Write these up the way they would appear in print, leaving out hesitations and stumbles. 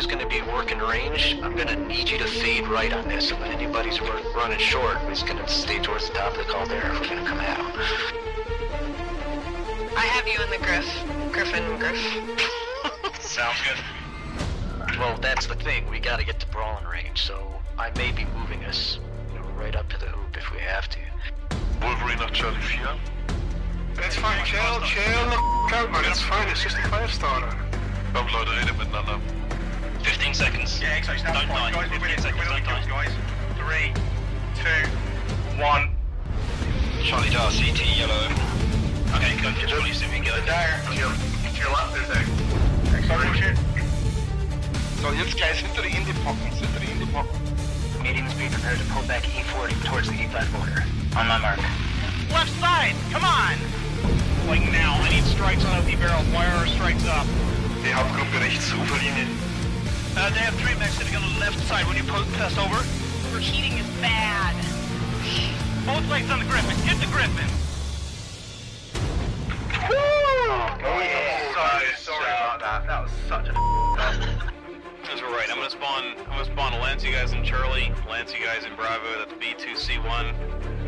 who's going to be working range, I'm going to need you to fade right on this. And when anybody's running short, we're just going to stay towards the top of the caldera if we're going to come at them. I have you in the Griff. Griffin. Sounds good. Well, that's the thing. We got to get to brawling range, so I may be moving us, right up to the hoop if we have to. Wolverine nach Charlie 4. It's fine, chill the out, man. It's fine. It's just a fire starter. Komm, Leute, redet miteinander. 15 seconds. Yeah, exactly. Don't die. Guys, 15 seconds. Don't die, guys. 3, 2, 1. Charlie Dar, CT, yellow. Okay, go to Charlie, see if we can get it there. To your left, there's a... Sorry, shoot. So, jetzt guys, hinter die Indie-Pocken. Mediums be prepared to pull back E40 towards the E5 border. On my mark. Left side, come on! Like now, I need strikes on OP barrels. Wire our strikes up. Die Hauptgruppe rechts, Uferlinie. They have 3 mechs sitting on the left side when you pass over. Overheating is bad. Both legs on the Griffin. Hit the Griffin. Oh, yeah. Sorry about that. That was such a That's right. I'm gonna spawn Lance, you guys in Charlie, Lance, you guys in Bravo. That's B2C1.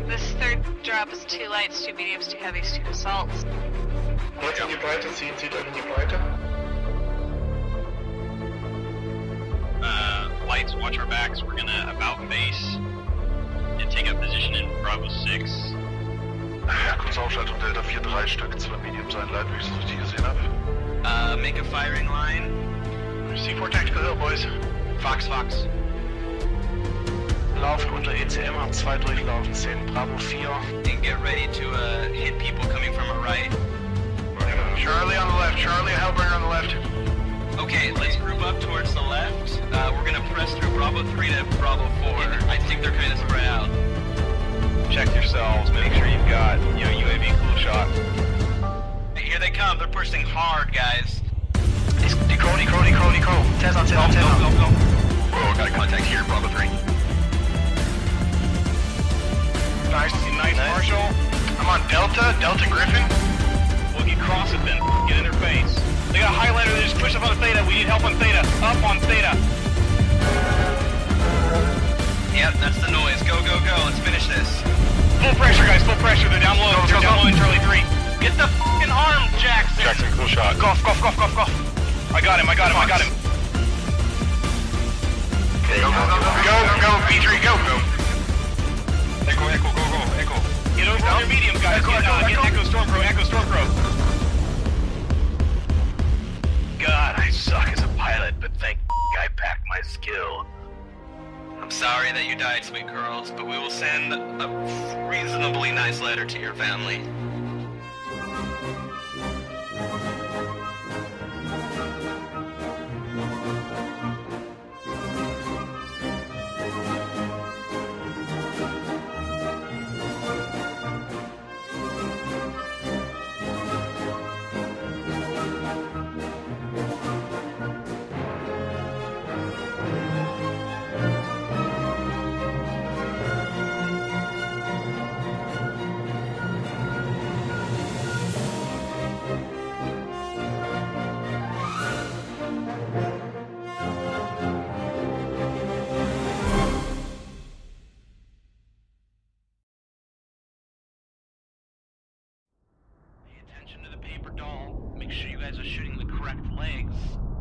This third drop is 2 lights, 2 mediums, 2 heavies, 2 assaults. Jetzt in die Breite, zieht in die Breite. Lights, watch our backs. We're gonna about base and take up position in Bravo 6. Ja, kurz Aufschaltung, Delta 4, 3 Stück, 2 Mediums einleiten, wie ich es richtig gesehen habe. Make a firing line. C4 Tactical Hill, boys. Fox. Laufen unter ECM, hab 2 durchlaufen, 10 Bravo 4. And get ready to hit people coming from our right. Charlie on the left, Charlie, Hellbringer on the left. Okay, let's group up towards the left. We're gonna press through Bravo 3 to Bravo 4. I think they're kind of spread out. Check yourselves, make sure you've got, UAV cool shot. Here they come, they're pushing hard, guys. Decro. Tez on. Go. Oh, got a contact here, Bravo 3. Nice, Marshall. I'm on Delta Griffin. Well, get cross it then, get in their face. They got a highlighter, they just pushed up on Theta. We need help on Theta. Up on Theta. Yep, that's the noise. Go. Let's finish this. Full pressure, guys. Full pressure. They're down low. They're down low in Charlie 3. Get the fucking arm, Jackson. Jackson, cool shot. Cough. I got him. Okay, go, P3, go. Echo. Get over on your medium, guys. Get Echo Stormcrow. God, I suck as a pilot, but thank I packed my skill. I'm sorry that you died, sweet girls, but we will send a reasonably nice letter to your family. To the paper doll. Make sure you guys are shooting the correct legs.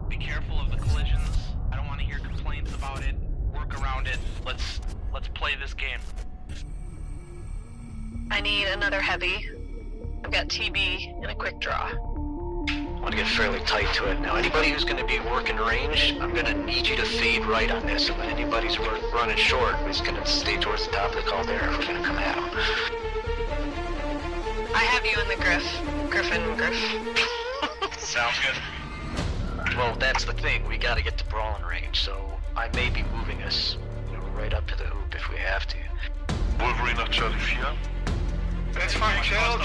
Be careful of the collisions. I don't want to hear complaints about it. Work around it. Let's play this game. I need another heavy. I've got TB and a quick draw. I want to get fairly tight to it. Now, anybody who's going to be working range, I'm going to need you to fade right on this. And when anybody's running short, we're just going to stay towards the top of the caldera if we're going to come at them. I have you in the Griff. Griffin. Sounds good. Well, that's the thing. We got to get to brawling range, so I may be moving us, right up to the hoop if we have to. Wolverine nach Charlie 4. It's fine, chill the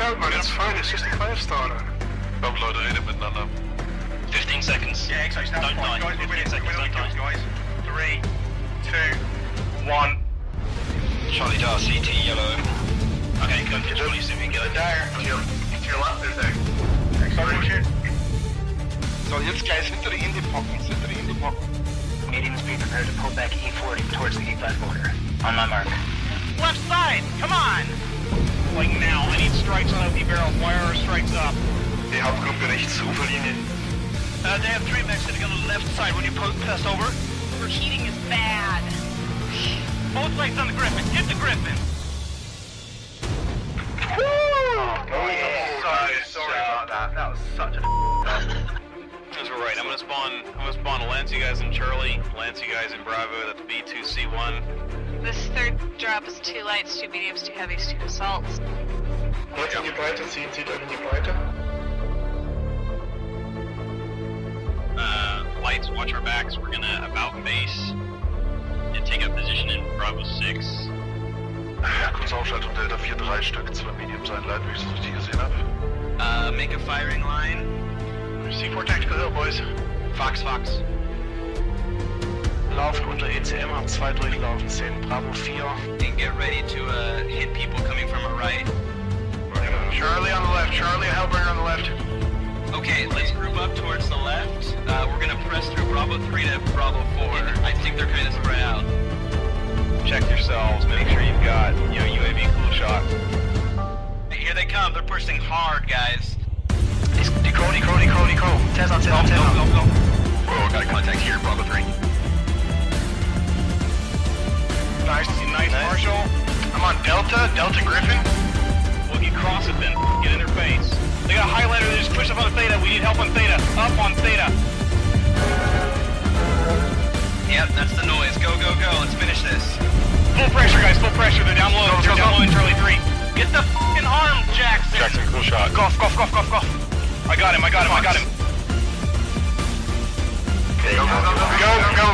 out, man. It's fine. It's just a fire starter. Komm, Leute, redet miteinander. 15 seconds. Yeah, exactly. Don't die. Guys, 15 seconds. Don't die, guys. 3, 2, 1. Charlie Dar, CT, yellow. Okay, go to Charlie, see if we can get it there. To your left, there's a... Sorry, shoot. So, jetzt guys, hinter die Indie-Pocken. Indipocken. Mediums be prepared to pull back E40 towards the E5 border. On my mark. Left side, come on! Like now, I need strikes on OP barrels. Wire are strikes up. Die Hauptgruppe rechts, Uferlinie. They have 3 mechs sitting on the left side when you pass over. Overheating is bad. Both legs on the Griffin. Hit the Griffin. Sorry about that. That was such a That's right. I'm gonna spawn Lance you guys in Charlie, Lance you guys in Bravo. That's B2C1. This third drop is 2 lights, 2 mediums, 2 heavies, 2 assaults. Leute in die Breite, zieht in die Breite. Lights, watch our backs. We're gonna about base and take up position in Bravo 6. Ja, kurze Aufschaltung, Delta 4-3 Stück, 2 Mediums einleiten, wie ich es richtig gesehen habe. Make a firing line. C4 Tactical Hill, boys. Fox. Laufen unter ECM, haben 2 durchlaufen, 10 Bravo 4. And get ready to hit people coming from our right. Charlie on the left, Charlie, Hellbringer on the left. Okay, let's group up towards the left. We're gonna press through Bravo 3 to Bravo 4. I think they're kind of spread out. Check yourselves, make sure you've got, UAV cool shot. Here they come, they're pushing hard, guys. Deco. Tez on. Go. Whoa, got a contact here, Bravo 3. Nice, Marshall. I'm on Delta Griffin. Well, you cross it then. Get in their face. They got a highlighter, they just push up on Theta. We need help on Theta. Up on Theta. Yep, that's the noise. Go. Let's finish this. Full pressure, guys. Full pressure. They're down low. They're down low in Charlie 3. Get the f***ing arm, Jackson. Jackson, cool shot. Golf. I got him. Go,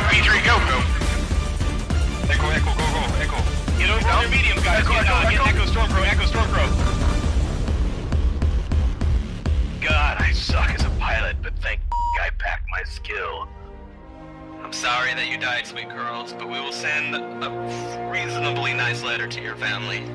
P3, go. Echo, go. Get over on their medium, guys. Get Echo Stormcrow. God, I suck as a pilot, but thank I packed my skill. I'm sorry that you died, sweet girls, but we will send a reasonably nice letter to your family.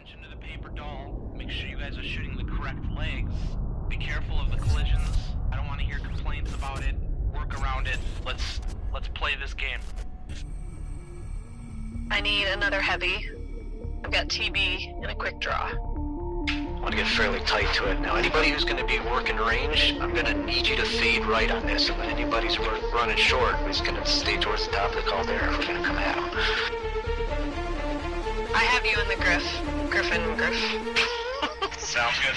To the paper doll. Make sure you guys are shooting the correct legs. Be careful of the collisions. I don't want to hear complaints about it. Work around it. Let's play this game. I need another heavy. I've got TB and a quick draw. I want to get fairly tight to it. Now, anybody who's going to be working range, I'm going to need you to fade right on this. And then anybody's running short is going to stay towards the top of the call there if we're going to come at them. I have you in the Griff. Sounds good.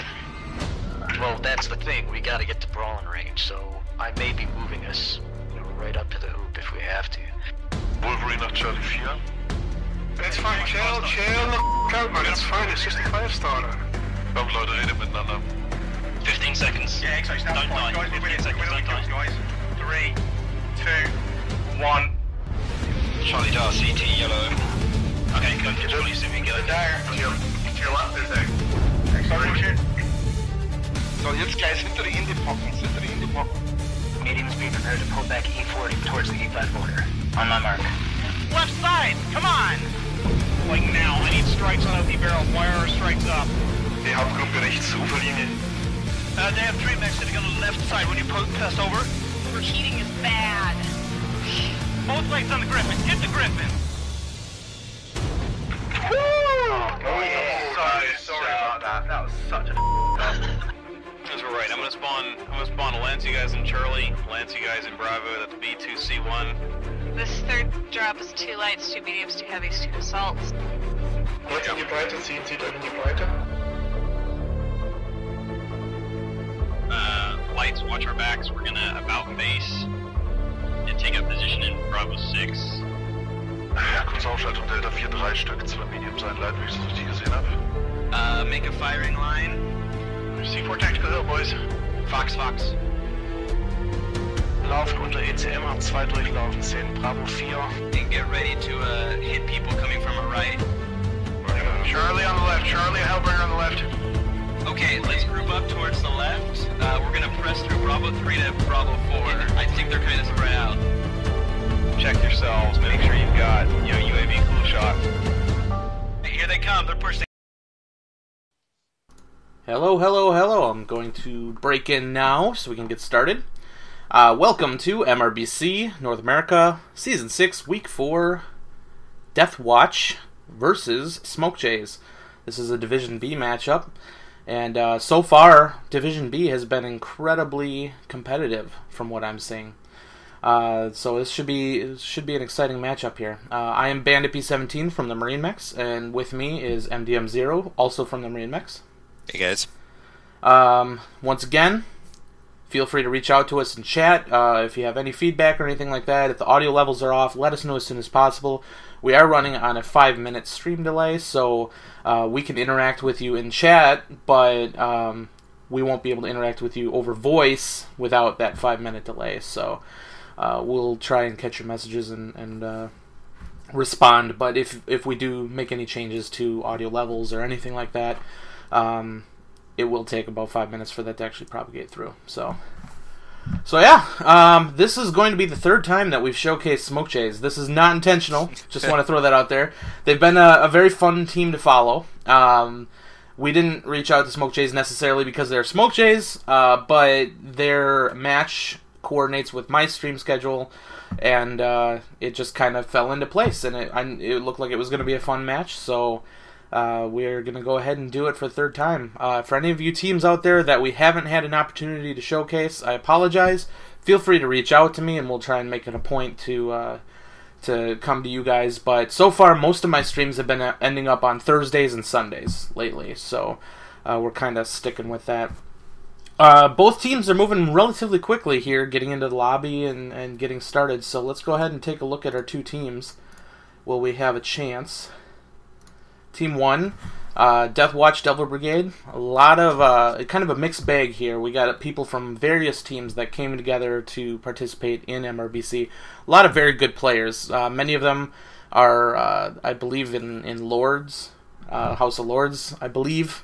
Well, that's the thing. We got to get to brawling range, so I may be moving us, right up to the hoop if we have to. Wolverine nach Charlie 4. It's fine, chill the out, man. It's fine, it's just a 5-starter. Warum Leute reden miteinander? 15 seconds. Yeah, exactly. Don't die. Guys, 15 seconds, don't die. guys. 3, 2, 1. Charlie Jar, CT, yellow. Okay, go to Charlie, see if we can get it. There. To your left, is there. Sorry, Richard. So, jetzt guys, hinter die Indie-Pocken. Mediums be prepared to pull back E40 towards the E5 border. On my mark. Left side, come on! Like now, I need strikes on OP barrels. Wire are strikes up. Die Hauptgruppe rechts, Uferlinie. They have 3 mechs sitting on the left side when you pass over. Overheating is bad. Both legs on the Griffin. Hit the Griffin. Sorry about that. That was such a That's right. I'm gonna spawn Lance you guys in Charlie, Lance you guys in Bravo. That's B2C1. This third drop is 2 lights, 2 mediums, 2 heavies, 2 assaults. Leute in die Breite, zieht in die Breite. Lights, watch our backs. We're gonna about base Bravo 6. Ja, kurze Aufschaltung Delta 4-3 Stück, 2 Medium sein, leiten, wie ich es richtig gesehen habe. Make a firing line. C4 Tactical Hill, boys. Fox, Fox. Laufen unter ECM, hab 2 durchlaufen, 10 Bravo 4. And get ready to hit people coming from our right. Charlie on the left, Charlie, Hellbringer on the left. Okay, let's group up towards the left. We're gonna press through Bravo 3 to Bravo 4. I think they're kind of spread out. Check yourselves, make sure you've got, UAV cool shot. Hey, here they come, they're pushing. Hello, hello, hello. I'm going to break in now so we can get started. Welcome to MRBC North America, Season 6, Week 4, Death Watch versus Smoke Jays. This is a Division B matchup, and so far, Division B has been incredibly competitive from what I'm seeing. So this should be an exciting matchup here. I am Bandit P17 from the Marine Mechs, and with me is MDM0, also from the Marine Mechs. Hey guys. Once again, feel free to reach out to us in chat if you have any feedback or anything like that. If the audio levels are off, let us know as soon as possible. We are running on a 5-minute stream delay, so we can interact with you in chat, but we won't be able to interact with you over voice without that 5-minute delay. So we'll try and catch your messages and respond. But if we do make any changes to audio levels or anything like that, it will take about 5 minutes for that to actually propagate through. So yeah, this is going to be the third time that we've showcased Smoke Jays. This is not intentional. Just want to throw that out there. They've been a very fun team to follow. We didn't reach out to Smoke Jays necessarily because they're Smoke Jays, but their match coordinates with my stream schedule, and it just kind of fell into place, and it looked like it was going to be a fun match, so we're going to go ahead and do it for the third time. For any of you teams out there that we haven't had an opportunity to showcase, I apologize. Feel free to reach out to me, and we'll try and make it a point to come to you guys. But so far, most of my streams have been ending up on Thursdays and Sundays lately, so we're kind of sticking with that. Both teams are moving relatively quickly here, getting into the lobby and getting started. So let's go ahead and take a look at our two teams. Will we have a chance? Team 1, Death Watch Devil Brigade. A lot of kind of a mixed bag here. We got people from various teams that came together to participate in MRBC. A lot of very good players. Many of them are, I believe, in Lords, House of Lords, I believe.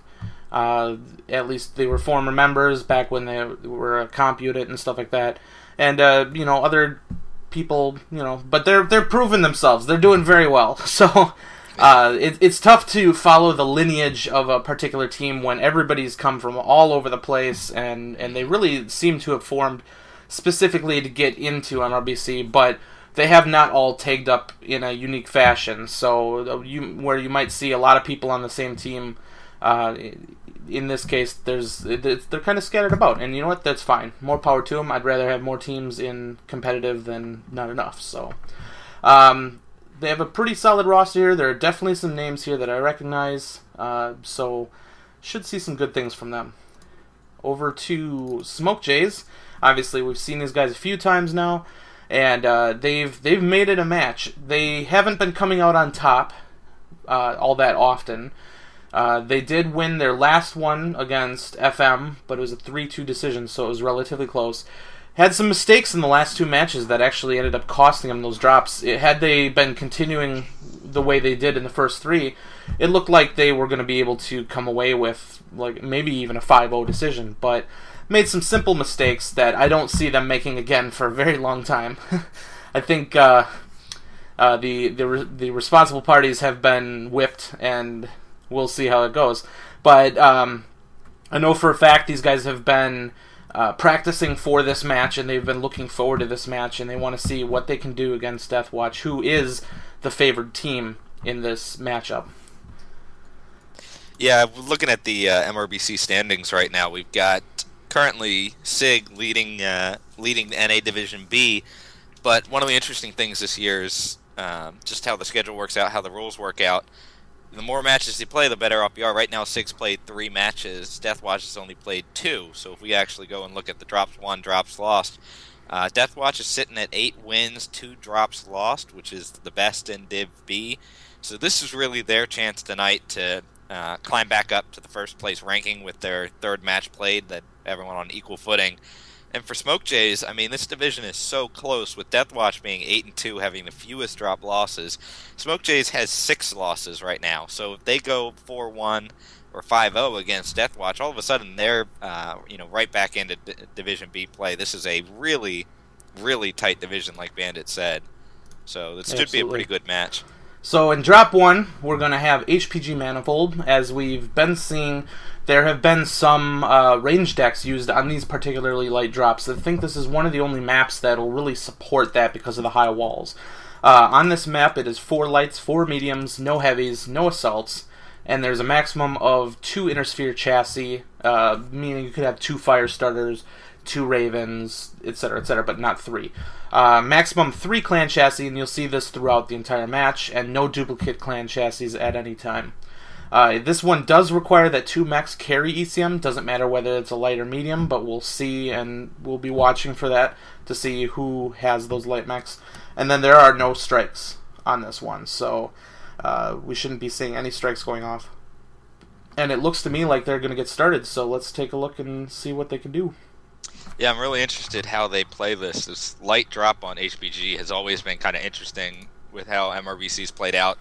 At least they were former members back when they were a comp unit and stuff like that. And other people, but they're proving themselves. They're doing very well. So it's tough to follow the lineage of a particular team when everybody's come from all over the place, and they really seem to have formed specifically to get into MRBC, but they have not all tagged up in a unique fashion. So where you might see a lot of people on the same team, in this case, they're kind of scattered about, and you know what? That's fine. More power to them. I'd rather have more teams in competitive than not enough. So they have a pretty solid roster here. There are definitely some names here that I recognize, so should see some good things from them. Over to Smoke Jays. Obviously, we've seen these guys a few times now, and they've made it a match. They haven't been coming out on top all that often. They did win their last one against FM, but it was a 3-2 decision, so it was relatively close. Had some mistakes in the last 2 matches that actually ended up costing them those drops. Had they been continuing the way they did in the first 3, it looked like they were going to be able to come away with maybe even a 5-0 decision, but made some simple mistakes that I don't see them making again for a very long time. I think the responsible parties have been whipped, and we'll see how it goes. But I know for a fact these guys have been practicing for this match, and they've been looking forward to this match, and they want to see what they can do against Death Watch, who is the favored team in this matchup. Yeah, looking at the MRBC standings right now, we've got currently SIG leading the NA Division B, but one of the interesting things this year is just how the schedule works out, how the rules work out. The more matches you play, the better off you are. Right now, SIG's played 3 matches. Death Watch has only played 2. So if we actually go and look at the drops won, drops lost, Deathwatch is sitting at 8 wins, 2 drops lost, which is the best in Div B. So this is really their chance tonight to climb back up to the first place ranking with their third match played, that everyone on equal footing. And for Smoke Jays, I mean, this division is so close, with Deathwatch being 8-2, having the fewest drop losses. Smoke Jays has 6 losses right now, so if they go 4-1 or 5-0 against Deathwatch, all of a sudden they're right back into Division B play. This is a really, really tight division, like Bandit said. So this should be a pretty good match. So in Drop 1, we're going to have HPG Manifold. As we've been seeing, there have been some range decks used on these particularly light drops. I think this is one of the only maps that will really support that because of the high walls. On this map, it is 4 lights, 4 mediums, no heavies, no assaults, and there's a maximum of 2 inner sphere chassis, meaning you could have 2 fire starters, 2 ravens, etc., but not 3. Maximum 3 clan chassis, and you'll see this throughout the entire match, and no duplicate clan chassis at any time. This one does require that 2 mechs carry ECM. Doesn't matter whether it's a light or medium, but we'll see, and we'll be watching for that to see who has those light mechs. And then there are no strikes on this one, so we shouldn't be seeing any strikes going off. And it looks to me like they're going to get started, so let's take a look and see what they can do. Yeah, I'm really interested how they play this. This light drop on HPG has always been kind of interesting with how MRBC's played out.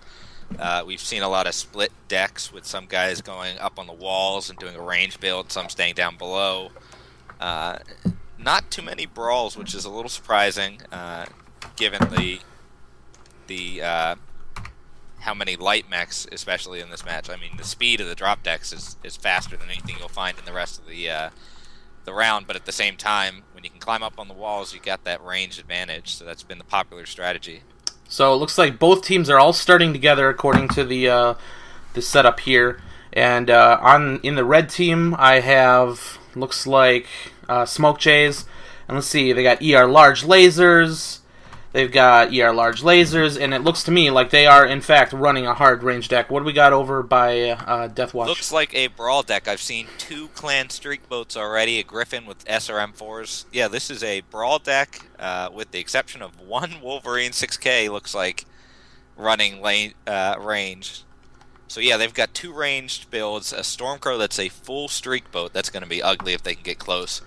We've seen a lot of split decks with some guys going up on the walls and doing a range build, some staying down below. Not too many brawls, which is a little surprising, given the how many light mechs, especially in this match. I mean, the speed of the drop decks is faster than anything you'll find in the rest of the round, but at the same time, when you can climb up on the walls, you got that range advantage, so that's been the popular strategy. So it looks like both teams are all starting together according to the setup here. And in the red team, I have, looks like, Smoke Jays. And let's see, they got ER large lasers. They've got ER large lasers, and it looks to me like they are, in fact, running a hard range deck. What do we got over by Deathwatch? Looks like a brawl deck. I've seen 2 clan streak boats already, a Griffin with SRM4s. Yeah, this is a brawl deck, with the exception of 1 Wolverine 6K, looks like, running range. So yeah, they've got 2 ranged builds, a Stormcrow that's a full streak boat. That's going to be ugly if they can get close.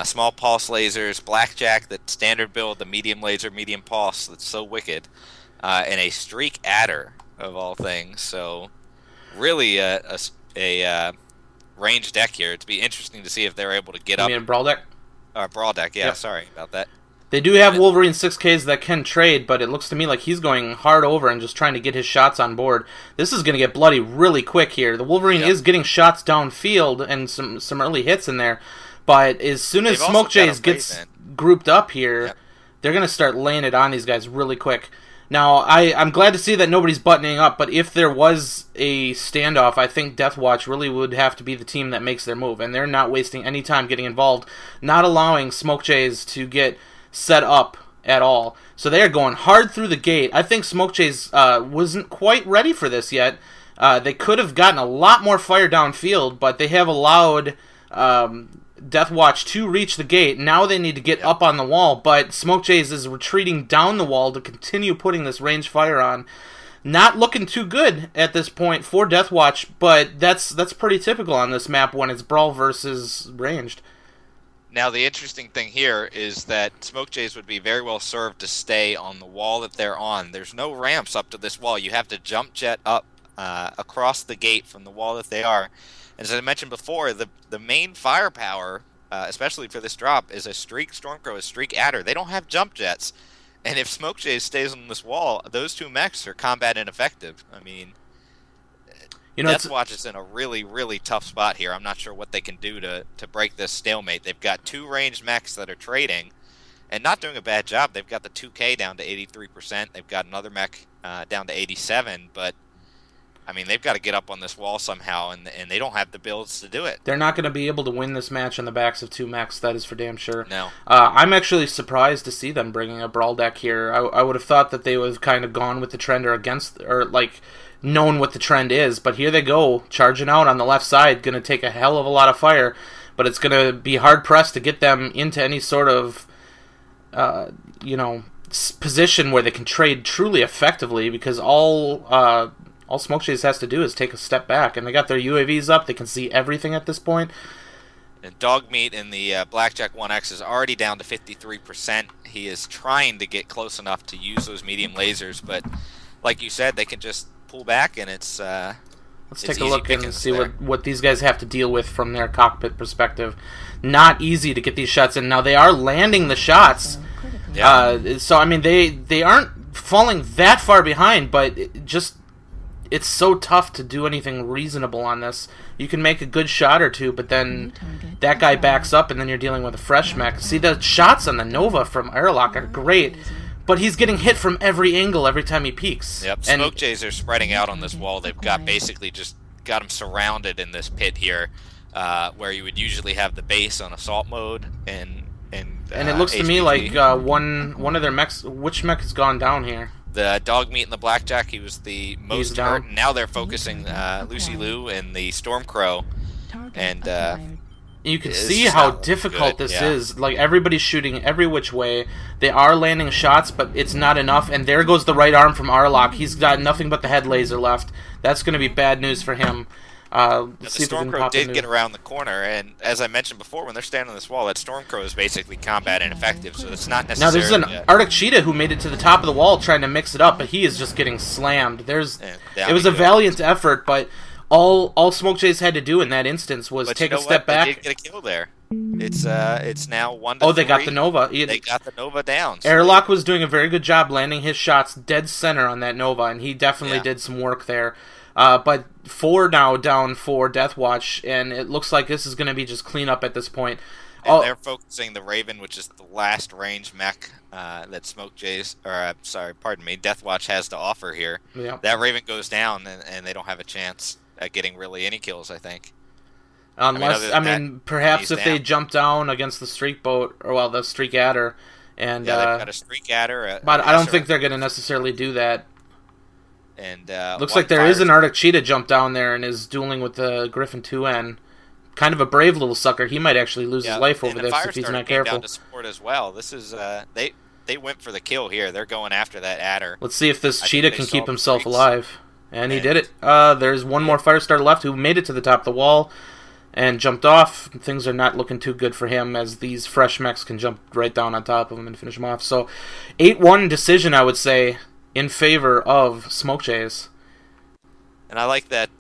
Small pulse lasers, Blackjack, that standard build, the medium laser, medium pulse, that's so wicked, and a streak adder of all things. So really a range deck here. It'd be interesting to see if they're able to get up. You mean a brawl deck? Brawl deck, yeah. Yep. Sorry about that. They do have Wolverine 6Ks that can trade, but it looks to me like he's going hard over and just trying to get his shots on board. This is going to get bloody really quick here. The Wolverine is getting shots downfield and some early hits in there. But as soon as Smoke Jays gets grouped up here, they're going to start laying it on these guys really quick. Now, I'm glad to see that nobody's buttoning up, but if there was a standoff, I think Deathwatch really would have to be the team that makes their move, and they're not wasting any time getting involved, not allowing Smoke Jays to get set up at all. So they are going hard through the gate. I think Smoke Jays wasn't quite ready for this yet. They could have gotten a lot more fire downfield, but they have allowed Deathwatch to reach the gate. Now they need to get up on the wall, but Smoke Jays is retreating down the wall to continue putting this range fire on. Not looking too good at this point for Deathwatch, but that's pretty typical on this map when it's brawl versus ranged. Now the interesting thing here is that Smoke Jays would be very well served to stay on the wall that they're on. There's no ramps up to this wall. You have to jump jet up across the gate from the wall that they are. As I mentioned before, the main firepower, especially for this drop, is a streak Stormcrow, a streak adder. They don't have jump jets. And if Smoke Jays stays on this wall, those 2 mechs are combat ineffective. I mean, Deathwatch is in a really, really tough spot here. I'm not sure what they can do to break this stalemate. They've got 2 ranged mechs that are trading and not doing a bad job. They've got the 2K down to 83%. They've got another mech down to 87%, but I mean, they've got to get up on this wall somehow, and they don't have the builds to do it. They're not going to be able to win this match on the backs of 2 mechs, that is for damn sure. No. I'm actually surprised to see them bringing a brawl deck here. I would have thought that they would have kind of gone with the trend known what the trend is, but here they go, charging out on the left side, going to take a hell of a lot of fire, but it's going to be hard-pressed to get them into any sort of position where they can trade truly effectively, because all Smokechase has to do is take a step back, and they got their UAVs up. They can see everything at this point. And Dogmeat in the Blackjack 1X is already down to 53%. He is trying to get close enough to use those medium lasers, but like you said, they can just pull back, and it's let's take a look and see what these guys have to deal with from their cockpit perspective. Not easy to get these shots in. Now, they are landing the shots. Yeah. So, I mean, they aren't falling that far behind, but it's so tough to do anything reasonable on this. You can make a good shot or two, but then that guy backs up, and then you're dealing with a fresh mech. See, the shots on the Nova from Airlock are great, but he's getting hit from every angle every time he peeks. Yep, Smokejays are spreading out on this wall. They've got basically just got them surrounded in this pit here, where you would usually have the base on assault mode, and it looks to me like one of their mechs. Which mech has gone down here? The Dogmeat and the Blackjack, he was the most hurt. Now they're focusing Lucy Liu and the Stormcrow, and you can see how difficult this is. Like, everybody's shooting every which way. They are landing shots, but it's not enough. And there goes the right arm from Arlock. He's got nothing but the head laser left. That's going to be bad news for him. The Stormcrow did get around the corner, and as I mentioned before, when they're standing on this wall, that Stormcrow is basically combat ineffective, so it's not necessarily... Now, there's an Arctic Cheetah who made it to the top of the wall trying to mix it up, but he is just getting slammed. It was a valiant effort, but all Smokechase had to do in that instance was take a step back. They did get a kill there. It's now 1-3. Oh, they got the Nova. They got the Nova down. So Airlock was doing a very good job landing his shots dead center on that Nova, and he definitely did some work there. But 4 now down for Deathwatch, and it looks like this is going to be just cleanup at this point. And they're focusing the Raven, which is the last range mech that Deathwatch has to offer here. Yeah. That Raven goes down, and they don't have a chance at getting really any kills, I think. Unless, perhaps if they jump down against the Streak Boat, or the Streak Adder, and they've got a Streak Adder. But I don't think they're going to necessarily do that. And looks like there is an Arctic Cheetah jump down there and is dueling with the Griffin 2N. Kind of a brave little sucker. He might actually lose his life over this if he's not careful. Down to support as well. This is they went for the kill here. They're going after that Adder. Let's see if this Cheetah can keep himself alive. And he did it. There's one more Firestarter left who made it to the top of the wall and jumped off. Things are not looking too good for him, as these fresh mechs can jump right down on top of him and finish him off. So 8-1 decision, I would say, in favor of Smokechase. And I like that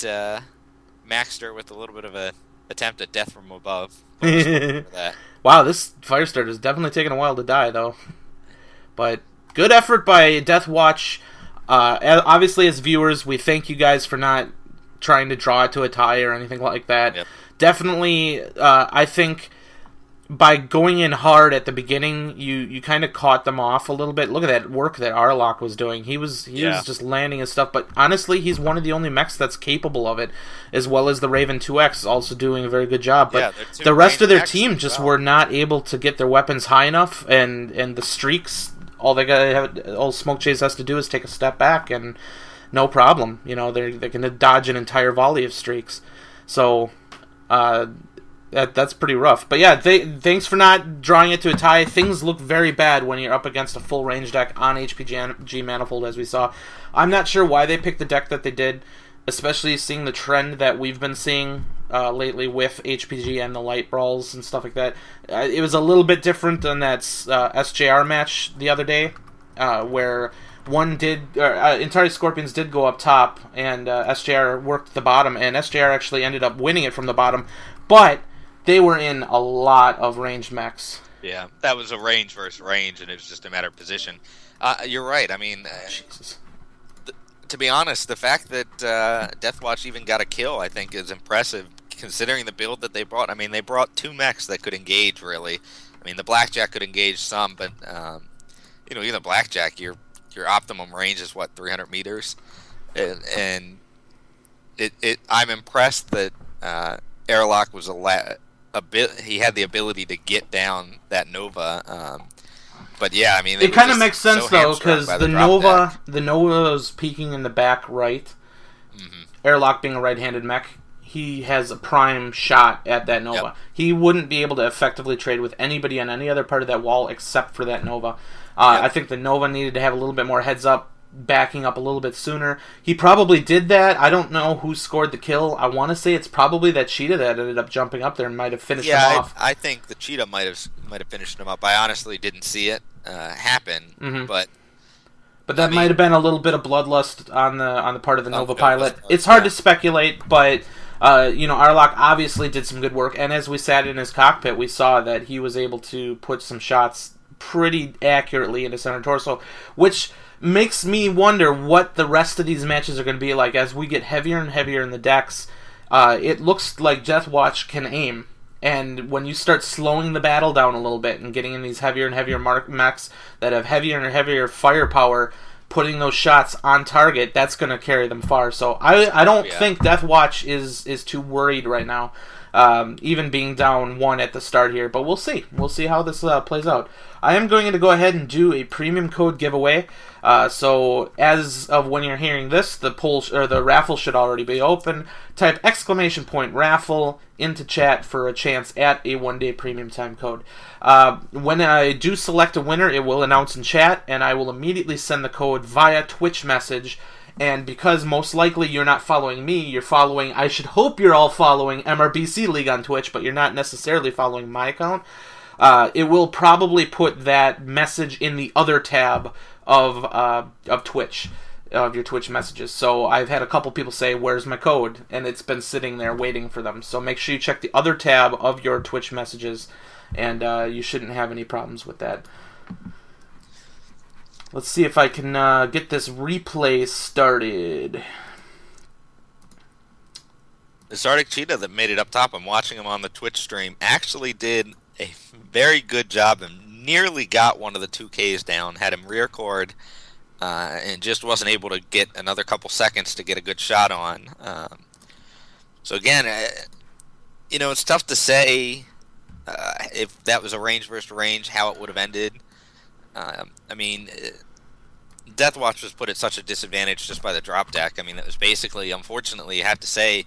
Maxter with a little bit of a attempt at death from above. Wow, this Firestarter is definitely taking a while to die, though. But good effort by Deathwatch. Obviously, as viewers, we thank you guys for not trying to draw it to a tie or anything like that. Yep. Definitely, I think by going in hard at the beginning, you kind of caught them off a little bit. Look at that work that Arlock was doing. He was just landing his stuff, but honestly, he's one of the only mechs that's capable of it, as well as the Raven 2X is also doing a very good job. But the rest of their team just were not able to get their weapons high enough, and the streaks, all Smokechase has to do is take a step back, and no problem. They're going to dodge an entire volley of streaks. So that's pretty rough. But yeah, thanks for not drawing it to a tie. Things look very bad when you're up against a full range deck on HPG Manifold, as we saw. I'm not sure why they picked the deck that they did, especially seeing the trend that we've been seeing lately with HPG and the light brawls and stuff like that. It was a little bit different than that SJR match the other day, where Intari Scorpions did go up top, and SJR worked the bottom, and SJR actually ended up winning it from the bottom, but they were in a lot of ranged mechs. Yeah, that was a range versus range, and it was just a matter of position. You're right. I mean, Jesus. To be honest, the fact that Deathwatch even got a kill, I think, is impressive, considering the build that they brought. I mean, they brought 2 mechs that could engage, really. I mean, the Blackjack could engage some, but, even the Blackjack, your optimum range is, 300 meters? And I'm impressed that Airlock was he had the ability to get down that Nova. But yeah, I mean, it kind of makes sense though, because the Nova's peeking in the back right. Mm-hmm. Airlock being a right-handed mech, he has a prime shot at that Nova. Yep. He wouldn't be able to effectively trade with anybody on any other part of that wall except for that Nova. I think the Nova needed to have a little bit more heads up, backing up a little bit sooner. He probably did that. I don't know who scored the kill. I want to say it's probably that Cheetah that ended up jumping up there and might have finished him off. I think the Cheetah might have finished him up. I honestly didn't see it happen, but that might have been a little bit of bloodlust on the part of the Nova pilot. Bloodlust, It's hard to speculate, but Arlock obviously did some good work, and as we sat in his cockpit, we saw that he was able to put some shots pretty accurately into center torso, which makes me wonder what the rest of these matches are going to be like as we get heavier and heavier in the decks. It looks like Deathwatch can aim, and when you start slowing the battle down a little bit and getting in these heavier and heavier mechs that have heavier and heavier firepower, putting those shots on target, that's going to carry them far. So I don't think Deathwatch is too worried right now, even being down 1 at the start here. But we'll see. We'll see how this plays out. I am going to go ahead and do a premium code giveaway. So as of when you're hearing this, the the raffle should already be open. Type !raffle into chat for a chance at a 1-day premium time code. When I do select a winner, it will announce in chat, and I will immediately send the code via Twitch message. And because most likely you're not following me, you're following, I should hope you're all following MRBC League on Twitch, but you're not necessarily following my account. It will probably put that message in the other tab of Twitch, of your Twitch messages. So I've had a couple people say, "Where's my code?" and it's been sitting there waiting for them. So make sure you check the other tab of your Twitch messages, and you shouldn't have any problems with that. Let's see if I can get this replay started. The Zardic Cheetah that made it up top, I'm watching him on the Twitch stream, actually did a very good job and nearly got one of the 2Ks down, had him rear chord, and just wasn't able to get another couple seconds to get a good shot on. So again, it's tough to say if that was a range versus range, how it would have ended. Deathwatch was put at such a disadvantage just by the drop deck. It was basically, unfortunately, you have to say,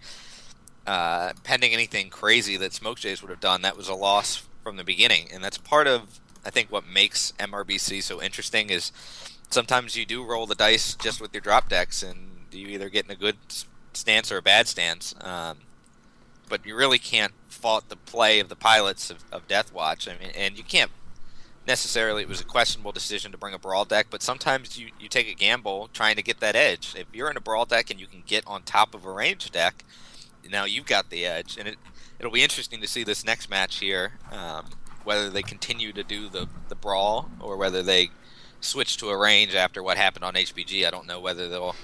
pending anything crazy that Smokejays would have done, that was a loss from the beginning. And that's part of, I think, what makes MRBC so interesting is sometimes you do roll the dice just with your drop decks, and you either get in a good stance or a bad stance. But you really can't fault the play of the pilots of Deathwatch. And you can't necessarily, it was a questionable decision to bring a brawl deck, but sometimes you take a gamble trying to get that edge. If you're in a brawl deck and you can get on top of a range deck, now you've got the edge. And it'll be interesting to see this next match here, whether they continue to do the brawl or whether they switch to a range after what happened on HPG. I don't know whether they'll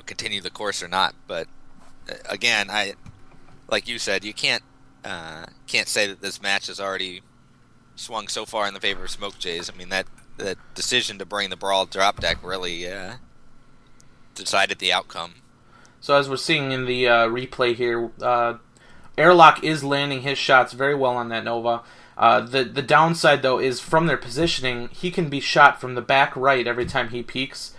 continue the course or not, but again, like you said, you can't say that this match has already swung so far in the favor of Smokejays. That decision to bring the brawl drop deck really decided the outcome. So as we're seeing in the replay here, Airlock is landing his shots very well on that Nova. The downside, though, is from their positioning, he can be shot from the back right every time he peeks,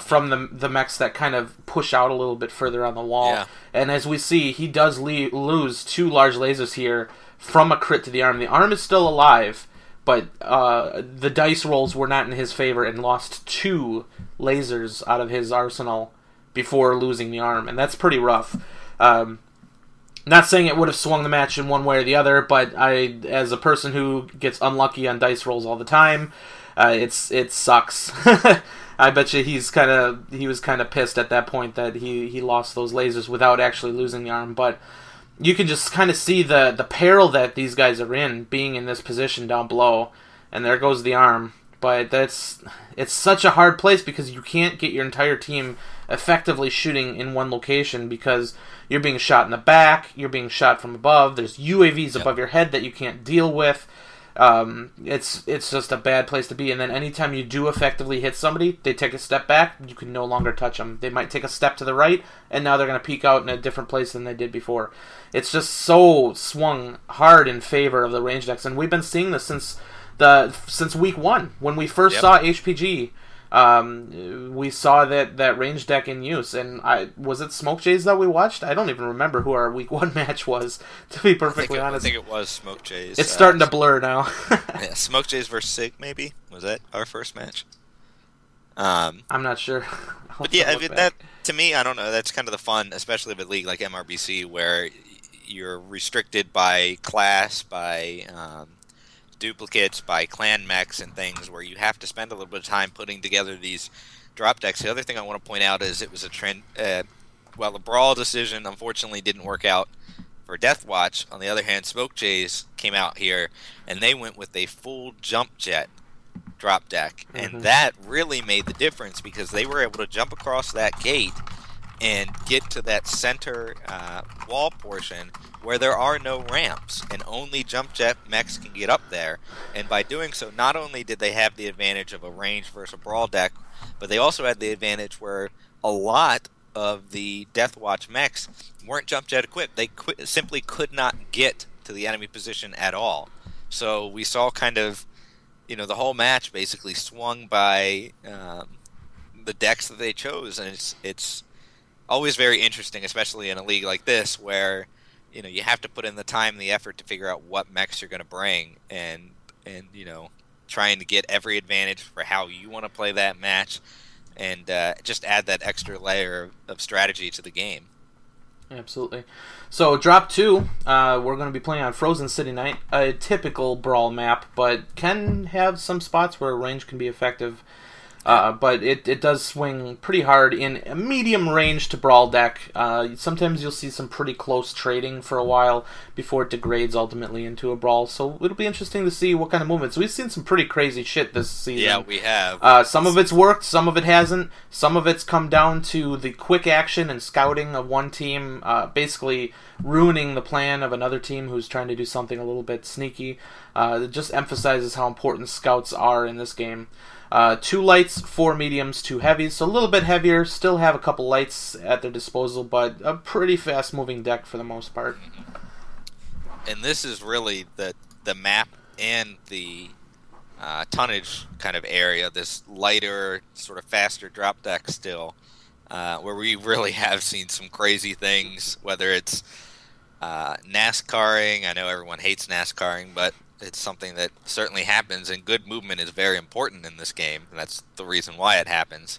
from the mechs that kind of push out a little bit further on the wall. Yeah. And as we see, he does lose 2 large lasers here from a crit to the arm. The arm is still alive, but the dice rolls were not in his favor and lost 2 lasers out of his arsenal before losing the arm, and that's pretty rough. Not saying it would have swung the match in one way or the other, but as a person who gets unlucky on dice rolls all the time, it sucks. I bet you he was kind of pissed at that point that he lost those lasers without actually losing the arm. But you can just kind of see the peril that these guys are in, being in this position down below, and there goes the arm. But it's such a hard place because you can't get your entire team effectively shooting in one location because you're being shot in the back, you're being shot from above, there's UAVs above your head that you can't deal with. It's just a bad place to be, and then anytime you do effectively hit somebody, they take a step back, you can no longer touch them. They might take a step to the right, and now they're going to peek out in a different place than they did before. It's just so swung hard in favor of the range decks, and we've been seeing this since week 1, when we first saw HPG. we saw that range deck in use. And was it Smoke Jays that we watched? I don't even remember who our week 1 match was, to be perfectly honest. I think it was Smoke Jays. It's starting to blur now. Yeah, Smoke Jays versus Sig, maybe? Was that our first match? I'm not sure. But yeah, I mean, that, to me, I don't know, that's kind of the fun, especially of a league like MRBC, where you're restricted by class, by duplicates, by clan mechs and things, where you have to spend a little bit of time putting together these drop decks. The other thing I want to point out is it was a trend. Well, the Brawl decision unfortunately didn't work out for Deathwatch. On the other hand, Smoke Jays came out here and they went with a full jump jet drop deck, and that really made the difference because they were able to jump across that gate and get to that center wall portion where there are no ramps and only jump jet mechs can get up there. And by doing so, not only did they have the advantage of a range versus a brawl deck, but they also had the advantage where a lot of the Deathwatch mechs weren't jump jet equipped. They simply could not get to the enemy position at all. So we saw kind of, the whole match basically swung by the decks that they chose, and it's always very interesting, especially in a league like this, where you have to put in the time and the effort to figure out what mechs you're going to bring, and trying to get every advantage for how you want to play that match, and just add that extra layer of strategy to the game. Absolutely. So, drop 2, we're going to be playing on Frozen City Night, a typical Brawl map, but can have some spots where range can be effective. But it does swing pretty hard in a medium range to Brawl deck. Sometimes you'll see some pretty close trading for a while before it degrades ultimately into a Brawl. So it'll be interesting to see what kind of movements. We've seen some pretty crazy shit this season. Yeah, we have. Some of it's worked, some of it hasn't. Some of it's come down to the quick action and scouting of one team, basically ruining the plan of another team who's trying to do something a little bit sneaky. It just emphasizes how important scouts are in this game. 2 lights, 4 mediums, 2 heavies, so a little bit heavier, still have a couple lights at their disposal, but a pretty fast-moving deck for the most part. And this is really the map and the tonnage kind of area, this lighter, sort of faster drop deck still, where we really have seen some crazy things, whether it's NASCARing. I know everyone hates NASCARing, but it's something that certainly happens, and good movement is very important in this game, and that's the reason why it happens.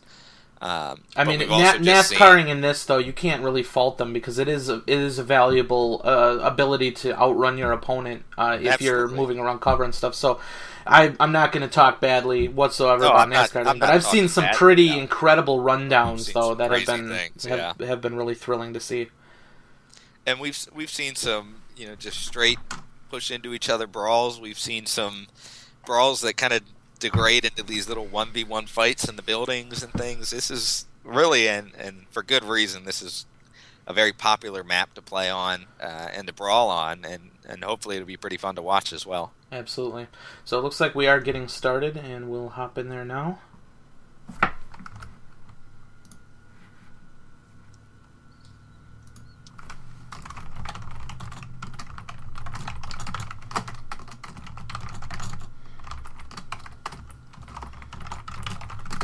I mean, NASCARing in this, though, you can't really fault them because it is a valuable ability to outrun your opponent if you're moving around cover and stuff. So I'm not going to talk badly whatsoever about NASCAR, but I've seen some pretty incredible rundowns, though, that have been really thrilling to see. And we've seen some, just straight push into each other brawls. We've seen some brawls that kind of degrade into these little 1v1 fights in the buildings and things. This is really, and for good reason, this is a very popular map to play on and to brawl on, and hopefully it'll be pretty fun to watch as well. Absolutely. So it looks like we are getting started, and we'll hop in there now.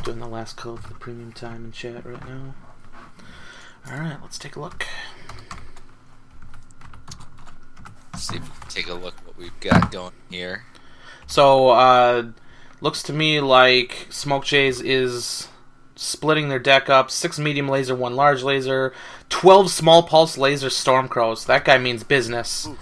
Doing the last code for the premium time in chat right now. Alright, let's take a look. Let's see if we can take a look at what we've got going here. So, looks to me like Smoke Jays is splitting their deck up. 6 medium laser, 1 large laser, 12 small pulse laser Stormcrows. That guy means business. Ooh.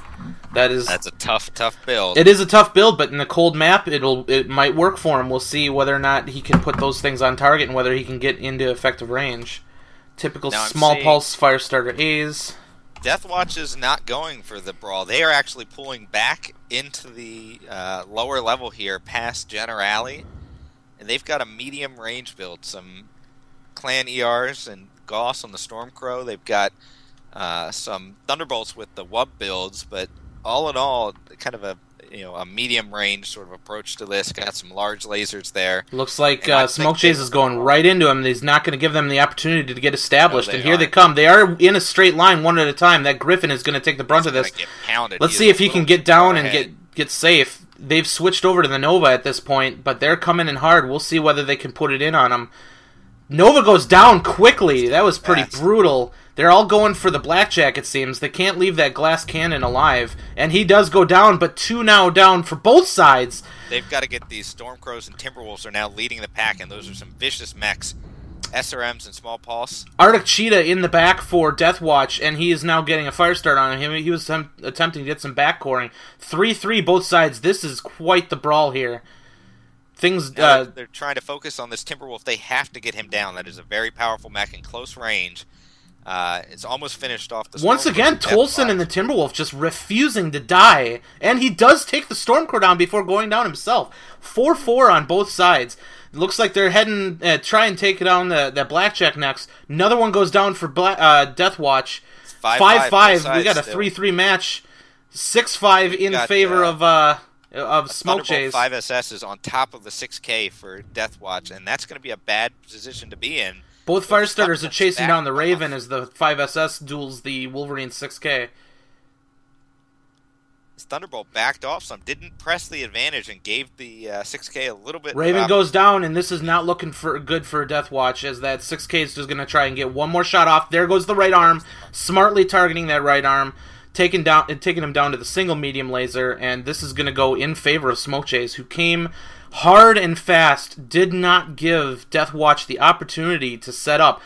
That's a tough build. It is a tough build, but in a cold map, it might work for him. We'll see whether or not he can put those things on target and whether he can get into effective range. Typical small pulse Firestarter A's. Deathwatch is not going for the brawl. They are actually pulling back into the lower level here, past Generali, and they've got a medium range build. Some clan ERs and Gauss on the Stormcrow. They've got some Thunderbolts with the Wub builds, but all in all, kind of a medium range sort of approach to this. Got some large lasers there. Looks like Smoke Jays is going right into him. He's not going to give them the opportunity to get established. And here they come. They are in a straight line, one at a time. That Griffin is going to take the brunt of this. Get pounded. Let's see if he can get down and get safe. they've switched over to the Nova at this point, but they're coming in hard. We'll see whether they can put it in on them. Nova goes down quickly. That was pretty brutal. They're all going for the blackjack, it seems. They can't leave that glass cannon alive. And he does go down, but 2 now down for both sides. They've got to get these Stormcrows and Timberwolves are now leading the pack, and those are some vicious mechs. SRMs and Small Pulse. Arctic Cheetah in the back for Deathwatch, and he is now getting a fire start on him. He was attempting to get some backcoring. 3-3 both sides. This is quite the brawl here. They're trying to focus on this Timberwolf. They have to get him down. That is a very powerful mech in close range. It's almost finished off the Once again, Tolson and the Timberwolf just refusing to die. And he does take the Stormcrow down before going down himself. 4-4 on both sides. It looks like they're heading try and take down the Blackjack next. Another one goes down for Deathwatch. 5-5. We got a 3-3 match. 6-5 in favor of Smoke Chase. 5SS is on top of the 6K for Deathwatch, and that's going to be a bad position to be in. Both Firestarters are chasing down the Raven as the 5SS duels the Wolverine 6K. Thunderbolt backed off some, didn't press the advantage, and gave the 6K a little bit. Raven goes down, and this is not looking good for Deathwatch, as that 6K is just going to try and get one more shot off. There goes the right arm, smartly targeting that right arm, taking him down to the single medium laser, and this is going to go in favor of Smoke Chase, who came hard and fast, did not give Deathwatch the opportunity to set up.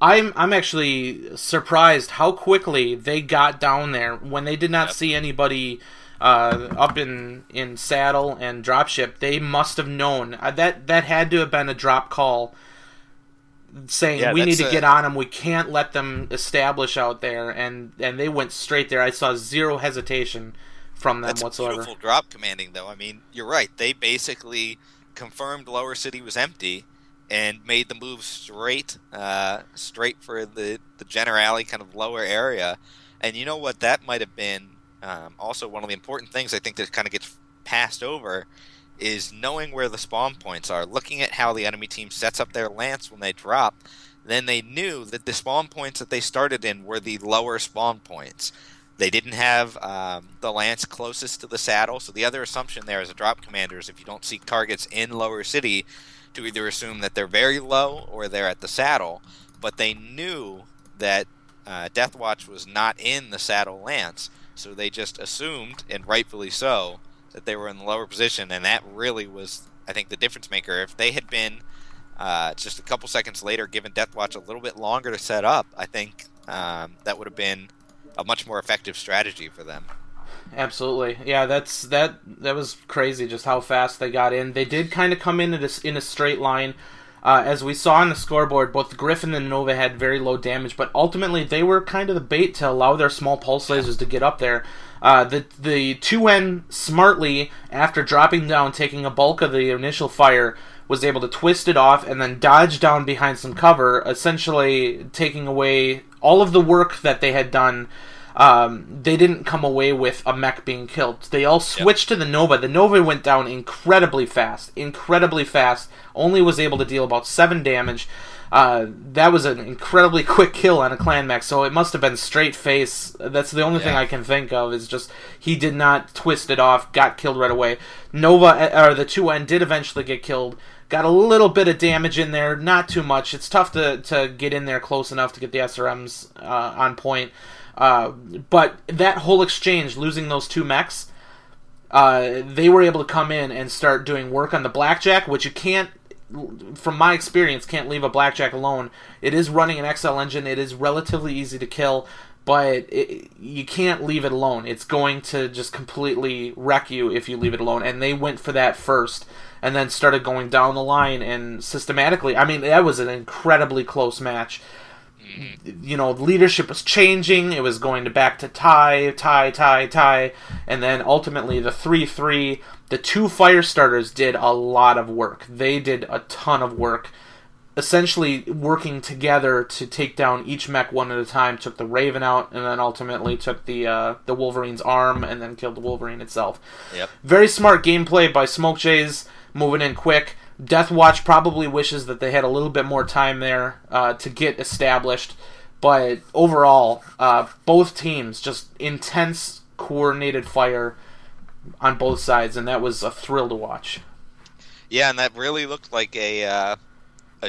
I'm actually surprised how quickly they got down there when they did not see anybody up in saddle and dropship. They must have known that had to have been a drop call saying we need to get on them. We can't let them establish out there, and they went straight there. I saw zero hesitation from them whatsoever. Beautiful drop commanding, though. I mean, you're right. They basically confirmed Lower City was empty and made the move straight for the Generali kind of lower area. And you know what? That might have been also one of the important things I think that kind of gets passed over is knowing where the spawn points are, looking at how the enemy team sets up their lance when they drop. Then they knew that the spawn points that they started in were the lower spawn points. They didn't have the lance closest to the saddle, so the other assumption there as a drop commander is if you don't see targets in Lower City, to either assume that they're very low or they're at the saddle. But they knew that Deathwatch was not in the saddle lance, so they just assumed, and rightfully so, that they were in the lower position, and that really was, I think, the difference maker. If they had been just a couple seconds later given Deathwatch a little bit longer to set up, I think that would have been a much more effective strategy for them. Absolutely. Yeah, that was crazy just how fast they got in. They did kind of come in a straight line. As we saw on the scoreboard, both the Griffin and the Nova had very low damage, but ultimately they were kind of the bait to allow their small pulse lasers to get up there. The 2N smartly, after dropping down, taking a bulk of the initial fire, was able to twist it off and then dodge down behind some cover, essentially taking away all of the work that they had done. They didn't come away with a mech being killed. They all switched to the Nova. The Nova went down incredibly fast, only was able to deal about 7 damage. That was an incredibly quick kill on a clan mech, so it must have been straight face. That's the only thing I can think of, is just he did not twist it off, got killed right away. Nova, or the 2N, did eventually get killed. Got a little bit of damage in there, not too much. It's tough to get in there close enough to get the SRMs on point. But that whole exchange, losing those 2 mechs, they were able to come in and start doing work on the Blackjack, which you can't, from my experience, can't leave a Blackjack alone. It is running an XL engine. It is relatively easy to kill, but you can't leave it alone. It's going to just completely wreck you if you leave it alone. And they went for that first, and then started going down the line and systematically. I mean, that was an incredibly close match. You know, leadership was changing. It was going to back to tie, and then ultimately the 3-3. The 2 fire starters did a lot of work. They did a ton of work, essentially working together to take down each mech one at a time. Took the Raven out, and then ultimately took the Wolverine's arm, and then killed the Wolverine itself. Yep. Very smart gameplay by Smoke Jays, moving in quick. Deathwatch probably wishes that they had a little bit more time there to get established, but overall, both teams just intense, coordinated fire. on both sides, and that was a thrill to watch. Yeah, and that really looked like a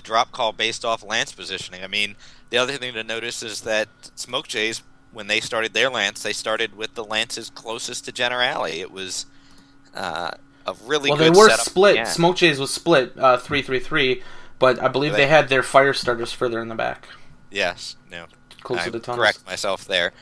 drop call based off lance positioning. I mean, the other thing to notice is that Smoke Jays, when they started their lance, they started with the lances closest to Generali. It was a really good setup. Well, they were split. Yeah. Smoke Jays was split 3-3-3, but I believe they had their fire starters further in the back. Yes, no, Closer I to tunnels. correct myself there.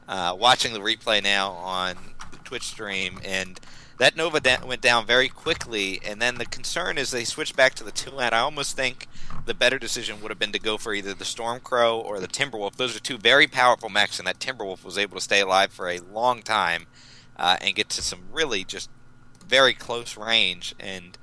Watching the replay now on the Twitch stream, and that Nova went down very quickly, and then the concern is they switched back to the two-land. I almost think the better decision would have been to go for either the Stormcrow or the Timberwolf. Those are two very powerful mechs, and that Timberwolf was able to stay alive for a long time and get to some really just very close range. And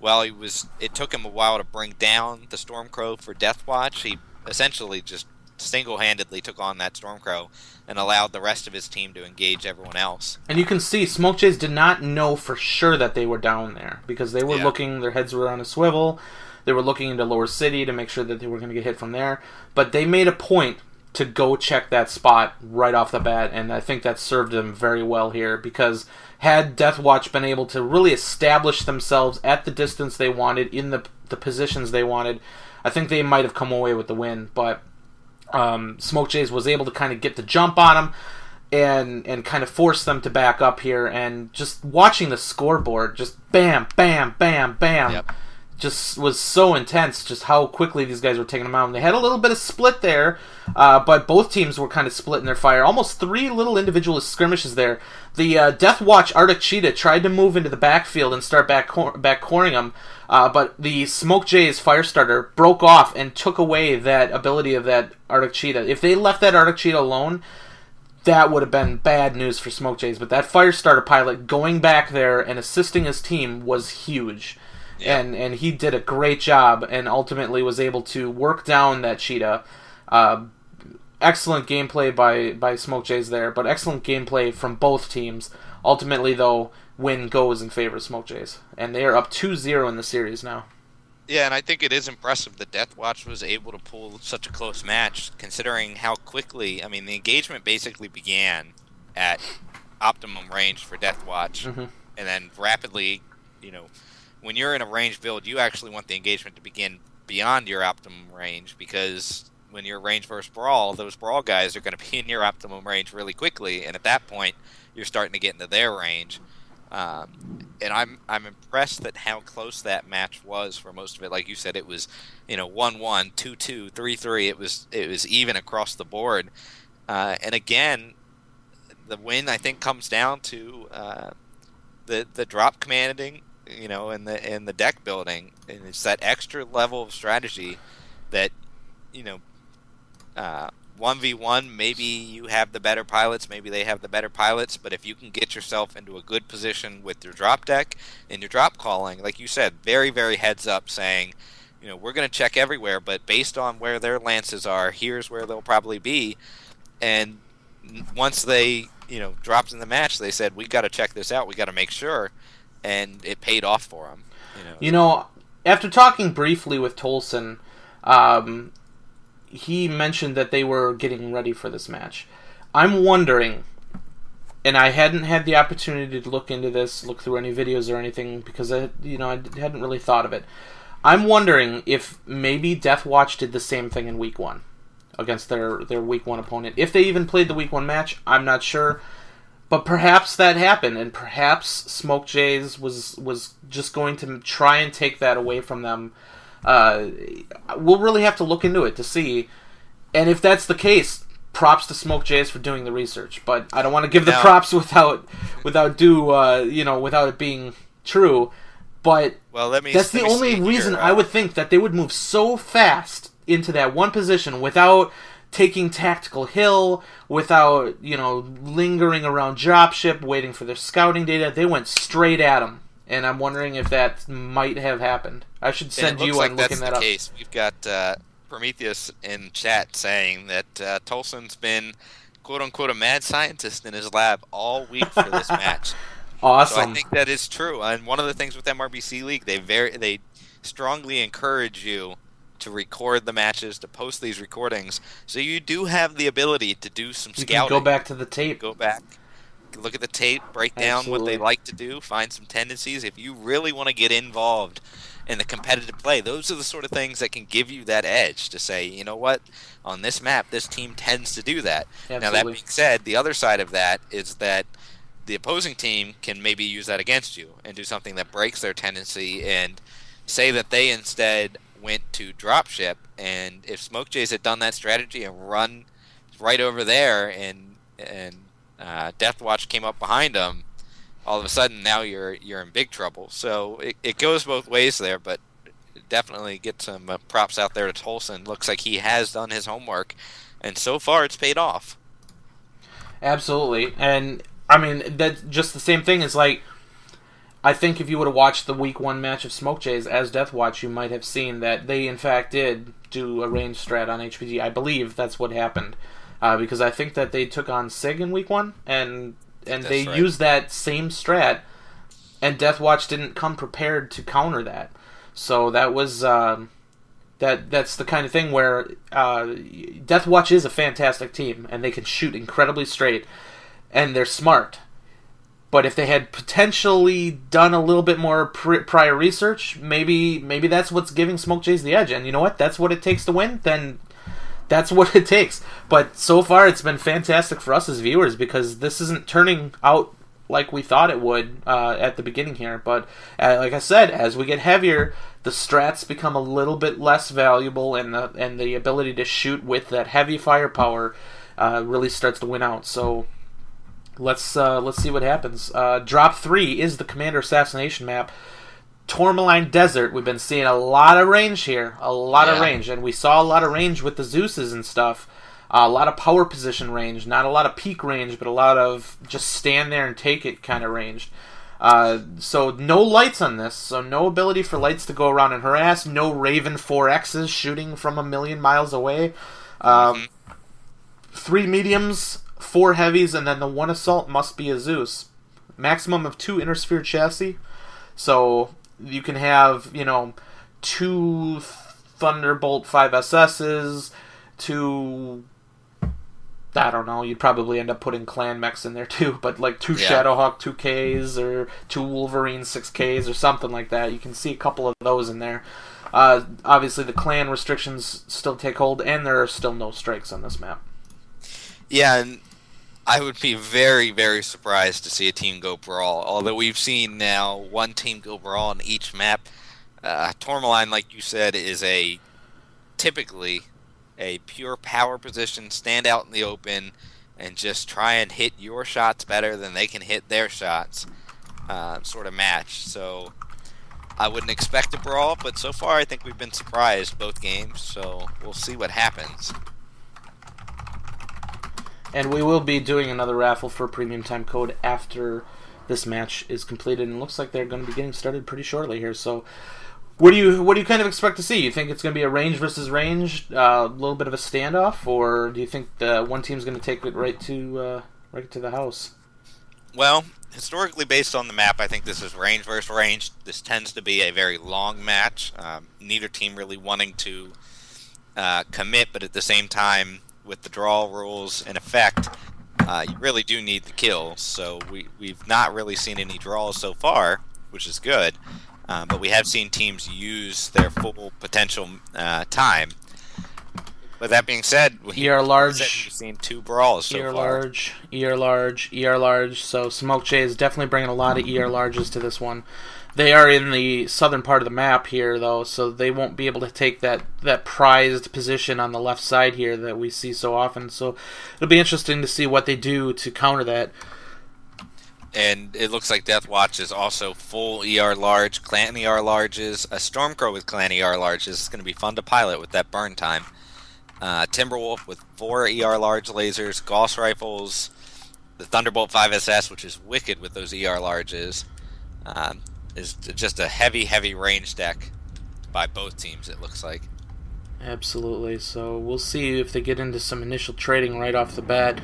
while it took him a while to bring down the Stormcrow for Deathwatch, he essentially just single-handedly took on that Stormcrow and allowed the rest of his team to engage everyone else. And you can see Smoke Jays did not know for sure that they were down there, because they were looking, their heads were on a swivel, they were looking into Lower City to make sure that they were going to get hit from there, but they made a point to go check that spot right off the bat, and I think that served them very well here, because had Deathwatch been able to really establish themselves at the distance they wanted, in the positions they wanted, I think they might have come away with the win, but Smoke Jays was able to kind of get the jump on them and kind of force them to back up here, and just watching the scoreboard, just bam, bam, bam, bam, just was so intense, just how quickly these guys were taking them out. And they had a little bit of split there, but both teams were kind of split in their fire. Almost 3 little individual skirmishes there. The Deathwatch Arctic Cheetah tried to move into the backfield and start backcoring them, but the Smoke Jays Firestarter broke off and took away that ability of that Arctic Cheetah. If they left that Arctic Cheetah alone, that would have been bad news for Smoke Jays. But that Firestarter pilot going back there and assisting his team was huge. Yeah. And he did a great job and ultimately was able to work down that Cheetah. Excellent gameplay by Smoke Jays there, but excellent gameplay from both teams. Ultimately, though, win goes in favor of Smoke Jays. And they are up 2-0 in the series now. Yeah, and I think it is impressive that Deathwatch was able to pull such a close match, considering how quickly, I mean, the engagement basically began at optimum range for Deathwatch, and then rapidly, when you're in a range build, you actually want the engagement to begin beyond your optimum range, because when you're range versus brawl, those brawl guys are going to be in your optimum range really quickly, and at that point, you're starting to get into their range. And I'm impressed at how close that match was for most of it. Like you said, it was 1-1, 2-2, 3-3. It was even across the board. And again, the win I think comes down to the drop commanding, and the deck building, and it's that extra level of strategy that 1v1, maybe you have the better pilots, maybe they have the better pilots, but if you can get yourself into a good position with your drop deck and your drop calling, like you said, very, very heads up saying, we're going to check everywhere, but based on where their lances are, here's where they'll probably be. And once they, dropped in the match, they said, we got to check this out, we got to make sure, and it paid off for them. After talking briefly with Tolson, he mentioned that they were getting ready for this match. I'm wondering, and I hadn't had the opportunity to look into this, look through any videos or anything, because I hadn't really thought of it. I'm wondering if maybe Deathwatch did the same thing in Week 1 against their Week 1 opponent. If they even played the Week 1 match, I'm not sure. But perhaps that happened, and perhaps Smoke Jays was just going to try and take that away from them. We'll really have to look into it to see, and if that's the case, props to Smoke Jays for doing the research. But I don't want to give the props without it being true. But that's the only reason I would think that they would move so fast into that one position without taking tactical hill, without lingering around dropship, waiting for their scouting data. They went straight at them. And I'm wondering if that might have happened. I should send you on looking that up. Case. We've got Prometheus in chat saying that Tolson's been quote-unquote a mad scientist in his lab all week for this match. Awesome. So I think that is true. And one of the things with MRBC League, they strongly encourage you to record the matches, to post these recordings, so you do have the ability to do some scouting. You can go back to the tape. Go back, look at the tape, break down what they like to do, find some tendencies. If you really want to get involved in the competitive play, those are the sort of things that can give you that edge to say, you know what, on this map, this team tends to do that. Absolutely. Now, that being said, the other side of that is that the opposing team can maybe use that against you and do something that breaks their tendency and say that they instead went to dropship, and if Smoke Jays had done that strategy and run right over there and Deathwatch came up behind them, all of a sudden now you're in big trouble. So it goes both ways there, but definitely get some props out there to Tolson. Looks like he has done his homework, and so far it's paid off. Absolutely. And I mean, that's just the same thing as, like, I think if you would have watched the Week 1 match of Smoke Jays as Deathwatch, you might have seen that they, in fact, did do a range strat on HPG. I believe that's what happened. Because I think that they took on SIG in Week 1, and they used that same strat, and Deathwatch didn't come prepared to counter that. So that was... That's the kind of thing where Deathwatch is a fantastic team, and they can shoot incredibly straight, and they're smart. But if they had potentially done a little bit more prior research, maybe that's what's giving Smoke Jays the edge. And you know what? That's what it takes to win. Then that's what it takes. But so far, it's been fantastic for us as viewers because this isn't turning out like we thought it would at the beginning here. But like I said, as we get heavier, the strats become a little bit less valuable, and the ability to shoot with that heavy firepower really starts to win out. So let's see what happens. Drop 3 is the Commander Assassination map. Tourmaline Desert. We've been seeing a lot of range here, of range, and we saw a lot of range with the Zeuses and stuff. A lot of power position range, not a lot of peak range, but a lot of just stand there and take it kind of range. So no lights on this, so no ability for lights to go around and harass, no Raven 4Xs shooting from a million miles away. 3 mediums, 4 heavies, and then the 1 assault must be a Zeus. Maximum of 2 inner sphere chassis, so you can have, 2 Thunderbolt 5SSs, 2... I don't know, you'd probably end up putting clan mechs in there too, but like 2 Shadowhawk 2Ks or 2 Wolverine 6Ks or something like that. You can see a couple of those in there. Obviously the clan restrictions still take hold, and there are still no strikes on this map. Yeah, and I would be very, very surprised to see a team go Brawl, although we've seen now one team go Brawl on each map. Tourmaline, like you said, is typically a pure power position, stand out in the open, and just try and hit your shots better than they can hit their shots sort of match. So I wouldn't expect a Brawl, but so far I think we've been surprised both games, so we'll see what happens. And we will be doing another raffle for Premium Time Code after this match is completed, and it looks like they're going to be getting started pretty shortly here, so... What do you kind of expect to see? You think it's going to be a range versus range, a little bit of a standoff, or do you think one team's going to take it right to the house? Well, historically based on the map, I think this is range versus range. This tends to be a very long match. Neither team really wanting to commit, but at the same time, with the draw rules in effect, you really do need the kills. So we've not really seen any draws so far, which is good. But we have seen teams use their full potential time. But that being said, we've seen 2 brawls so far. ER large. So Smoke Jay is definitely bringing a lot of ER larges to this one. They are in the southern part of the map here, though, so they won't be able to take that prized position on the left side here that we see so often. So it'll be interesting to see what they do to counter that. And it looks like Deathwatch is also full ER large, clan ER larges, a Stormcrow with clan ER larges. It's going to be fun to pilot with that burn time. Timberwolf with 4 ER large lasers, Gauss rifles, the Thunderbolt 5SS, which is wicked with those ER larges, is just a heavy range deck by both teams, it looks like. Absolutely. So we'll see if they get into some initial trading right off the bat.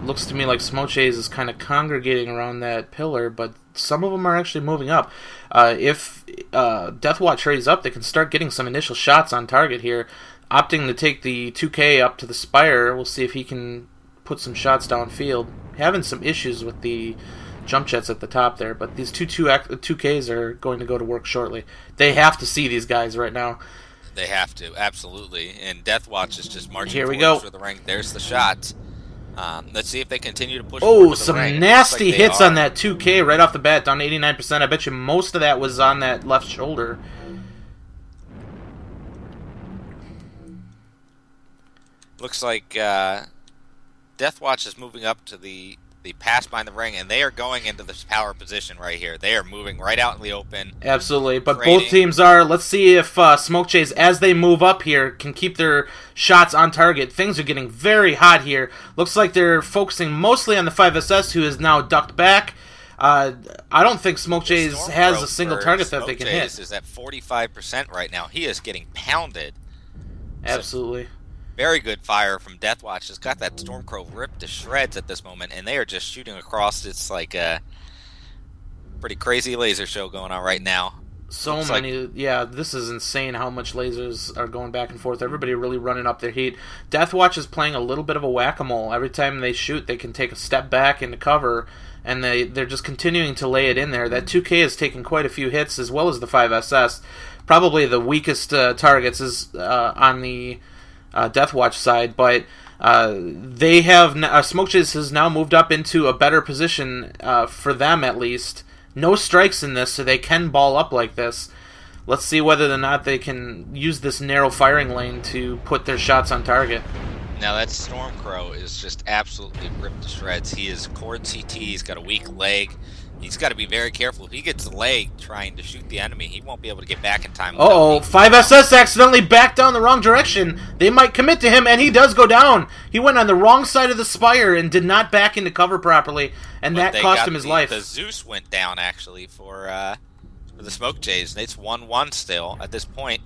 Looks to me like Smoke Jays is kind of congregating around that pillar, but some of them are actually moving up. If Deathwatch trades up, they can start getting some initial shots on target here. Opting to take the 2K up to the Spire, we'll see if he can put some shots downfield. Having some issues with the jump jets at the top there, but these 2Ks are going to go to work shortly. They have to see these guys right now. They have to, absolutely. And Deathwatch is just marching Here we go. for the rank. There's the shots. Let's see if they continue to push. Oh, some nasty like hits on that 2K right off the bat, down to 89%. I bet you most of that was on that left shoulder. Looks like Deathwatch is moving up to the pass behind the ring, and they are going into this power position right here. They are moving right out in the open. Absolutely, but both teams are. Let's see if Smoke Chase, as they move up here, can keep their shots on target. Things are getting very hot here. Looks like they're focusing mostly on the 5SS, who is now ducked back. I don't think Smoke Chase has a single target that they can hit. Is at 45% right now. He is getting pounded. Absolutely. Very good fire from Deathwatch. Has got that Stormcrow ripped to shreds at this moment, and they are just shooting across. It's like a pretty crazy laser show going on right now. So many, yeah, this is insane how much lasers are going back and forth. Everybody really running up their heat. Deathwatch is playing a little bit of a whack-a-mole. Every time they shoot, they can take a step back into cover, and they're just continuing to lay it in there. That 2K is taking quite a few hits, as well as the 5SS. Probably the weakest targets is on the Deathwatch side, but they have Smoke Chase has now moved up into a better position for them, at least. No strikes in this, so they can ball up like this. Let's see whether or not they can use this narrow firing lane to put their shots on target. Now that Stormcrow is just absolutely ripped to shreds. He is cord CT, he's got a weak leg. He's got to be very careful. If he gets the leg trying to shoot the enemy, he won't be able to get back in time. Uh-oh, 5SS accidentally backed down the wrong direction. They might commit to him, and he does go down. He went on the wrong side of the spire and did not back into cover properly, and that cost him his life. The Zeus went down, actually, for the Smoke Jays. It's 1-1 still at this point.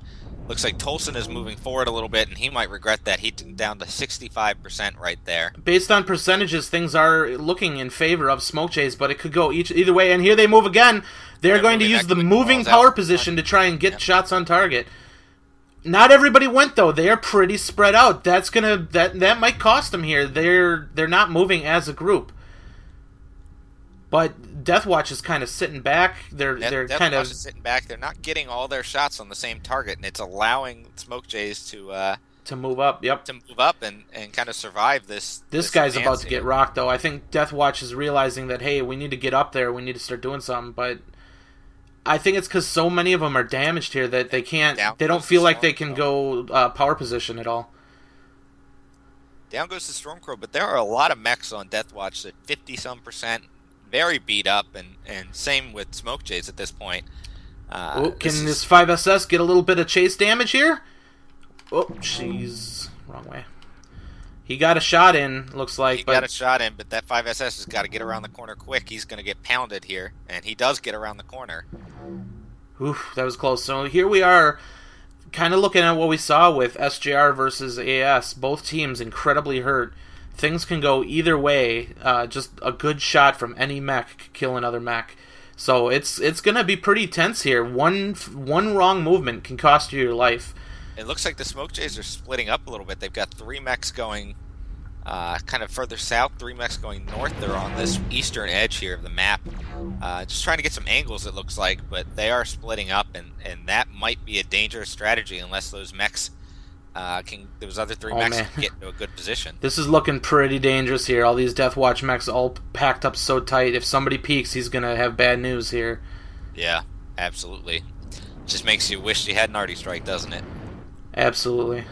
Looks like Tolson is moving forward a little bit, and he might regret that. He's down to 65% right there. Based on percentages, things are looking in favor of Smoke Jays, but it could go either way. And here they move again. They're going to use the moving power position to try and get shots on target. Not everybody went, though. They are pretty spread out. That might cost them here. They're not moving as a group. But Deathwatch is kind of sitting back. Deathwatch is sitting back. They're not getting all their shots on the same target, and it's allowing Smoke Jays to move up. Yep. To move up and kind of survive this. This guy's about to get rocked, though. I think Deathwatch is realizing that, hey, we need to get up there. We need to start doing something. But I think it's because so many of them are damaged here that they can't. They don't feel like they can go power position at all. Down goes the Stormcrow, but there are a lot of mechs on Deathwatch at 50-some%. Very beat up, and same with Smoke Jays at this point. Can this 5SS get a little bit of chase damage here? Oh, jeez. Wrong way. He got a shot in, looks like. He got a shot in, but that 5SS has got to get around the corner quick. He's going to get pounded here, and he does get around the corner. Oof, that was close. So here we are, kind of looking at what we saw with SJR versus AS. Both teams incredibly hurt. Things can go either way. Just a good shot from any mech could kill another mech. So it's going to be pretty tense here. One wrong movement can cost you your life. It looks like the Smoke Jays are splitting up a little bit. They've got 3 mechs going kind of further south, 3 mechs going north. They're on this eastern edge here of the map. Just trying to get some angles, it looks like, but they are splitting up, and that might be a dangerous strategy unless those mechs... those other 3 mechs can get into a good position. This is looking pretty dangerous here. All these Deathwatch mechs all packed up so tight. If somebody peeks, he's going to have bad news here. Yeah, absolutely. Just makes you wish you had an arty strike, doesn't it? Absolutely.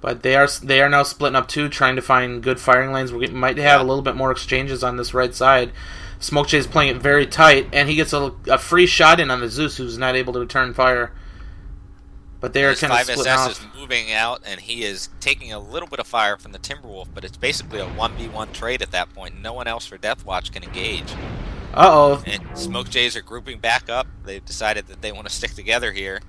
But they are now splitting up too, trying to find good firing lanes. We might have a little bit more exchanges on this right side. Smoke Jay's playing it very tight, and he gets a free shot in on the Zeus, who's not able to return fire. But they are kind of splitting off. 5SS is moving out, and he is taking a little bit of fire from the Timberwolf, but it's basically a 1v1 trade at that point. No one else for Deathwatch can engage. Uh-oh. And Smoke Jays are grouping back up. They've decided that they want to stick together here.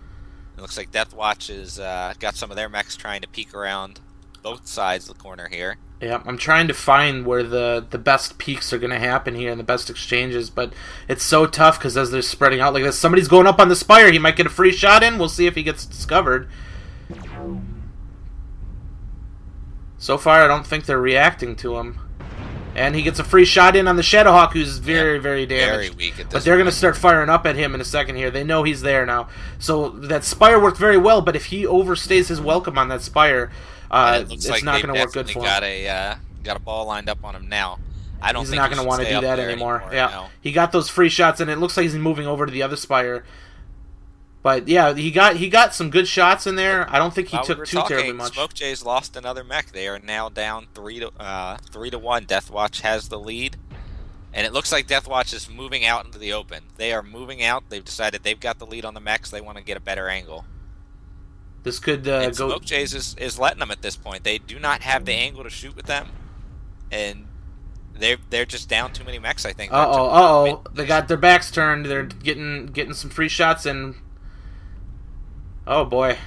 It looks like Deathwatch has got some of their mechs trying to peek around both sides of the corner here. Yeah, I'm trying to find where the best peaks are going to happen here and the best exchanges, but it's so tough because as they're spreading out like this, somebody's going up on the spire. He might get a free shot in. We'll see if he gets discovered. So far, I don't think they're reacting to him. And he gets a free shot in on the Shadowhawk, who's very, very damaged. Very weak at this But they're going to point. start firing up at him in a second here. They know he's there now. So that Spire worked very well, but if he overstays his welcome on that Spire, It looks it's like not they've going to work good for definitely him. got a ball lined up on him now. I don't He's think not he going to should want to stay do up that there anymore. anymore. Yeah, No. he got those free shots, and it looks like he's moving over to the other Spire. But yeah, he got some good shots in there. I don't think he While took we were too terribly much. Smoke Jay's lost another mech. They are now down 3-1. Deathwatch has the lead, and it looks like Deathwatch is moving out into the open. They are moving out. They've decided they've got the lead on the mechs. They want to get a better angle. This could And go. Smoke Jays is letting them at this point. They do not have the angle to shoot with them, and they're just down too many mechs. I think. They got their backs turned. They're getting some free shots in. Oh boy.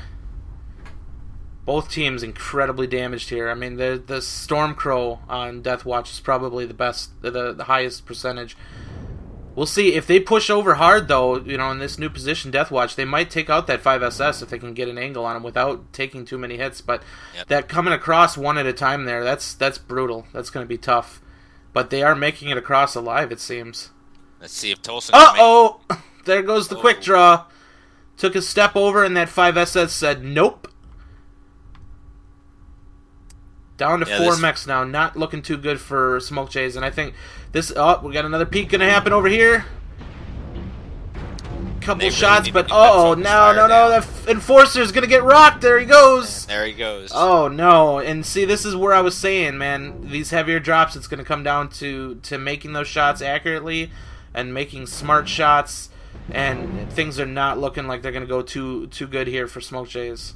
Both teams incredibly damaged here. I mean, the Stormcrow on Deathwatch is probably the best, the highest percentage. We'll see if they push over hard, though. In this new position, Deathwatch, they might take out that 5SS if they can get an angle on him without taking too many hits. But that coming across one at a time there, that's brutal. That's going to be tough. But they are making it across alive, it seems. Let's see if Tolson. There goes the quick draw. Took a step over, and that 5SS said nope. Down to 4 mechs now. Not looking too good for Smoke Jays. And I think this... Oh, we got another peek going to happen over here. Couple shots, but... No. The Enforcer's going to get rocked. There he goes. And there he goes. Oh, no. And see, this is where I was saying, man. These heavier drops, it's going to come down to making those shots accurately and making smart shots. And things are not looking like they're going to go too good here for Smoke Jays.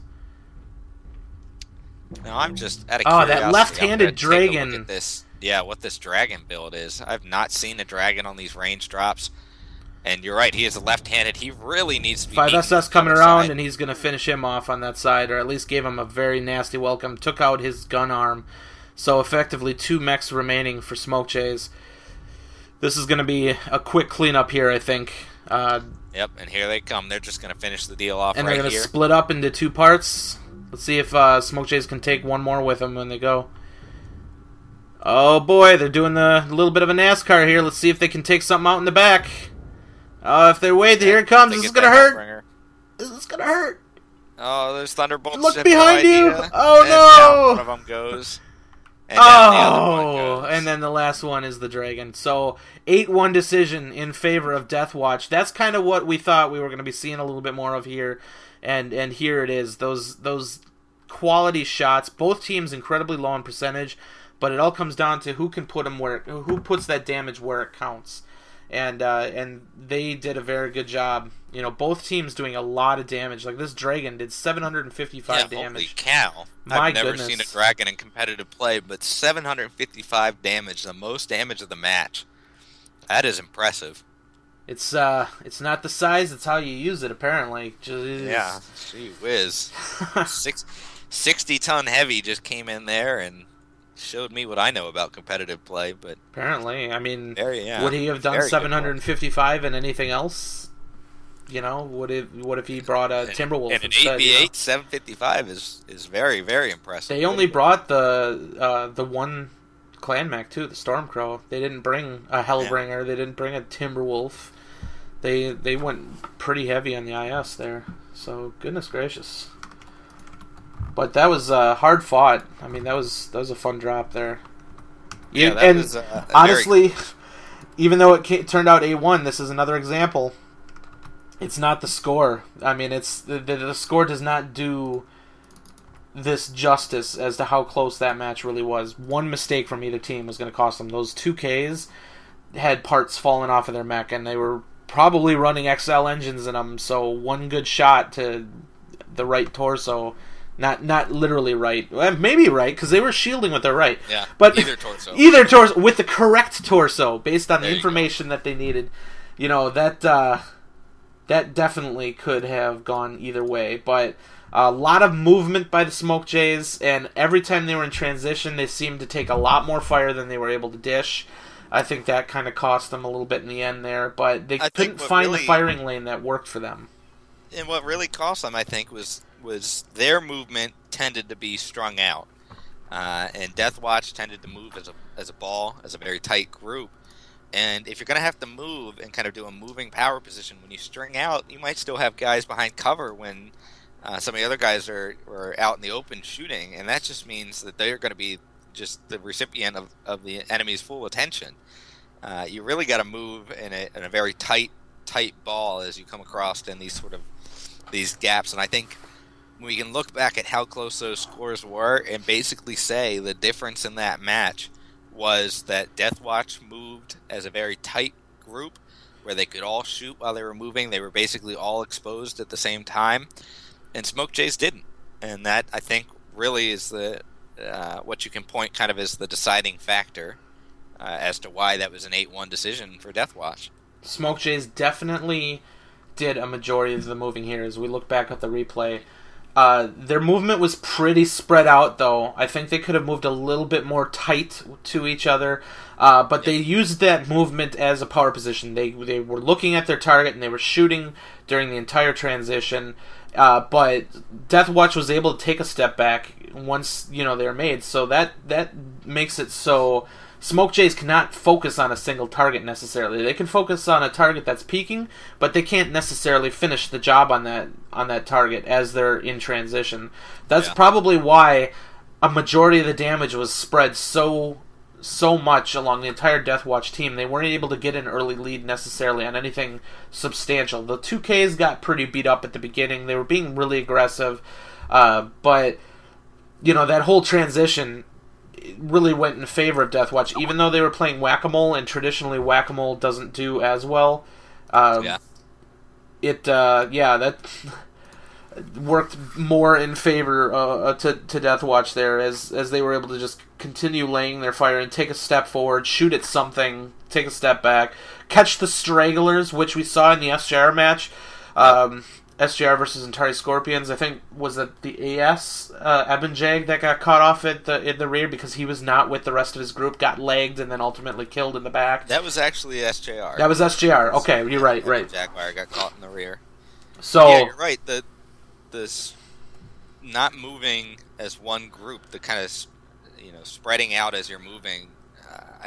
No, I'm just out of curiosity. That left-handed dragon. Look at this. Yeah, what this dragon build is. I've not seen a dragon on these range drops. And you're right, he is a left-handed. He really needs to be 5SS coming around, and he's going to finish him off on that side, or at least gave him a very nasty welcome. Took out his gun arm. So effectively 2 mechs remaining for Smoke Jays. This is going to be a quick cleanup here, I think. Yep, and here they come. They're just going to finish the deal off and right here. And they're going to split up into 2 parts. Let's see if Smoke Jays can take one more with them when they go. Oh boy, they're doing a little bit of a NASCAR here. Let's see if they can take something out in the back. If they wait, here it comes. This is going to hurt. This is going to hurt. Oh, there's Thunderbolts. Look behind you. Oh, and no. Down one of them goes. And down the other one goes. And then the last one is the Dragon. So 8-1 decision in favor of Deathwatch. That's kind of what we thought we were going to be seeing a little bit more of here. And here it is. Those quality shots. Both teams incredibly low in percentage, but it all comes down to who can put them who puts that damage where it counts. And they did a very good job. Both teams doing a lot of damage. Like this Dragon did 755 damage. Holy cow. I've never seen a Dragon in competitive play, but 755 damage, the most damage of the match. That is impressive. It's not the size, it's how you use it, apparently. Jeez. Yeah, gee whiz. 60-ton heavy just came in there and showed me what I know about competitive play, but... Apparently, I mean, yeah, would he have done 755 and anything else? What if he brought a Timberwolf and an instead? 8v8, 755 is very, very impressive. They only brought the one clan mech too, the Stormcrow. They didn't bring a Hellbringer. Yeah. They didn't bring a Timberwolf. They went pretty heavy on the IS there. So goodness gracious. But that was hard fought. I mean, that was a fun drop there. Yeah, that was honestly, even though it turned out A1, this is another example. It's not the score. I mean, it's the score does not do this justice as to how close that match really was. One mistake from either team was going to cost them. Those 2Ks had parts falling off of their mech, and they were probably running XL engines in them, so one good shot to the right torso, not literally right, well, maybe right, because they were shielding with their right. Yeah, but either torso. Either torso, with the correct torso, based on the information that they needed. That definitely could have gone either way, but a lot of movement by the Smoke Jays, and every time they were in transition, they seemed to take a lot more fire than they were able to dish. I think that kind of cost them a little bit in the end there, but they couldn't find the firing lane that worked for them. And what really cost them, I think, was their movement tended to be strung out. And Death Watch tended to move as a ball, as a very tight group. And if you're going to have to move and kind of do a moving power position, when you string out, you might still have guys behind cover when some of the other guys are out in the open shooting. And that just means that they're going to be just the recipient of the enemy's full attention. You really got to move in a very tight ball as you come across in these gaps. And I think we can look back at how close those scores were and basically say the difference in that match was that Death Watch moved as a very tight group where they could all shoot while they were moving. They were basically all exposed at the same time, and Smoke Jays didn't. And that, I think, really is the what you can point kind of as the deciding factor as to why that was an 8-1 decision for Death Watch. Smoke Jays definitely did a majority of the moving here as we look back at the replay. Their movement was pretty spread out, though. I think they could have moved a little bit more tight to each other, but they used that movement as a power position. They were looking at their target, and they were shooting during the entire transition, but Death Watch was able to take a step back once they were made, so that makes it so Smoke Jays cannot focus on a single target necessarily. They can focus on a target that's peaking, but they can't necessarily finish the job on that target as they're in transition. That's probably why a majority of the damage was spread so much along the entire Death Watch team. They weren't able to get an early lead necessarily on anything substantial. The 2Ks got pretty beat up at the beginning. They were being really aggressive, but that whole transition really went in favor of Death Watch, even though they were playing Whack-A-Mole, and traditionally Whack-A-Mole doesn't do as well. That worked more in favor to Death Watch there, as they were able to just continue laying their fire and take a step forward, shoot at something, take a step back, catch the stragglers, which we saw in the SJR match. SJR versus Atari Scorpions, I think, was it the AS, Ebenjag, that got caught off in the rear because he was not with the rest of his group, got legged, and then ultimately killed in the back. That was actually SJR. That was SJR. Okay, you're right. Jaguar got caught in the rear. So yeah, you're right. This not moving as one group, the kind of spreading out as you're moving.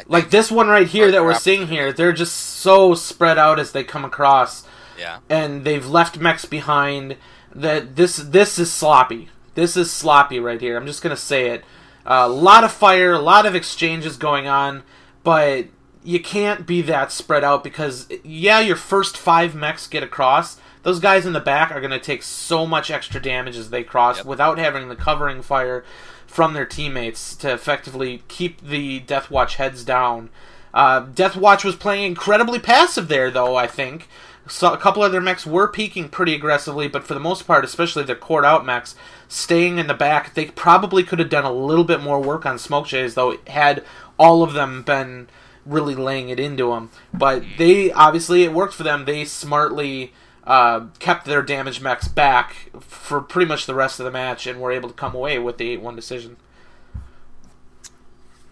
Like this one right here that we're seeing here, they're just so spread out as they come across. Yeah. And they've left mechs behind. That this is sloppy. This is sloppy right here. I'm just gonna say it. A lot of fire, a lot of exchanges going on, but you can't be that spread out because your first 5 mechs get across. Those guys in the back are gonna take so much extra damage as they cross without having the covering fire from their teammates to effectively keep the Death Watch heads down. Death Watch was playing incredibly passive there, though, I think. So a couple of their mechs were peaking pretty aggressively, but for the most part, especially their cored out mechs, staying in the back, they probably could have done a little bit more work on Smoke Jays, though, had all of them been really laying it into them. But it worked for them. They smartly kept their damaged mechs back for pretty much the rest of the match and were able to come away with the 8-1 decision.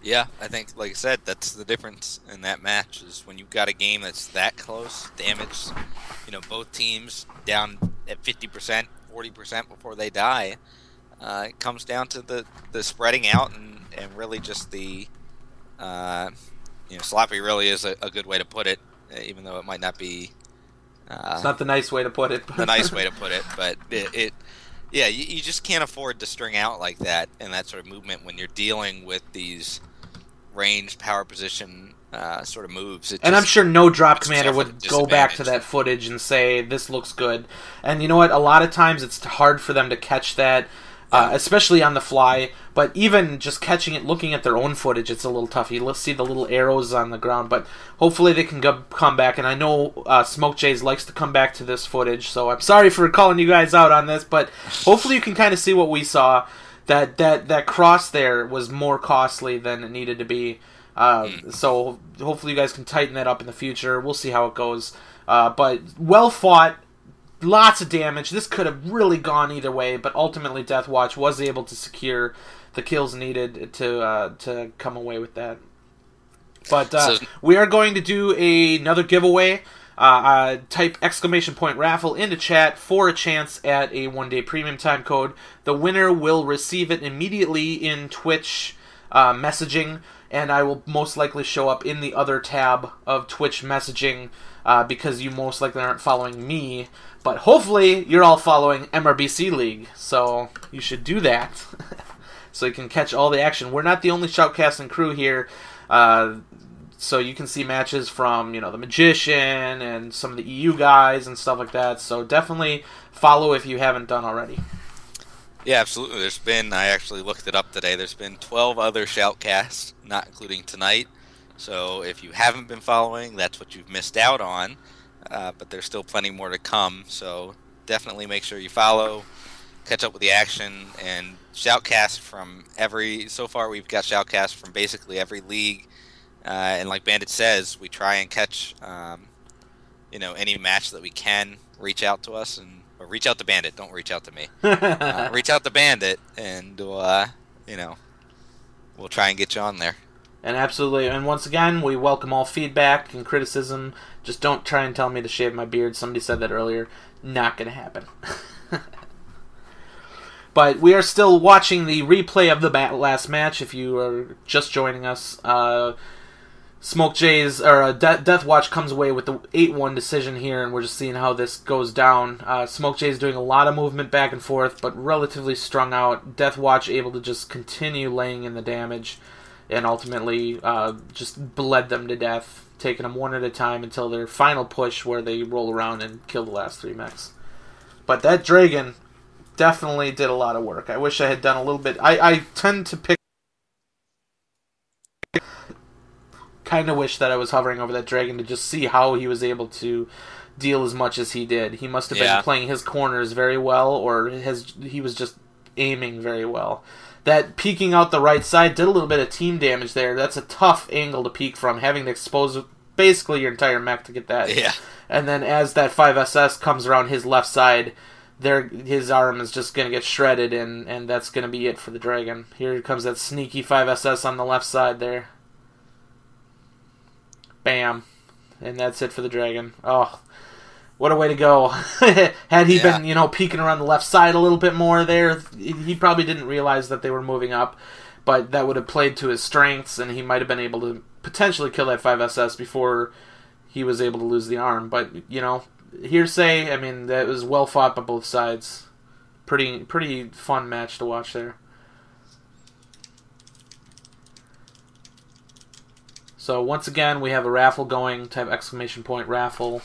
Yeah, I think, like I said, that's the difference in that match, is when you've got a game that's that close, damage, both teams down at 50%, 40% before they die, it comes down to the spreading out and really just the, sloppy really is a good way to put it, even though it might not be... it's not the nice way to put it. The nice way to put it, but you just can't afford to string out like that and that sort of movement when you're dealing with these ranged power position sort of moves. And I'm sure no drop commander would go back to that footage and say, this looks good. And you know what? A lot of times it's hard for them to catch that, especially on the fly. But even just catching it, looking at their own footage, it's a little tough. You see the little arrows on the ground. But hopefully they can come back. And I know Smoke Jays likes to come back to this footage. So I'm sorry for calling you guys out on this. But hopefully you can kind of see what we saw. That cross there was more costly than it needed to be. So hopefully you guys can tighten that up in the future. We'll see how it goes. But well fought, lots of damage. This could have really gone either way, but ultimately Death Watch was able to secure the kills needed to come away with that. But we are going to do another giveaway. Type !raffle into chat for a chance at a one-day premium time code. The winner will receive it immediately in Twitch messaging, and I will most likely show up in the other tab of Twitch messaging because you most likely aren't following me. But hopefully you're all following MRBC League, so you should do that so you can catch all the action. We're not the only shoutcasting crew here. So you can see matches from, the Magician and some of the EU guys and stuff like that. So definitely follow if you haven't done already. Yeah, absolutely. I actually looked it up today, there's been 12 other shoutcasts, not including tonight. So if you haven't been following, that's what you've missed out on. But there's still plenty more to come. So definitely make sure you follow, catch up with the action, and shoutcast from so far we've got shoutcasts from basically every league. And like Bandit says, we try and catch, any match that we can. Reach out to us or reach out to Bandit. Don't reach out to me. Reach out to Bandit, and we'll try and get you on there. And absolutely, and once again, we welcome all feedback and criticism. Just don't try and tell me to shave my beard. Somebody said that earlier. Not going to happen. But we are still watching the replay of the last match. If you are just joining us, Smoke J's or Death Watch comes away with the 8-1 decision here, and we're just seeing how this goes down. Smoke J's doing a lot of movement back and forth, but relatively strung out. Death Watch able to just continue laying in the damage, and ultimately just bled them to death, taking them one at a time until their final push where they roll around and kill the last 3 mechs. But that Dragon definitely did a lot of work. I wish I had done a little bit. I tend to pick. Kind of wish that I was hovering over that Dragon to just see how he was able to deal as much as he did. He must have been playing his corners very well, or he was just aiming very well. That peeking out the right side did a little bit of team damage there. That's a tough angle to peek from, having to expose basically your entire mech to get that. Yeah. And then as that 5SS comes around his left side, his arm is just going to get shredded, and that's going to be it for the Dragon. Here comes that sneaky 5SS on the left side there. Bam. And that's it for the Dragon. Oh, what a way to go. Had he been, peeking around the left side a little bit more there, he probably didn't realize that they were moving up, but that would have played to his strengths, and he might have been able to potentially kill that 5SS before he was able to lose the arm. But, hearsay, I mean, that was well fought by both sides. Pretty fun match to watch there. So once again, we have a raffle going. Type !raffle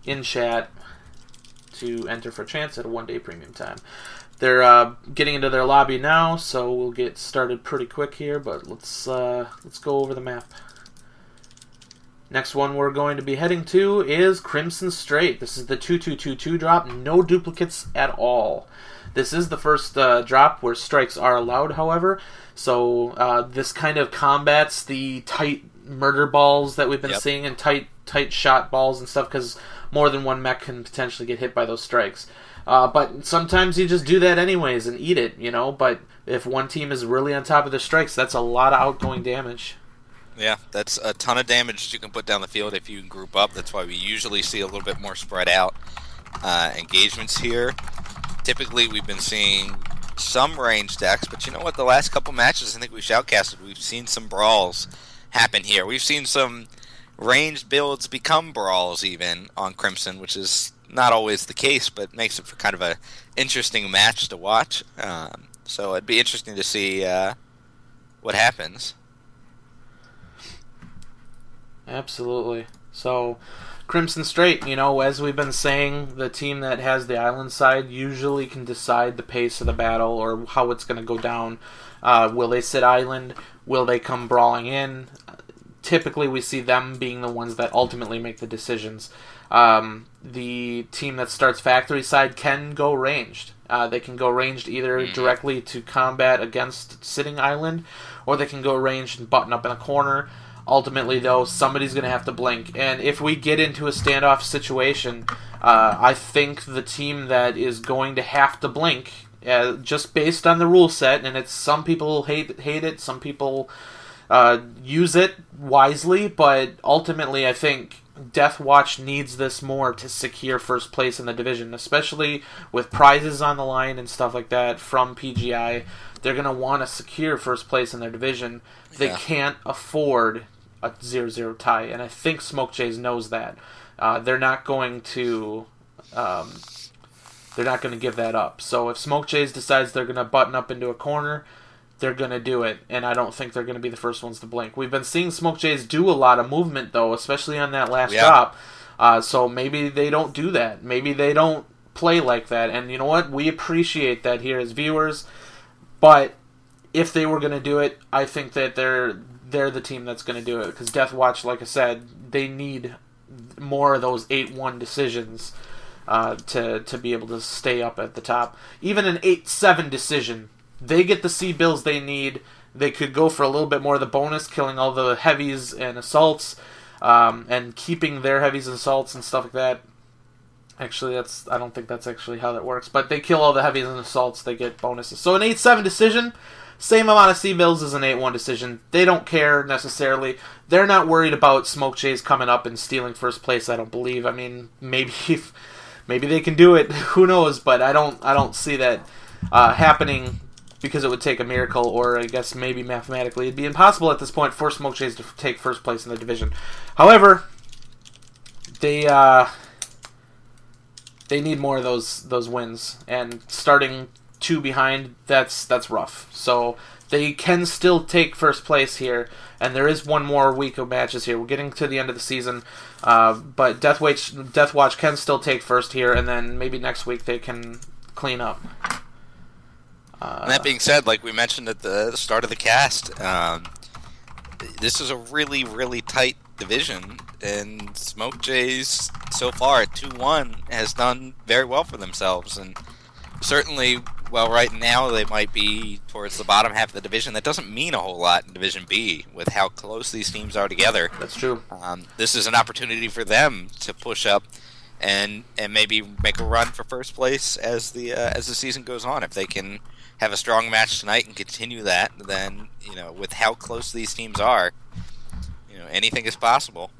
in chat to enter for a chance at a one-day premium time. They're getting into their lobby now, so we'll get started pretty quick here. But let's go over the map. Next one we're going to be heading to is Crimson Strait. This is the 2222 drop. No duplicates at all. This is the first drop where strikes are allowed, however. So this kind of combats the tight murder balls that we've been seeing, and tight shot balls and stuff, because more than one mech can potentially get hit by those strikes. But sometimes you just do that anyways and eat it, But if one team is really on top of the strikes, that's a lot of outgoing damage. Yeah, that's a ton of damage you can put down the field if you can group up. That's why we usually see a little bit more spread out engagements here. Typically, we've been seeing some range decks, but you know what? The last couple matches I think we've shoutcasted, we've seen some brawls happen here. We've seen some ranged builds become brawls even on Crimson, which is not always the case, but makes it for kind of a interesting match to watch. So it'd be interesting to see what happens. Absolutely. So Crimson Strait, as we've been saying, the team that has the island side usually can decide the pace of the battle or how it's going to go down. Will they sit island? Will they come brawling in? Typically, we see them being the ones that ultimately make the decisions. The team that starts factory side can go ranged. They can go ranged either directly to combat against sitting island, or they can go ranged and button up in a corner. Ultimately, though, somebody's going to have to blink. And if we get into a standoff situation, I think the team that is going to have to blink, just based on the rule set, and it's some people hate it, some people use it wisely, but ultimately I think Death Watch needs this more to secure first place in the division, especially with prizes on the line and stuff like that from PGI. They're going to want to secure first place in their division. They can't afford a 0-0 tie, and I think Smoke Jays knows that. They're not going to give that up. So if Smoke Jays decides they're going to button up into a corner, they're going to do it, and I don't think they're going to be the first ones to blink. We've been seeing Smoke Jays do a lot of movement, though, especially on that last drop. So maybe they don't do that. Maybe they don't play like that. And you know what? We appreciate that here as viewers. But if they were going to do it, I think that they're the team that's going to do it. Because Death Watch, like I said, they need more of those 8-1 decisions to be able to stay up at the top. Even an 8-7 decision, they get the C-bills they need. They could go for a little bit more of the bonus, killing all the heavies and assaults, and keeping their heavies and assaults and stuff like that. Actually, I don't think that's actually how that works. But they kill all the heavies and assaults, they get bonuses. So an 8-7 decision, same amount of C-bills as an 8-1 decision. They don't care necessarily. They're not worried about Smoke Jays coming up and stealing first place, I don't believe. I mean, maybe they can do it. Who knows? But I don't see that happening, because it would take a miracle, or I guess maybe mathematically it'd be impossible at this point for Smoke Jays to take first place in the division. However, they need more of those wins, and starting 2 behind, that's rough. So they can still take first place here, and there is one more week of matches here. We're getting to the end of the season, but Death Watch can still take first here, and then maybe next week they can clean up. And that being said, like we mentioned at the start of the cast, this is a really, really tight division, and Smoke Jays so far at 2-1 has done very well for themselves, and certainly, well, right now they might be towards the bottom half of the division. That doesn't mean a whole lot in Division B with how close these teams are together. That's true. This is an opportunity for them to push up and maybe make a run for first place as the season goes on. If they can have a strong match tonight and continue that, then, with how close these teams are, anything is possible.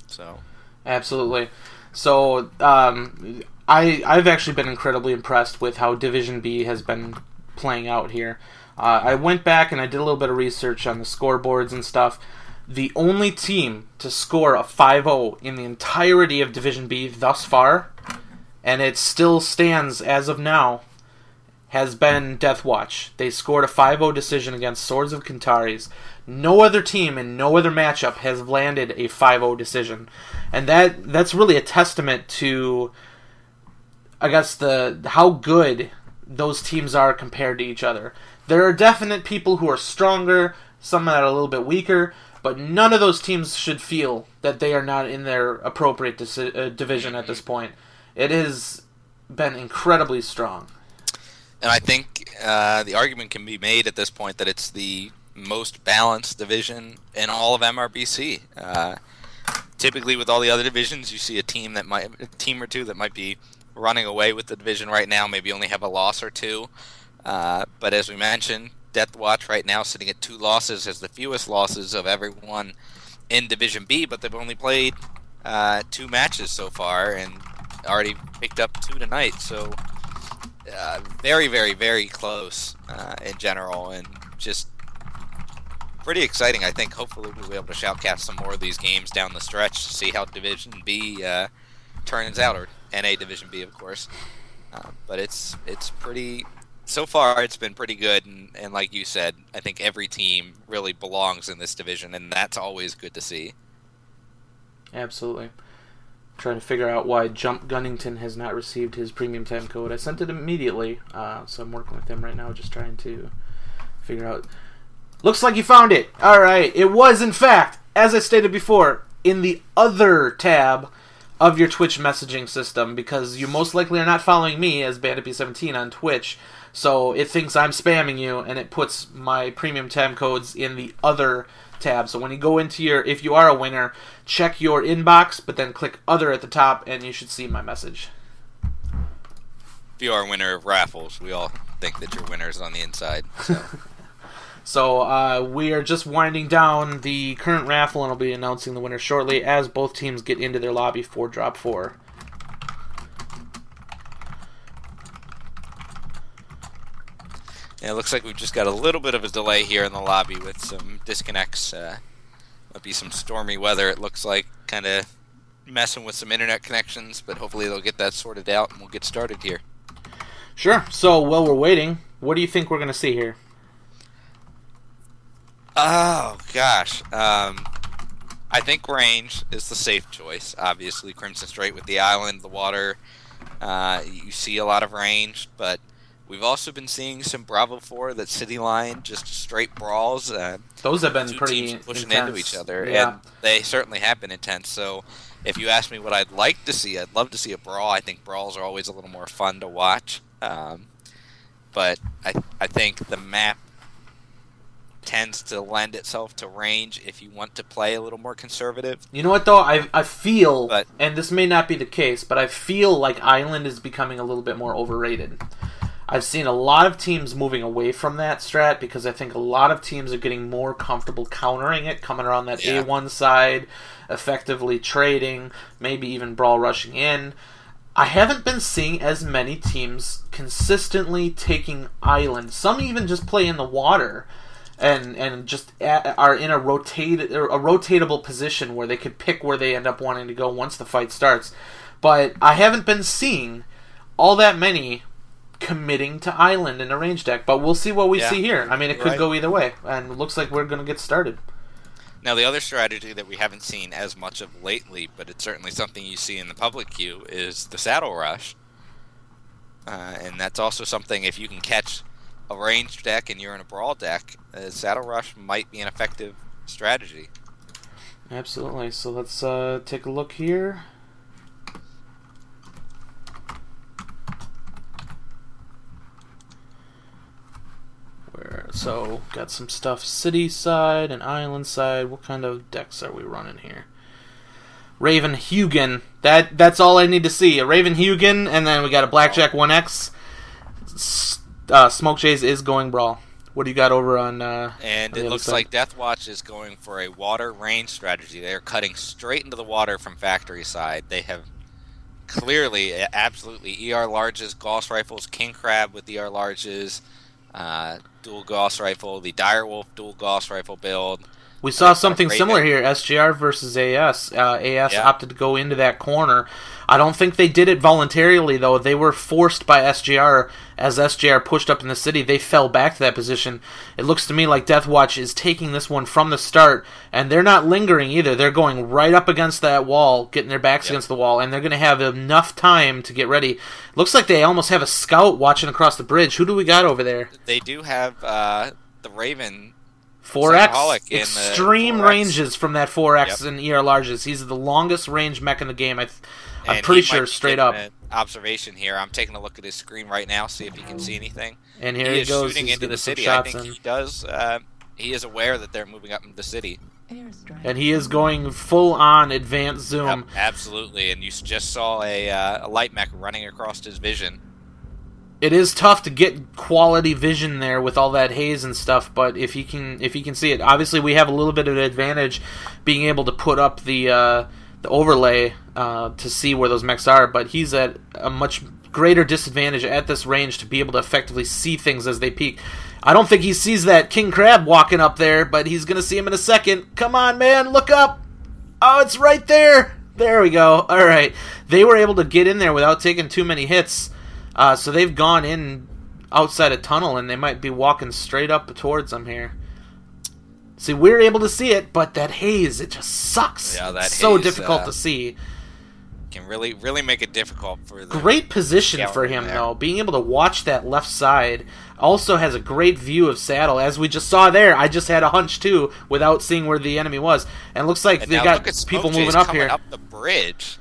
So, absolutely. So, I've actually been incredibly impressed with how Division B has been playing out here. I went back and I did a little bit of research on the scoreboards and stuff. The only team to score a 5-0 in the entirety of Division B thus far, and it still stands as of now, has been Death Watch. They scored a 5-0 decision against Swords of Kentaris. No other team in no other matchup has landed a 5-0 decision. And that's really a testament to, I guess, how good those teams are compared to each other. There are definite people who are stronger, some that are a little bit weaker, but none of those teams should feel that they are not in their appropriate division at this point. It has been incredibly strong. And I think the argument can be made at this point that it's the most balanced division in all of MRBC. Typically, with all the other divisions, you see a team or two that might be running away with the division right now, maybe only have a loss or two. But as we mentioned, Death Watch right now sitting at 2 losses, has the fewest losses of everyone in Division B, but they've only played 2 matches so far and already picked up 2 tonight. So very, very, very close in general, and just pretty exciting. I think hopefully we'll be able to shoutcast some more of these games down the stretch to see how Division B turns out, or NA Division B, of course. But it's pretty. So far, it's been pretty good, and like you said, I think every team really belongs in this division, and that's always good to see. Absolutely. Trying to figure out why Jump Gunnington has not received his premium time code. I sent it immediately, so I'm working with him right now, just trying to figure out. Looks like you found it. All right, it was in fact, as I stated before, in the other tab of your Twitch messaging system, because you most likely are not following me as BanditB17 on Twitch, so it thinks I'm spamming you, and it puts my premium tab codes in the other tab. So when you go into if you are a winner, check your inbox, but then click other at the top, and you should see my message. If you are a winner of raffles, we all think that your winner is on the inside. So. So we are just winding down the current raffle, and I'll be announcing the winner shortly as both teams get into their lobby for Drop 4. Yeah, it looks like we've just got a little bit of a delay here in the lobby with some disconnects. Might be some stormy weather, it looks like, kind of messing with some internet connections, but hopefully they'll get that sorted out and we'll get started here. Sure. So while we're waiting, what do you think we're going to see here? Oh, gosh. I think range is the safe choice. Obviously, Crimson Strait with the island, the water, you see a lot of range, but we've also been seeing some Bravo 4 that city line, just straight brawls. Those have been two pretty teams pushing intense. into each other, Yeah. and they certainly have been intense. So if you ask me what I'd like to see, I'd love to see a brawl. I think brawls are always a little more fun to watch. But I think the map tends to lend itself to range if you want to play a little more conservative. You know what, though? I feel, But- and this may not be the case, but I feel like Island is becoming a little bit more overrated. I've seen a lot of teams moving away from that strat because I think a lot of teams are getting more comfortable countering it, coming around that Yeah. A1 side, effectively trading, maybe even brawl rushing in. I haven't been seeing as many teams consistently taking Island. Some even just play in the water and just are in a rotatable position where they could pick where they end up wanting to go once the fight starts. But I haven't been seeing all that many committing to Island in a range deck. But we'll see what we see here. I mean, it could go either way, and it looks like we're going to get started. Now, the other strategy that we haven't seen as much of lately, but it's certainly something you see in the public queue, is the saddle rush. And that's also something, if you can catch a ranged deck and you're in a brawl deck, saddle rush might be an effective strategy. Absolutely. So let's take a look here. So, got some stuff city side and island side. What kind of decks are we running here? Raven Hugin. That's all I need to see. A Raven Hugin, and then we got a Blackjack 1X. Smoke Jays is going brawl. What do you got over on And on it looks like Deathwatch is going for a water range strategy. They're cutting straight into the water from factory side. They have clearly, absolutely, ER larges, Gauss rifles, King Crab with ER larges, dual Gauss rifle, the Direwolf dual Gauss rifle build. We saw something similar here, SGR versus AS. AS opted to go into that corner. I don't think they did it voluntarily, though. They were forced by SGR. As SGR pushed up in the city, they fell back to that position. It looks to me like Deathwatch is taking this one from the start, and they're not lingering either. They're going right up against that wall, getting their backs against the wall, and they're going to have enough time to get ready. Looks like they almost have a scout watching across the bridge. Who do we got over there? They do have the Raven 4X, in extreme 4X. Ranges from that 4X and ER larges. He's the longest range mech in the game. I'm pretty sure, straight up. Observation here. I'm taking a look at his screen right now, see if he can see anything. And here he he goes. shooting He's into the some city. I shots think in. he does. He is aware that they're moving up into the city. And he is going full on advanced zoom. Yep, absolutely. And you just saw a light mech running across his vision. It is tough to get quality vision there with all that haze and stuff, but if he can see it, obviously we have a little bit of an advantage being able to put up the overlay to see where those mechs are. But he's at a much greater disadvantage at this range to be able to effectively see things as they peek. I don't think he sees that King Crab walking up there, but he's gonna see him in a second. Come on, man, look up! Oh, it's right there. There we go. All right, they were able to get in there without taking too many hits. So they've gone in outside a tunnel, and they might be walking straight up towards them here. See, we're able to see it, but that haze, it just sucks. Yeah, that it's so haze, difficult to see. Can really make it difficult for the Great position for him, though. Being able to watch that left side. Also has a great view of saddle. As we just saw there, I just had a hunch, too, without seeing where the enemy was. And it looks like they got people moving up here. Up the bridge.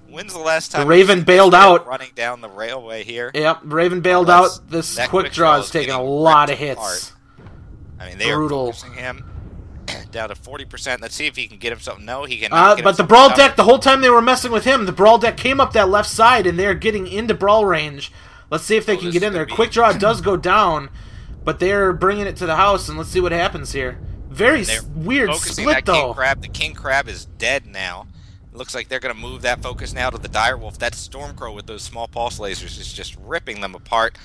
When's the last time the Raven bailed out running down the railway here? Yep, Raven bailed out. This quick draw is taking a lot of hits. Apart. I mean, they are focusing him down to 40%. Let's see if he can get him something. No, he cannot. But the Brawl deck, the whole time they were messing with him, the Brawl deck came up that left side, and they're getting into Brawl range. Let's see if they can get in there. Quick draw does go down, but they're bringing it to the house, and let's see what happens here. Very weird focusing split, that though. King Crab. The King Crab is dead now. It looks like they're going to move that focus now to the Direwolf. That Stormcrow with those small pulse lasers is just ripping them apart.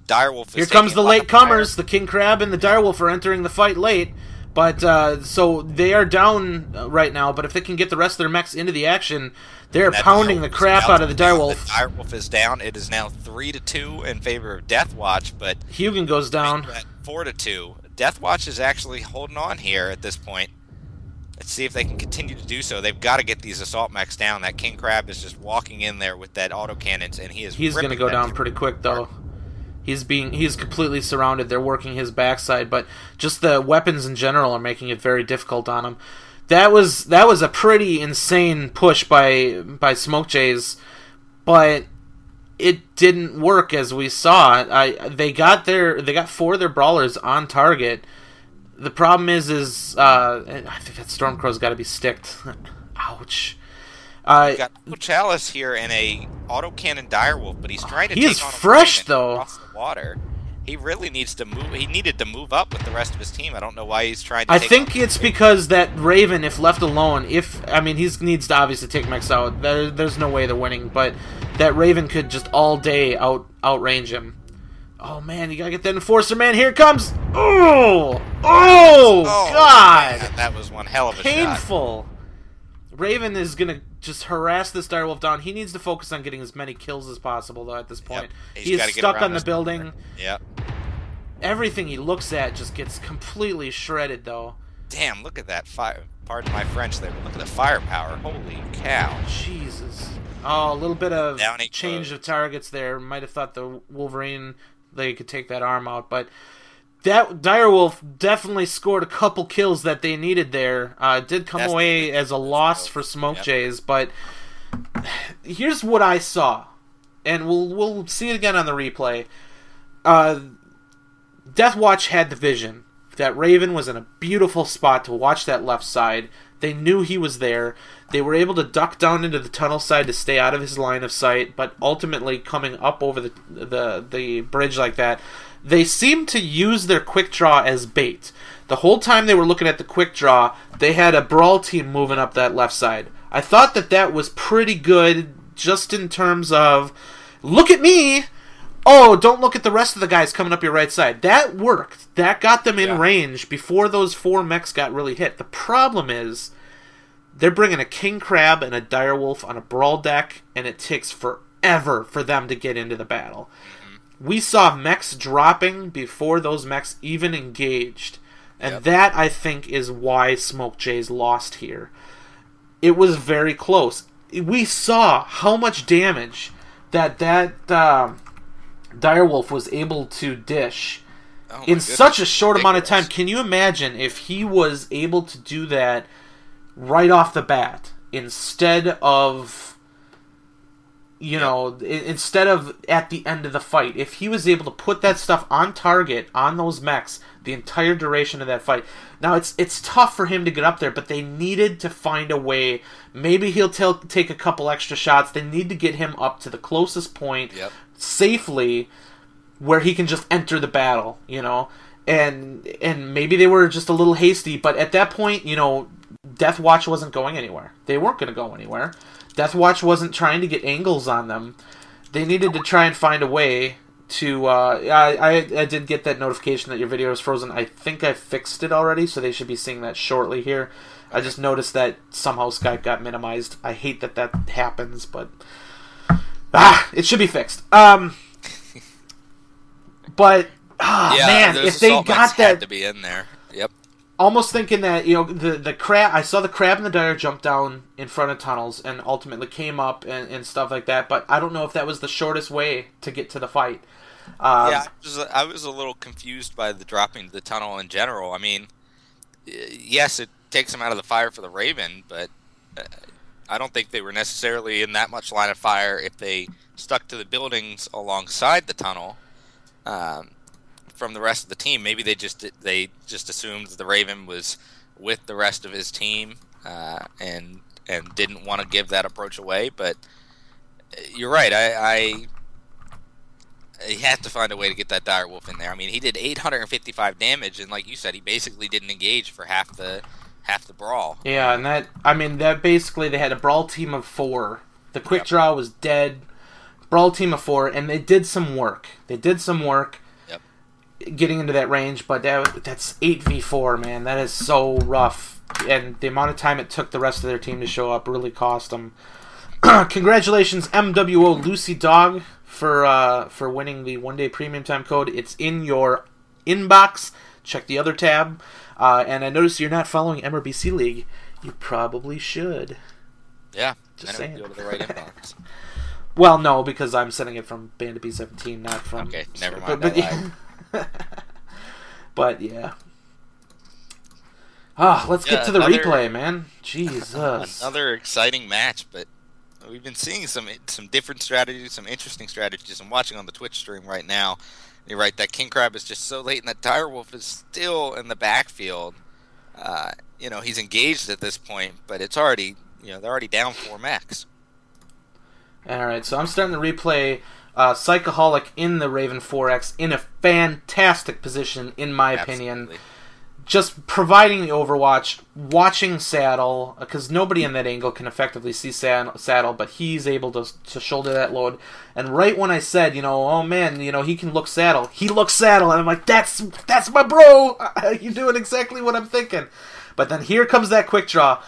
Direwolf is Here comes the late comers. Fire. The King Crab and the Direwolf are entering the fight late. But, so they are down right now, but if they can get the rest of their mechs into the action, they're pounding the crap out of the Direwolf. The Direwolf is down. It is now 3-2 in favor of Deathwatch, but... Hugin goes down. 4-2. Deathwatch is actually holding on here at this point. Let's see if they can continue to do so. They've got to get these assault mechs down. That King Crab is just walking in there with that autocannons, and he's going to go down pretty quick, though. He's completely surrounded. They're working his backside, but just the weapons in general are making it very difficult on him. That was a pretty insane push by Smoke Jays, but it didn't work as we saw. They got 4 of their brawlers on target. The problem is I think that Stormcrow's got to be sticked. Ouch. We got Chalice here and a autocannon Direwolf, but he's trying to take on fresh though. Across the water. He really needs to move. He needed to move up with the rest of his team. I don't know why he's trying to. I think it's because that Raven, if left alone, he needs to obviously take mechs out. There's no way they're winning, but that Raven could just all day outrange him. Oh man, you gotta get that Enforcer, man. Here it comes. Oh God! Man, that was one hell of a painful. Raven is gonna just harass this Direwolf down. He needs to focus on getting as many kills as possible, though. At this point, yep. He's stuck on the building. Yep. Everything he looks at just gets completely shredded, though. Damn! Look at that fire. Pardon my French there, but look at the firepower. Holy cow! Jesus. Oh, a little bit of change goes. Of targets there. Might have thought the Wolverine they could take that arm out, but that Direwolf definitely scored a couple kills that they needed there. Did come away as a loss for Smoke Jays, but here's what I saw, and we'll see it again on the replay. Deathwatch had the vision that Raven was in a beautiful spot to watch that left side. They knew he was there. They were able to duck down into the tunnel side to stay out of his line of sight, but ultimately coming up over the bridge like that, they seemed to use their quick draw as bait. The whole time they were looking at the quick draw, they had a brawl team moving up that left side. I thought that was pretty good, just in terms of, look at me! Oh, don't look at the rest of the guys coming up your right side. That worked. That got them in range before those 4 mechs got really hit. The problem is, they're bringing a King Crab and a Direwolf on a brawl deck, and it takes forever for them to get into the battle. We saw mechs dropping before those mechs even engaged. And that, I think, is why Smoke Jays lost here. It was very close. We saw how much damage that Direwolf was able to dish in such a short amount of time. Can you imagine if he was able to do that right off the bat instead of... instead of at the end of the fight, if he was able to put that stuff on target on those mechs the entire duration of that fight. Now, it's tough for him to get up there, but they needed to find a way. Maybe he'll take a couple extra shots. They need to get him up to the closest point safely where he can just enter the battle, And maybe they were just a little hasty, but at that point, Deathwatch wasn't going anywhere. They weren't going to go anywhere. Deathwatch wasn't trying to get angles on them. They needed to try and find a way to... I did get that notification that your video is frozen. I think I fixed it already, so they should be seeing that shortly here. I just noticed that somehow Skype got minimized. I hate that happens, but... it should be fixed. Man, if they got that... had to be in there. Yep. Almost thinking that, the crab... I saw the crab and the dire jump down in front of tunnels and ultimately came up and stuff like that, but I don't know if that was the shortest way to get to the fight. I was a little confused by the dropping to the tunnel in general. I mean, yes, it takes them out of the fire for the Raven, but I don't think they were necessarily in that much line of fire if they stuck to the buildings alongside the tunnel. From the rest of the team, maybe they just assumed the Raven was with the rest of his team and didn't want to give that approach away. But you're right. he had to find a way to get that direwolf in there. I mean, he did 855 damage, and like you said, he basically didn't engage for half the brawl. Yeah, and that basically they had a brawl team of 4. The quick draw was dead. Brawl team of 4, and they did some work. Yep. Getting into that range, but that's 8v4, man. That is so rough, and the amount of time it took the rest of their team to show up really cost them. Congratulations, MWO Lucy Dog, for winning the 1-day premium time code. It's in your inbox. Check the other tab. And I noticed you're not following MRBC League. You probably should. Yeah, just saying. saying. Go to the right inbox. Well, no, because I'm sending it from Bandit B17, not from... Okay, never mind. But yeah. Let's get to the replay, man. Jesus. Another exciting match, but we've been seeing some different strategies, some interesting strategies. I'm watching on the Twitch stream right now. You're right, that King Crab is just so late, and that Direwolf is still in the backfield. He's engaged at this point, but it's already, they're already down 4 mechs. Alright, so I'm starting to replay Psychoholic in the Raven 4X in a fantastic position, in my opinion. Just providing the overwatch, watching Saddle, because nobody in that angle can effectively see Saddle, but he's able to shoulder that load. And right when I said, oh man, he can look Saddle, he looks Saddle, and I'm like, that's my bro! You're doing exactly what I'm thinking. But then here comes that quick draw,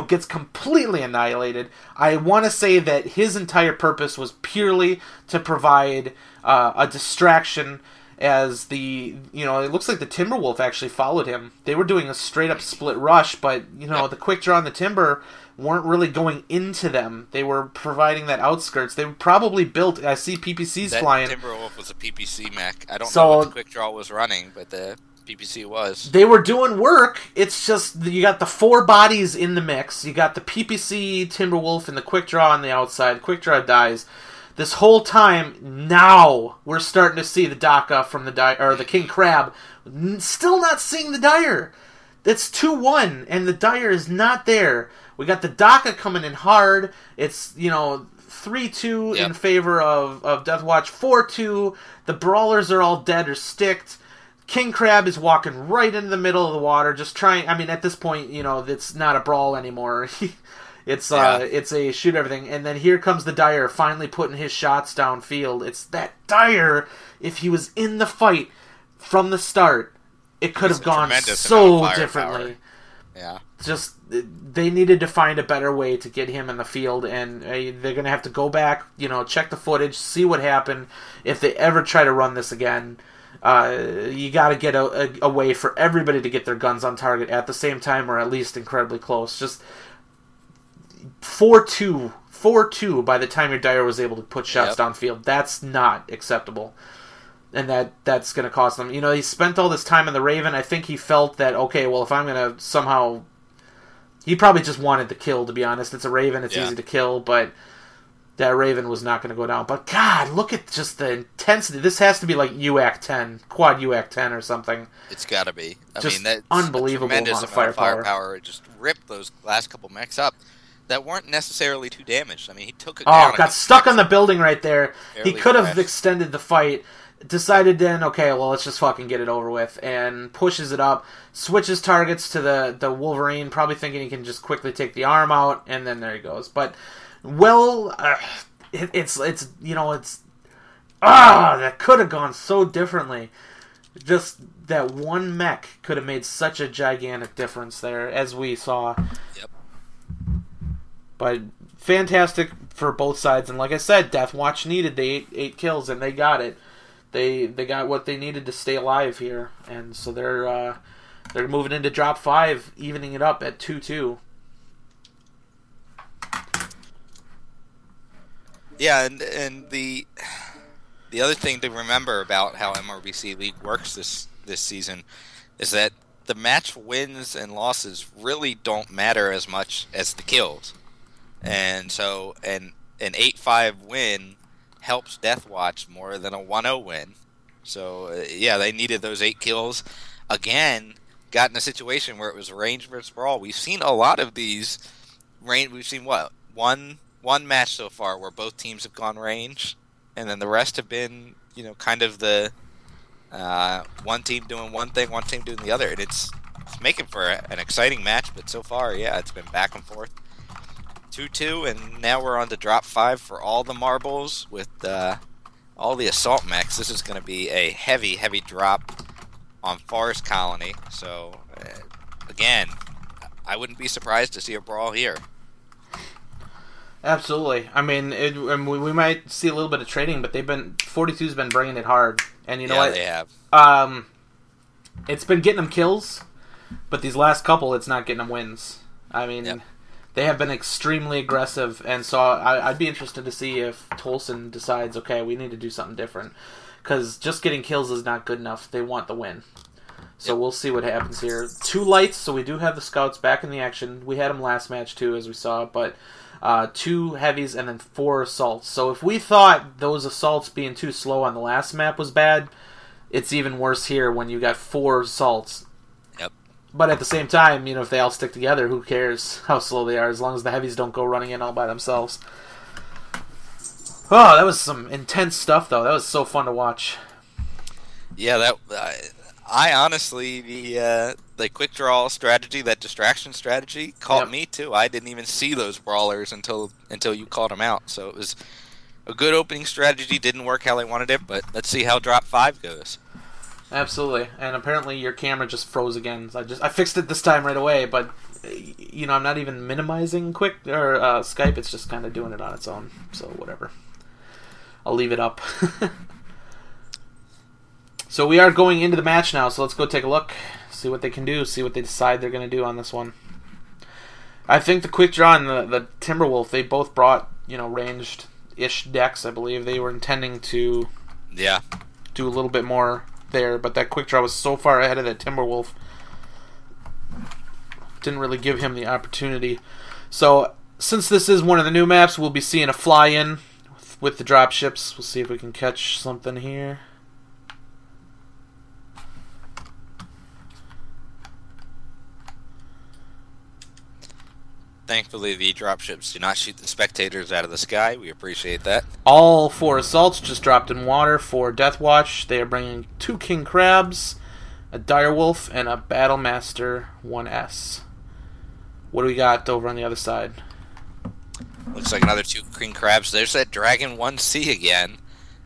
gets completely annihilated. I want to say that his entire purpose was purely to provide a distraction, as it looks like the Timberwolf actually followed him. They were doing a straight up split rush, but the quick draw and the Timber weren't really going into them. They were providing that outskirts. They were probably built. I see PPCs flying. That Timberwolf was a PPC mech. I don't know what the quick draw was running, but the PPC was. They were doing work. It's just you got the 4 bodies in the mix. You got the PPC Timberwolf and the quick draw on the outside. Quick draw dies. This whole time, now we're starting to see the Daka from the King Crab. Still not seeing the Dire. It's 2-1, and the Dire is not there. We got the Daka coming in hard. It's 3-2 in favor of Deathwatch. 4-2. The Brawlers are all dead or sticked. King Crab is walking right into the middle of the water, just trying. I mean, at this point, it's not a brawl anymore. It's a shoot everything, and then here comes the Dire finally putting his shots downfield. It's that Dire, if he was in the fight from the start, it could have gone so differently. Yeah. Just, they needed to find a better way to get him in the field, and they're going to have to go back, check the footage, see what happened. If they ever try to run this again, you got to get a way for everybody to get their guns on target at the same time, or at least incredibly close. Just 4-2 by the time your Dire was able to put shots downfield. That's not acceptable. And that's going to cost them. He spent all this time in the Raven. I think he felt that, okay, well, if I'm going to somehow... He probably just wanted the kill, to be honest. It's a Raven, it's easy to kill, but that Raven was not going to go down. But God, look at just the intensity. This has to be like UAC 10, quad UAC 10 or something. It's got to be. That's unbelievable amount of firepower. It just ripped those last couple mechs up that weren't necessarily too damaged. I mean, he took it down. Got stuck on the building right there. He could have extended the fight. Decided then, okay, well, let's just fucking get it over with. And pushes it up. Switches targets to the Wolverine, probably thinking he can just quickly take the arm out. And then there he goes. But, that could have gone so differently. Just that one mech could have made such a gigantic difference there, as we saw. Yep. But fantastic for both sides, and like I said, Deathwatch needed the 8 kills, and they got it. They got what they needed to stay alive here, and so they're moving into drop 5, evening it up at 2-2. Yeah, and the other thing to remember about how MRBC League works this season is that the match wins and losses really don't matter as much as the kills. And so an 8-5 win helps Deathwatch more than a 1-0 win. So, they needed those 8 kills. Again, got in a situation where it was range versus brawl. We've seen a lot of these. We've seen, one match so far where both teams have gone range, and then the rest have been kind of the one team doing one thing, one team doing the other, and it's making for an exciting match. But so far, yeah, it's been back and forth, 2-2, and now we're on to drop 5 for all the marbles with all the assault mechs. This is going to be a heavy, heavy drop on Forest Colony. So again, I wouldn't be surprised to see a brawl here. Absolutely. I mean, we might see a little bit of trading, but 42's been bringing it hard, and you know what? They have. It's been getting them kills, but these last couple, it's not getting them wins. I mean, they have been extremely aggressive, and so I'd be interested to see if Tolson decides, okay, we need to do something different, because just getting kills is not good enough. They want the win. So we'll see what happens here. 2 lights, so we do have the scouts back in the action. We had them last match too, as we saw, but 2 heavies and then 4 assaults. So if we thought those assaults being too slow on the last map was bad, it's even worse here when you got 4 assaults. Yep. But at the same time, if they all stick together, who cares how slow they are, as long as the heavies don't go running in all by themselves. Oh, that was some intense stuff, though. That was so fun to watch. Yeah, I honestly, the quick draw strategy, that distraction strategy, caught me too. I didn't even see those brawlers until you called them out. So it was a good opening strategy. Didn't work how they wanted it, but let's see how drop 5 goes. Absolutely, and apparently your camera just froze again. I fixed it this time right away, but I'm not even minimizing Skype. It's just kind of doing it on its own. So whatever, I'll leave it up. So we are going into the match now, so let's go take a look, see what they can do, see what they decide they're going to do on this one. I think the Quick Draw and the Timberwolf, they both brought, ranged-ish decks, I believe. They were intending to do a little bit more there, but that Quick Draw was so far ahead of that Timberwolf, didn't really give him the opportunity. So, since this is one of the new maps, we'll be seeing a fly-in with the drop ships. We'll see if we can catch something here. Thankfully, the dropships do not shoot the spectators out of the sky. We appreciate that. All 4 assaults just dropped in water for Deathwatch. They are bringing 2 King Crabs, a Direwolf, and a Battlemaster 1S. What do we got over on the other side? Looks like another 2 King Crabs. There's that Dragon 1C again.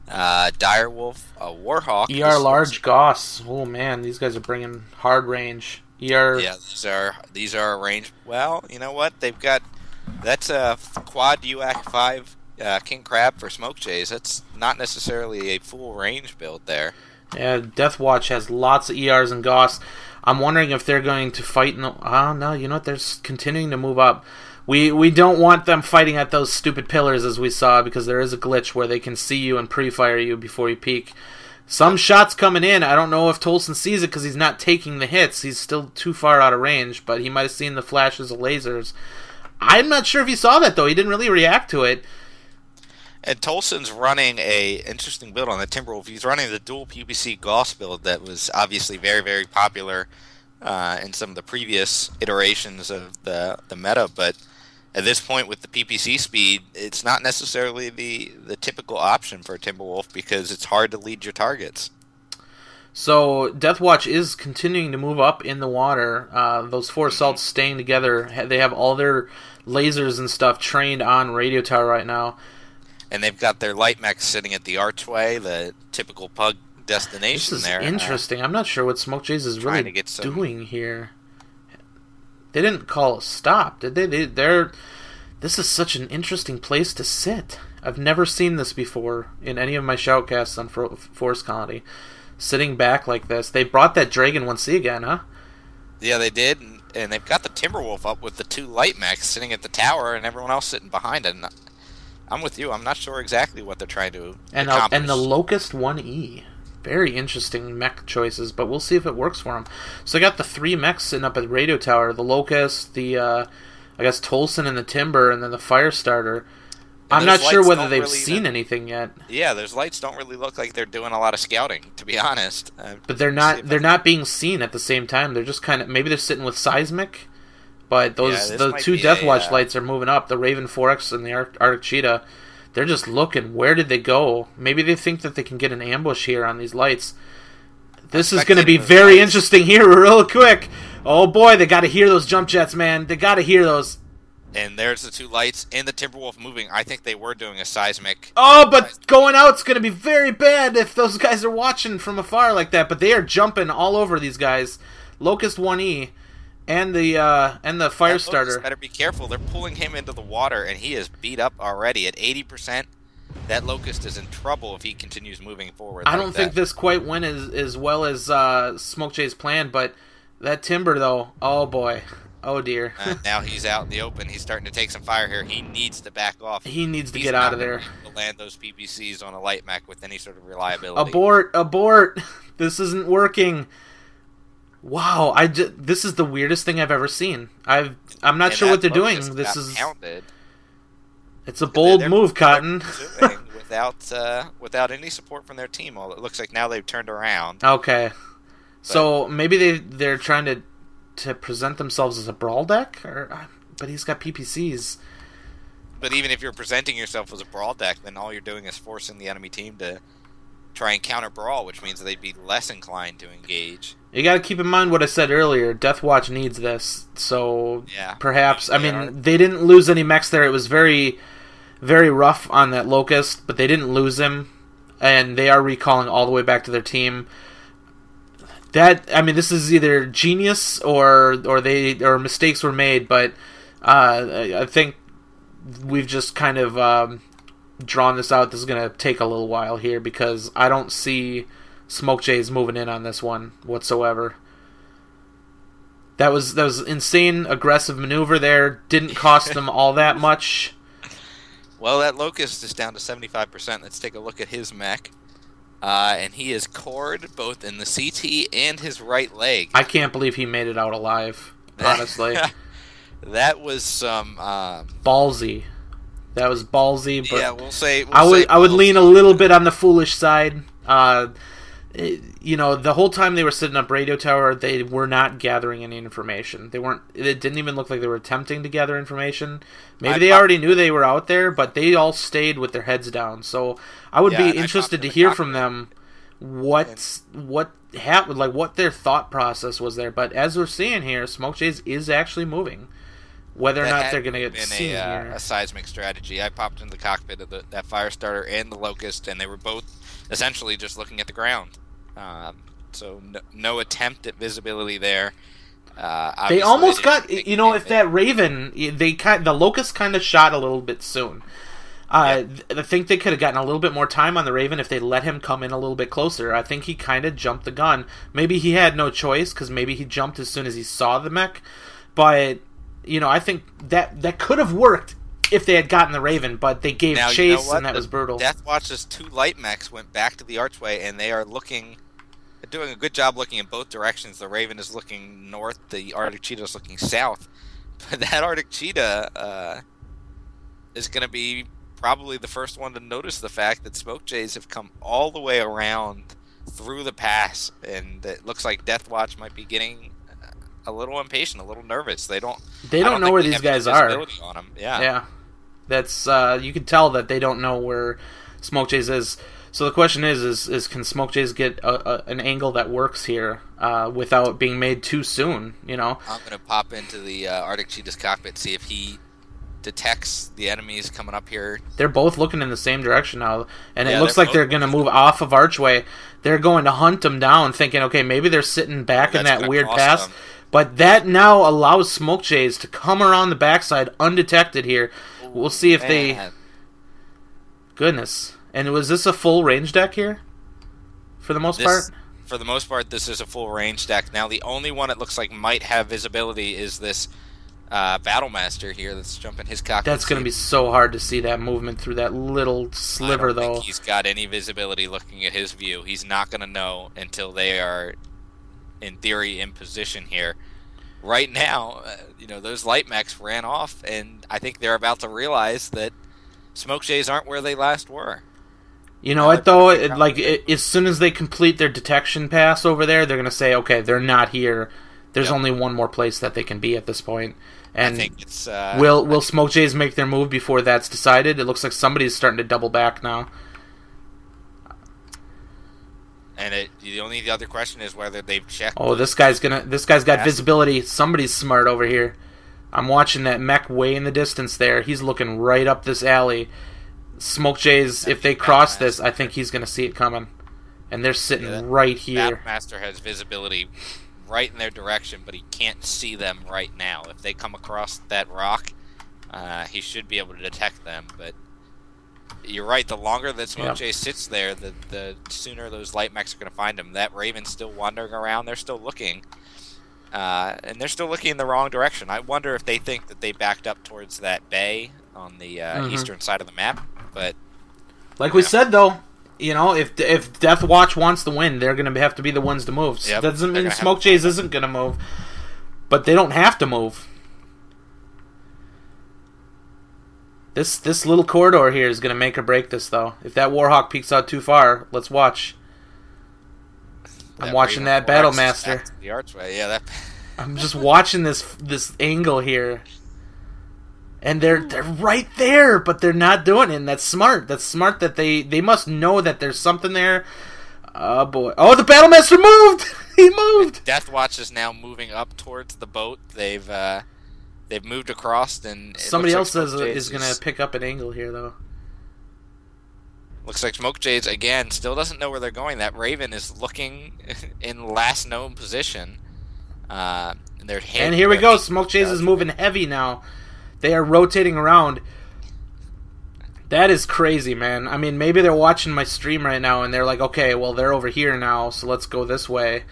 Direwolf, a Warhawk. ER Large Goss. Oh man, these guys are bringing hard range. Yeah, these are arranged. Well, you know what? That's a quad UAC 5 King Crab for Smoke Jays. That's not necessarily a full range build there. Yeah, Deathwatch has lots of ERs and Goss. I'm wondering if they're going to fight in the... Oh, no, you know what? They're continuing to move up. We don't want them fighting at those stupid pillars as we saw, because there is a glitch where they can see you and pre-fire you before you peek. Some shots coming in. I don't know if Tolson sees it because he's not taking the hits. He's still too far out of range, but he might have seen the flashes of lasers. I'm not sure if he saw that, though. He didn't really react to it. And Tolson's running a interesting build on the Timberwolf. He's running the dual PPC Gauss build that was obviously very, very popular in some of the previous iterations of the meta, but at this point with the PPC speed, it's not necessarily the typical option for a Timberwolf because it's hard to lead your targets. So Deathwatch is continuing to move up in the water. Those 4 assaults staying together. They have all their lasers and stuff trained on Radio Tower right now. And they've got their light mechs sitting at the archway, the typical pug destination this is there. Interesting. I'm not sure what Smoke Jays is really doing here. They didn't call a stop, did they? This is such an interesting place to sit. I've never seen this before in any of my shoutcasts on Forest Colony. Sitting back like this. They brought that Dragon 1C again, huh? Yeah, they did, and they've got the Timberwolf up with the 2 light mechs sitting at the tower and everyone else sitting behind it. And I'm with you. I'm not sure exactly what they're trying to accomplish. And the Locust 1E. Very interesting mech choices, but we'll see if it works for them. So I got the 3 mechs sitting up at the Radio Tower. The Locust, I guess Tolson and the Timber, and then the Firestarter. I'm not sure whether they've seen anything yet. Yeah, those lights don't really look like they're doing a lot of scouting, to be honest. But they're not being seen at the same time. They're just kind of... Maybe they're sitting with Seismic, but the 2 Deathwatch lights are moving up. The Raven 4X and the Arctic Cheetah. They're just looking. Where did they go? Maybe they think that they can get an ambush here on these lights. This is going to be very interesting here real quick. Oh boy, they got to hear those jump jets, man. They got to hear those. And there's the two lights and the Timberwolf moving. I think they were doing a seismic. Oh, but going out's going to be very bad if those guys are watching from afar like that. But they are jumping all over these guys. Locust 1E and the Firestarter. Better be careful. They're pulling him into the water, and he is beat up already at 80%. That Locust is in trouble if he continues moving forward. I don't think this quite went as well as Smoke Jay's plan, but that Timber, though, oh boy. Oh dear. Now he's out in the open. He's starting to take some fire here. He needs to back off. He needs to get out of there. To land those PPCs on a light mech with any sort of reliability. Abort! This isn't working. Wow, this is the weirdest thing I've ever seen. I'm not sure what they're doing. This is pounded. It's a bold move, Cotton. Without any support from their team. Well, it looks like now they've turned around. Okay, so maybe they're trying to present themselves as a brawl deck, but he's got PPCs. But even if you're presenting yourself as a brawl deck, then all you're doing is forcing the enemy team to try and counter brawl, which means they'd be less inclined to engage. You got to keep in mind what I said earlier. Deathwatch needs this, so perhaps. They didn't lose any mechs there. It was very, very rough on that Locust, but they didn't lose him, and they are recalling all the way back to their team. This is either genius or mistakes were made, but I think we've just kind of drawn this out. This is going to take a little while here because I don't see Smoke Jays moving in on this one whatsoever. That was insane aggressive maneuver there. Didn't cost them all that much. Well, that Locust is down to 75%. Let's take a look at his mech. And he is cored both in the CT and his right leg. I can't believe he made it out alive, honestly. That was some... ballsy. That was ballsy, but yeah, we'll say... I would lean a little bit on the foolish side. The whole time they were sitting up radio tower, they were not gathering any information. It didn't even look like they were attempting to gather information. Maybe they already knew they were out there, but they all stayed with their heads down. So I would be interested to hear from them what happened, like what their thought process was there. But as we're seeing here, Smoke Jays is actually moving. Whether or not they're going to get seen here. A seismic strategy. I popped in the cockpit of that Firestarter and the Locust, and they were both essentially just looking at the ground. So no attempt at visibility there. They almost got, if that Raven, the Locust kind of shot a little bit soon. I think they could have gotten a little bit more time on the Raven if they let him come in a little bit closer. I think he kind of jumped the gun. Maybe he had no choice because maybe he jumped as soon as he saw the mech. But, I think that could have worked if they had gotten the Raven, but they gave chase, and that was brutal. Deathwatch's two light mechs went back to the archway, and they are doing a good job looking in both directions. The Raven is looking north, the Arctic Cheetah is looking south. But that Arctic Cheetah is going to be probably the first one to notice the fact that Smoke Jays have come all the way around through the pass, and it looks like Deathwatch might be getting a little impatient, a little nervous. They don't know where these guys are. On them. Yeah. That's you can tell that they don't know where Smoke Jays is. So the question is can Smoke Jays get an angle that works here without being made too soon? I'm going to pop into the Arctic Cheetah's cockpit, see if he detects the enemies coming up here. They're both looking in the same direction now, and it looks like they're going to move off of Archway. They're going to hunt them down, thinking, okay, maybe they're sitting back in that weird pass. Them. But that now allows Smoke Jays to come around the backside undetected here. We'll see if they... Goodness. And was this a full range deck here? For the most part? For the most part, this is a full range deck. Now, the only one it looks like might have visibility is this Battlemaster here that's jumping his cockpit. That's going to be so hard to see that movement through that little sliver, though. I don't think he's got any visibility looking at his view. He's not going to know until they are, in theory, in position here. Right now, those light mechs ran off, and I think they're about to realize that Smoke Jays aren't where they last were. You know what, though? As soon as they complete their detection pass over there, they're going to say, okay, they're not here. There's only one more place that they can be at this point. And I think it's will Smoke Jays make their move before that's decided? It looks like somebody's starting to double back now. And the other question is whether they've checked. Oh, this guy's got visibility. Somebody's smart over here. I'm watching that mech way in the distance there. He's looking right up this alley. Smoke Jays, if they cross this, I think he's gonna see it coming. And they're sitting right here. Mapmaster has visibility right in their direction, but he can't see them right now. If they come across that rock, he should be able to detect them, but you're right. The longer that Smoke Jay sits there, the sooner those light mechs are going to find him. That Raven's still wandering around. They're still looking. And they're still looking in the wrong direction. I wonder if they think that they backed up towards that bay on the eastern side of the map. But like we said, though, if Death Watch wants to win, they're going to have to be the ones to move. That doesn't mean Smoke Jays isn't going to move. But they don't have to move. This little corridor here is going to make or break this, though. If that Warhawk peeks out too far, let's watch. I'm watching that Battle Master. The archway, yeah. I'm just watching this angle here, and they're right there, but they're not doing it. And that's smart. That's smart that they must know that there's something there. Oh boy! Oh, the Battle Master moved. He moved. Death Watch is now moving up towards the boat. They've moved across, and somebody else is going to pick up an angle here, though. Looks like Smoke Jays, again, still doesn't know where they're going. That Raven is looking in last known position. And here we go. Smoke Jays is moving heavy now. They are rotating around. That is crazy, man. I mean, maybe they're watching my stream right now, and they're like, okay, well, they're over here now, so let's go this way.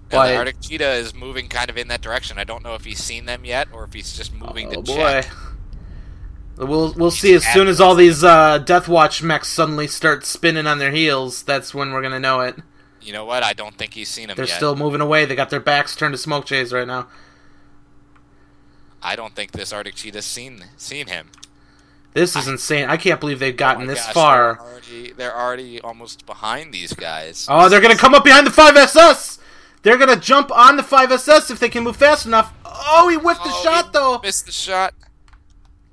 But the Arctic Cheetah is moving kind of in that direction. I don't know if he's seen them yet, or if he's just moving to check. We'll see as soon as all these Death Watch mechs suddenly start spinning on their heels. That's when we're gonna know it. You know what? I don't think he's seen them yet. They're still moving away. They got their backs turned to Smoke Jays right now. I don't think this Arctic Cheetah's seen him. This is insane. I can't believe they've gotten this far. They're already almost behind these guys. Oh, they're gonna come up behind the 5SS. They're gonna jump on the 5SS if they can move fast enough. Oh, he whiffed the shot though. Missed the shot.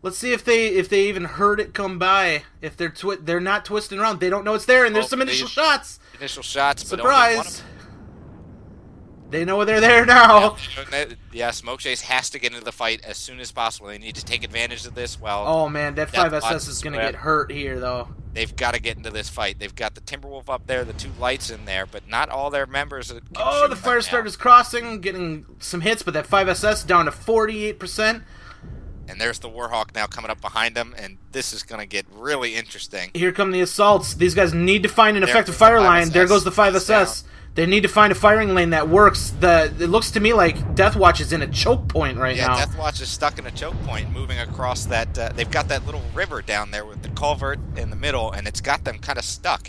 Let's see if they even heard it come by. If they're not twisting around, they don't know it's there, and there's some initial shots. Initial shots, surprise! But only one of them. They know they're there now. Yeah, Smoke Jays has to get into the fight as soon as possible. They need to take advantage of this. Oh man, that 5SS is gonna get hurt here though. They've got to get into this fight. They've got the Timberwolf up there, the two lights in there, but not all their members. Oh, the Firestarter's crossing, getting some hits, but that 5SS down to 48%. And there's the Warhawk now coming up behind them, and this is going to get really interesting. Here come the assaults. These guys need to find an effective fire line. There goes the 5SS. They need to find a firing lane that works. It looks to me like Death Watch is in a choke point now. Yeah, Death Watch is stuck in a choke point, moving across that. They've got that little river down there with the culvert in the middle, and it's got them kind of stuck.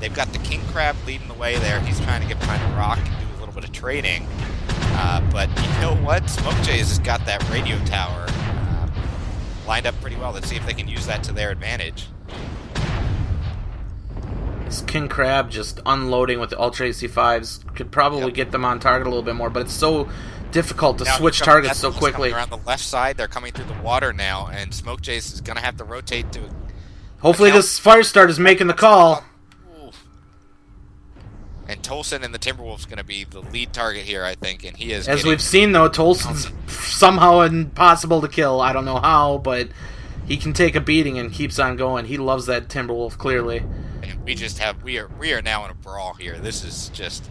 They've got the King Crab leading the way there. He's trying to get behind the rock and do a little bit of trading. But you know what? Smoke Jays has got that radio tower lined up pretty well. Let's see if they can use that to their advantage. This King Crab just unloading with the Ultra AC5s could probably get them on target a little bit more, but it's so difficult to switch targets so quickly. Around the left side, they're coming through the water now, and Smoke Jays is going to have to rotate to... Hopefully this Firestarter is making the call. And Tolson and the Timberwolf's going to be the lead target here, I think, and he is. As we've seen, though, Tolson's somehow impossible to kill. I don't know how, but he can take a beating and keeps on going. He loves that Timberwolf, clearly. And we are now in a brawl here. This is just...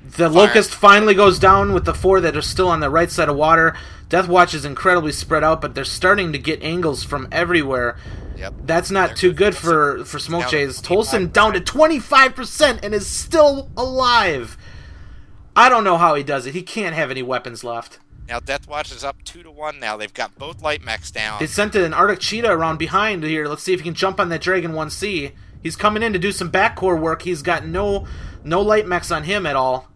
The Locust finally goes down with the 4 that are still on the right side of water. Death Watch is incredibly spread out, but they're starting to get angles from everywhere. Yep. That's not too good for Smoke Jays. Tolson down to 25% and is still alive. I don't know how he does it. He can't have any weapons left. Now Death Watch is up 2-1 now. They've got both light mechs down. They sent an Arctic Cheetah around behind here. Let's see if he can jump on that Dragon 1C. He's coming in to do some backcore work. He's got no light mechs on him at all.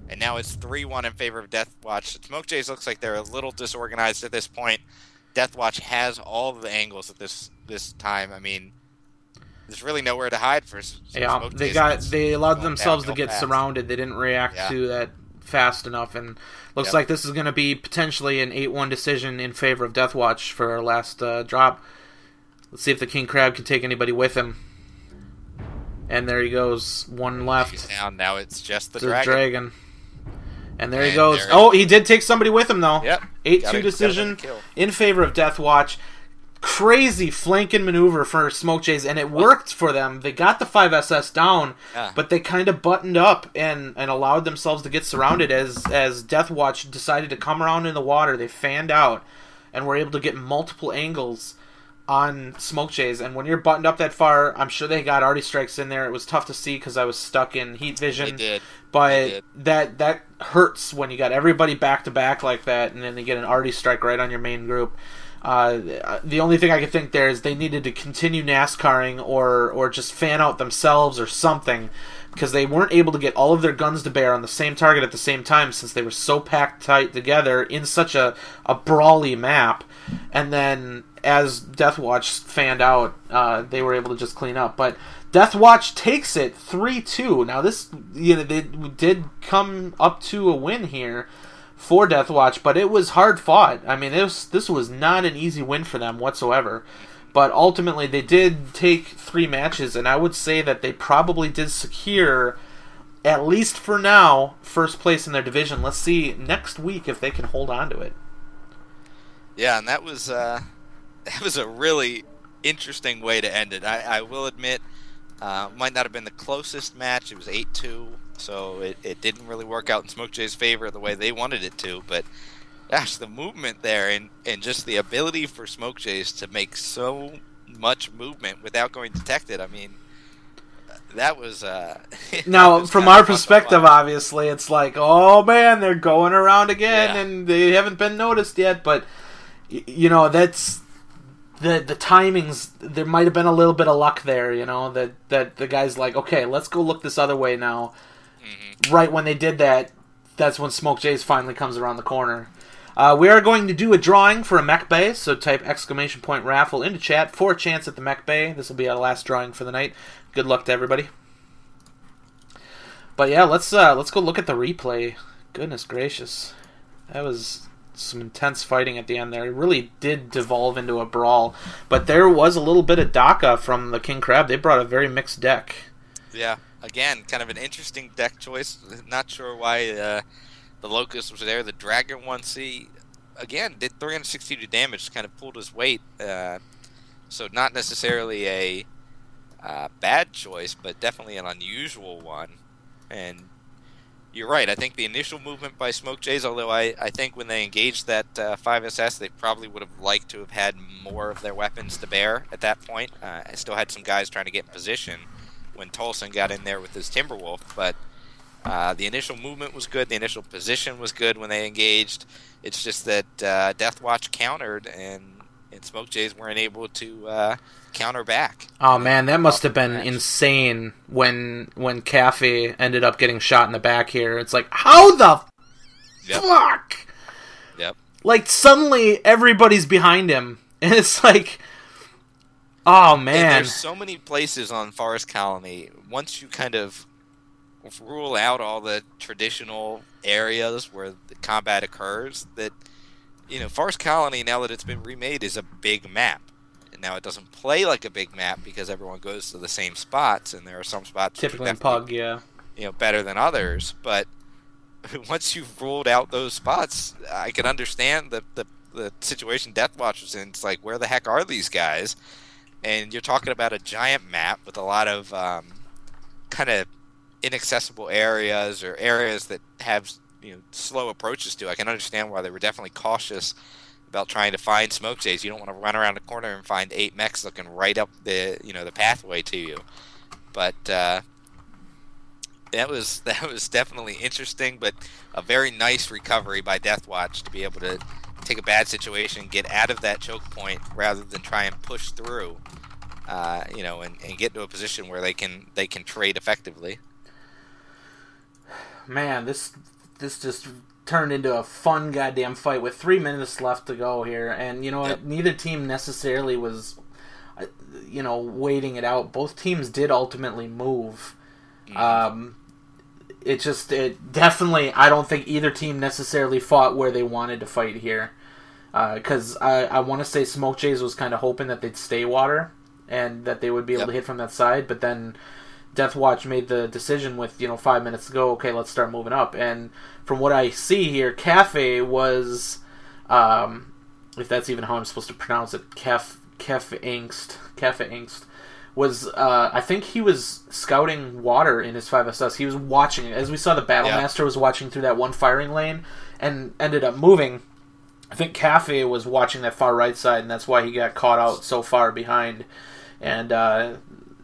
And now it's 3-1 in favor of Death Watch. Smoke Jays looks like they're a little disorganized at this point. Death Watch has all of the angles at this time. I mean, there's really nowhere to hide for Smoke Jays. They allowed themselves to get surrounded. They didn't react to that fast enough, and looks like this is going to be potentially an 8-1 decision in favor of Deathwatch for our last drop. Let's see if the King Crab can take anybody with him. And there he goes, one left. He's down. Now it's just the dragon. And there he goes. Oh, he did take somebody with him, though. Yep. 8-2 decision in favor of Deathwatch. Crazy flanking maneuver for Smoke Jays, and it worked for them. They got the 5SS down, but they kind of buttoned up and allowed themselves to get surrounded as Deathwatch decided to come around in the water. They fanned out and were able to get multiple angles on Smoke Jays. And when you're buttoned up that far, I'm sure they got arty strikes in there. It was tough to see because I was stuck in heat vision. They did. But that hurts when you got everybody back to back like that, and then they get an arty strike right on your main group. The only thing I could think there is they needed to continue NASCARing or just fan out themselves or something, because they weren't able to get all of their guns to bear on the same target at the same time since they were so packed tight together in such a brawly map. And then as Deathwatch fanned out, they were able to just clean up. But Deathwatch takes it 3-2. Now this, they did come up to a win here for Deathwatch, but it was hard fought. I mean, this was not an easy win for them whatsoever. But ultimately, they did take 3 matches, and I would say that they probably did secure, at least for now, first place in their division. Let's see next week if they can hold on to it. Yeah, and that was a really interesting way to end it. I will admit, might not have been the closest match. It was 8-2. So it didn't really work out in Smoke Jay's favor the way they wanted it to, but gosh, the movement there and just the ability for Smoke Jays to make so much movement without going detected, I mean, that was... now, from our perspective, obviously, it's like, oh man, they're going around again, and they haven't been noticed yet, but, that's... The timings, there might have been a little bit of luck there, that the guy's like, okay, let's go look this other way now. Right when they did that, that's when Smoke Jays finally comes around the corner. We are going to do a drawing for a mech bay, so type !raffle into chat for a chance at the mech bay. This will be our last drawing for the night. Good luck to everybody. But yeah, let's go look at the replay. Goodness gracious. That was some intense fighting at the end there. It really did devolve into a brawl. But there was a little bit of DACA from the King Crab. They brought a very mixed deck. Yeah. Again, kind of an interesting deck choice. Not sure why the Locust was there. The Dragon 1C, again, did 362 damage, kind of pulled his weight. So not necessarily a bad choice, but definitely an unusual one. And you're right. I think the initial movement by Smoke Jays, although I think when they engaged that 5SS, they probably would have liked to have had more of their weapons to bear at that point. I still had some guys trying to get in position when Tolson got in there with his Timberwolf, but the initial movement was good, the initial position was good when they engaged. It's just that Deathwatch countered, and Smoke Jays weren't able to counter back. Oh man, that must have been insane when Cafe ended up getting shot in the back here. It's like, how the fuck? Yep. Like, suddenly everybody's behind him, and it's like... Oh, man. And there's so many places on Forest Colony, once you kind of rule out all the traditional areas where the combat occurs, that, Forest Colony, now that it's been remade, is a big map. And now it doesn't play like a big map because everyone goes to the same spots, and there are some spots... Typically in Pug, yeah. Better than others, but once you've ruled out those spots, I can understand the situation Deathwatch was in. It's like, where the heck are these guys? And you're talking about a giant map with a lot of kind of inaccessible areas or areas that have slow approaches to. I can understand why they were definitely cautious about trying to find Smoke Jays. You don't want to run around the corner and find 8 mechs looking right up the the pathway to you. But that was definitely interesting, but a very nice recovery by Deathwatch to be able to take a bad situation, get out of that choke point rather than try and push through, and get to a position where they can trade effectively. Man, this just turned into a fun goddamn fight with 3 minutes left to go here, and neither team necessarily was, waiting it out. Both teams did ultimately move. it definitely, I don't think either team necessarily fought where they wanted to fight here. Because I want to say Smoke Jays was kind of hoping that they'd stay water and that they would be able to hit from that side, but then Death Watch made the decision with 5 minutes to go. Okay, let's start moving up. And from what I see here, Cafe was, if that's even how I'm supposed to pronounce it, Cafe Angst was, I think he was scouting water in his 5SS. He was watching it. As we saw, the Battlemaster was watching through that one firing lane and ended up moving. I think Cafe was watching that far right side, and that's why he got caught out so far behind. And,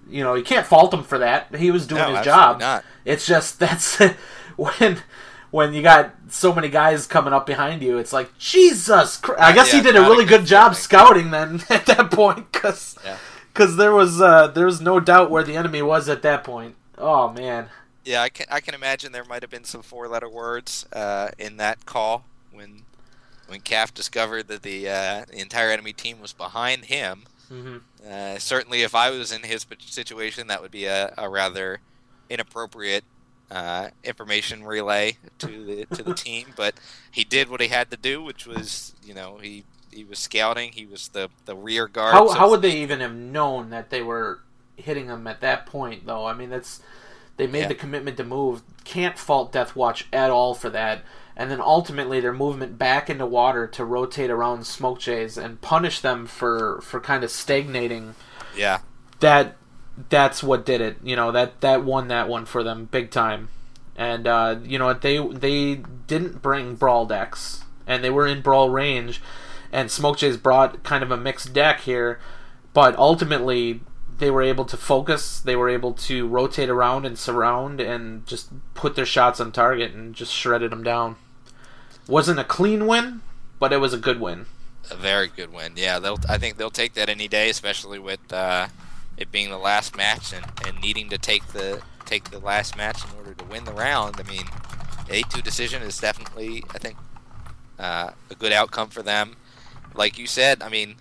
you can't fault him for that. He was doing his job. Not. It's just, that's when you got so many guys coming up behind you, it's like, Jesus Christ. I guess he did a really good job scouting then at that point, because there was no doubt where the enemy was at that point. Oh, man. Yeah, I can imagine there might have been some 4-letter words in that call when Calf discovered that the entire enemy team was behind him. Mm-hmm. Certainly, if I was in his situation, that would be a rather inappropriate information relay to the team. But he did what he had to do, which was, he was scouting. He was the rear guard. How would they even have known that they were hitting him at that point, though? I mean, they made the commitment to move. Can't fault Death Watch at all for that. And then ultimately their movement back into water to rotate around Smoke Jays and punish them for kind of stagnating. Yeah. That's what did it. That won that one for them big time. And they didn't bring brawl decks, and they were in brawl range, and Smoke Jays brought kind of a mixed deck here, but ultimately they were able to focus, they were able to rotate around and surround and just put their shots on target and just shredded them down. Wasn't a clean win, but it was a good win. A very good win, yeah. I think they'll take that any day, especially with it being the last match and needing to take the last match in order to win the round. I mean, 8-2 decision is definitely, I think, a good outcome for them. Like you said, I mean,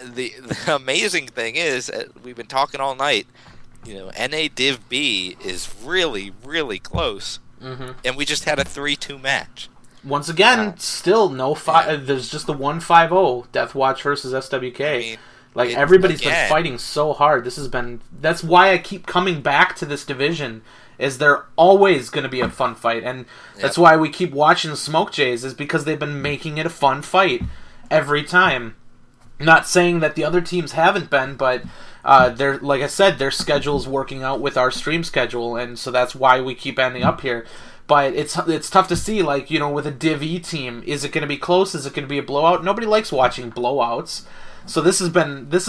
the amazing thing is, we've been talking all night, NA Div B is really, really close, and we just had a 3-2 match. Once again, still no there's just the 1-5-0 Death Watch versus SWK. I mean, everybody's been fighting so hard. That's why I keep coming back to this division, is they're always going to be a fun fight, and that's why we keep watching Smoke Jays, is because they've been making it a fun fight every time. Not saying that the other teams haven't been, but they're, like I said, their schedule's working out with our stream schedule, and so that's why we keep ending up here. But it's tough to see, with a Div E team, is it going to be close? Is it going to be a blowout? Nobody likes watching blowouts. So this has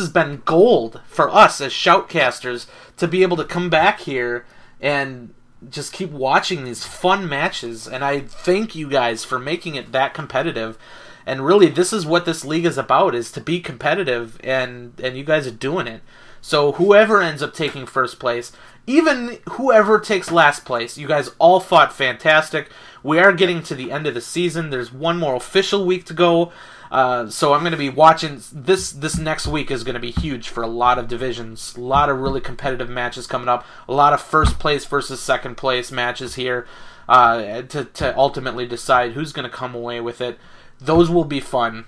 been gold for us as shoutcasters to be able to come back here and just keep watching these fun matches. And I thank you guys for making it that competitive. And really, this is what this league is about, is to be competitive, and you guys are doing it. So whoever ends up taking first place, even whoever takes last place, you guys all fought fantastic. We are getting to the end of the season. There's one more official week to go. So I'm going to be watching. This next week is going to be huge for a lot of divisions. A lot of really competitive matches coming up. A lot of first place versus second place matches here to ultimately decide who's going to come away with it. Those will be fun.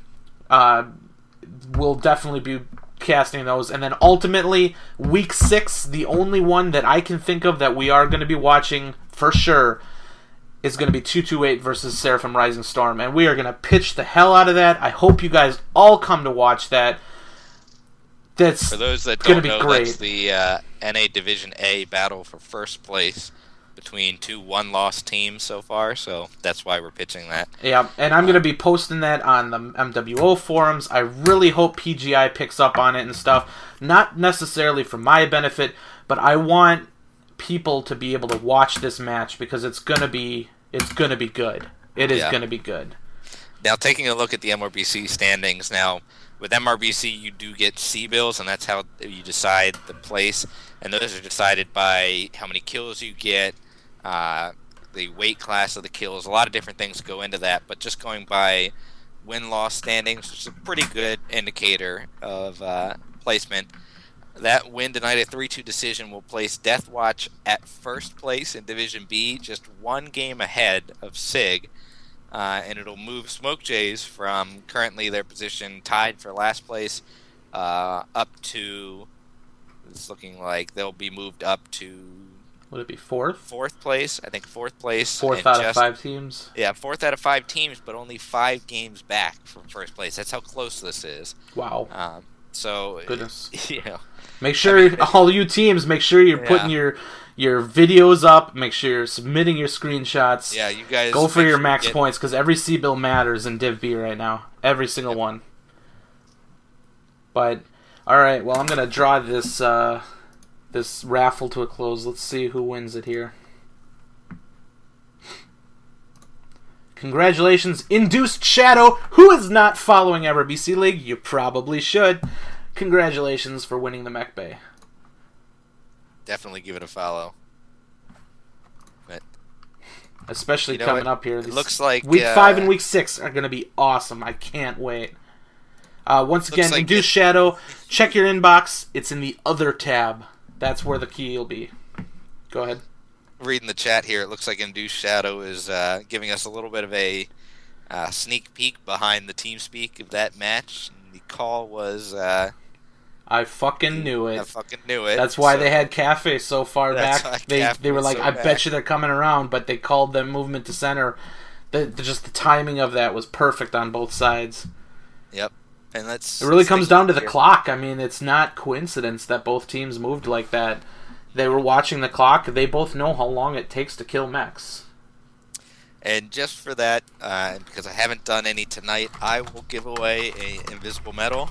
We'll definitely be casting those. And then ultimately, week 6, the only one that I can think of that we are going to be watching for sure is going to be 228 versus Seraphim Rising Storm. And we are going to pitch the hell out of that. I hope you guys all come to watch that. That's for those that don't know, great. That's the NA Division A battle for first place between 2 one-loss teams so far, so that's why we're pitching that. Yeah, and I'm going to be posting that on the MWO forums. I really hope PGI picks up on it and stuff. Not necessarily for my benefit, but I want people to be able to watch this match because it's going to be good. It is going to be good. Now, taking a look at the MRBC standings, now, with MRBC, you do get C-bills, and that's how you decide the place. And those are decided by how many kills you get, the weight class of the kills. A lot of different things go into that. But just going by win-loss standings, which is a pretty good indicator of placement. That win tonight, a 3-2 decision, will place Death Watch at first place in Division B, just one game ahead of SIG. And it'll move Smoke Jays from currently their position tied for last place up to, it's looking like they'll be moved up to... Would it be fourth? Fourth place. I think fourth place. Fourth out of 5 teams? Yeah, fourth out of 5 teams, but only 5 games back from first place. That's how close this is. Wow. So, goodness. You know. Make sure, all you teams, make sure you're putting your videos up. Make sure you're submitting your screenshots. Yeah, you guys... Go for your max points, because every C-bill matters in Div B right now. Every single one. But, alright, well, I'm going to draw this... this raffle to a close. Let's see who wins it here. Congratulations, Induced Shadow, who is not following MRBC League. You probably should. Congratulations for winning the Mech Bay. Definitely give it a follow. But especially coming up here. It looks like Week 5 and Week 6 are going to be awesome. I can't wait. Once again, like Induced Shadow, check your inbox. It's in the other tab. That's where the key will be. Go ahead. Reading the chat here, it looks like Induced Shadow is giving us a little bit of a sneak peek behind the TeamSpeak of that match. And the call was... I fucking knew it. I fucking knew it. That's why they had Cafe so far back. They were like, so I bet you they're coming around, but they called them movement to center. Just the timing of that was perfect on both sides. Yep. And that's... It really comes down to the clock. I mean, it's not coincidence that both teams moved like that. They were watching the clock. They both know how long it takes to kill mechs. And just for that, because I haven't done any tonight, I will give away a invisible medal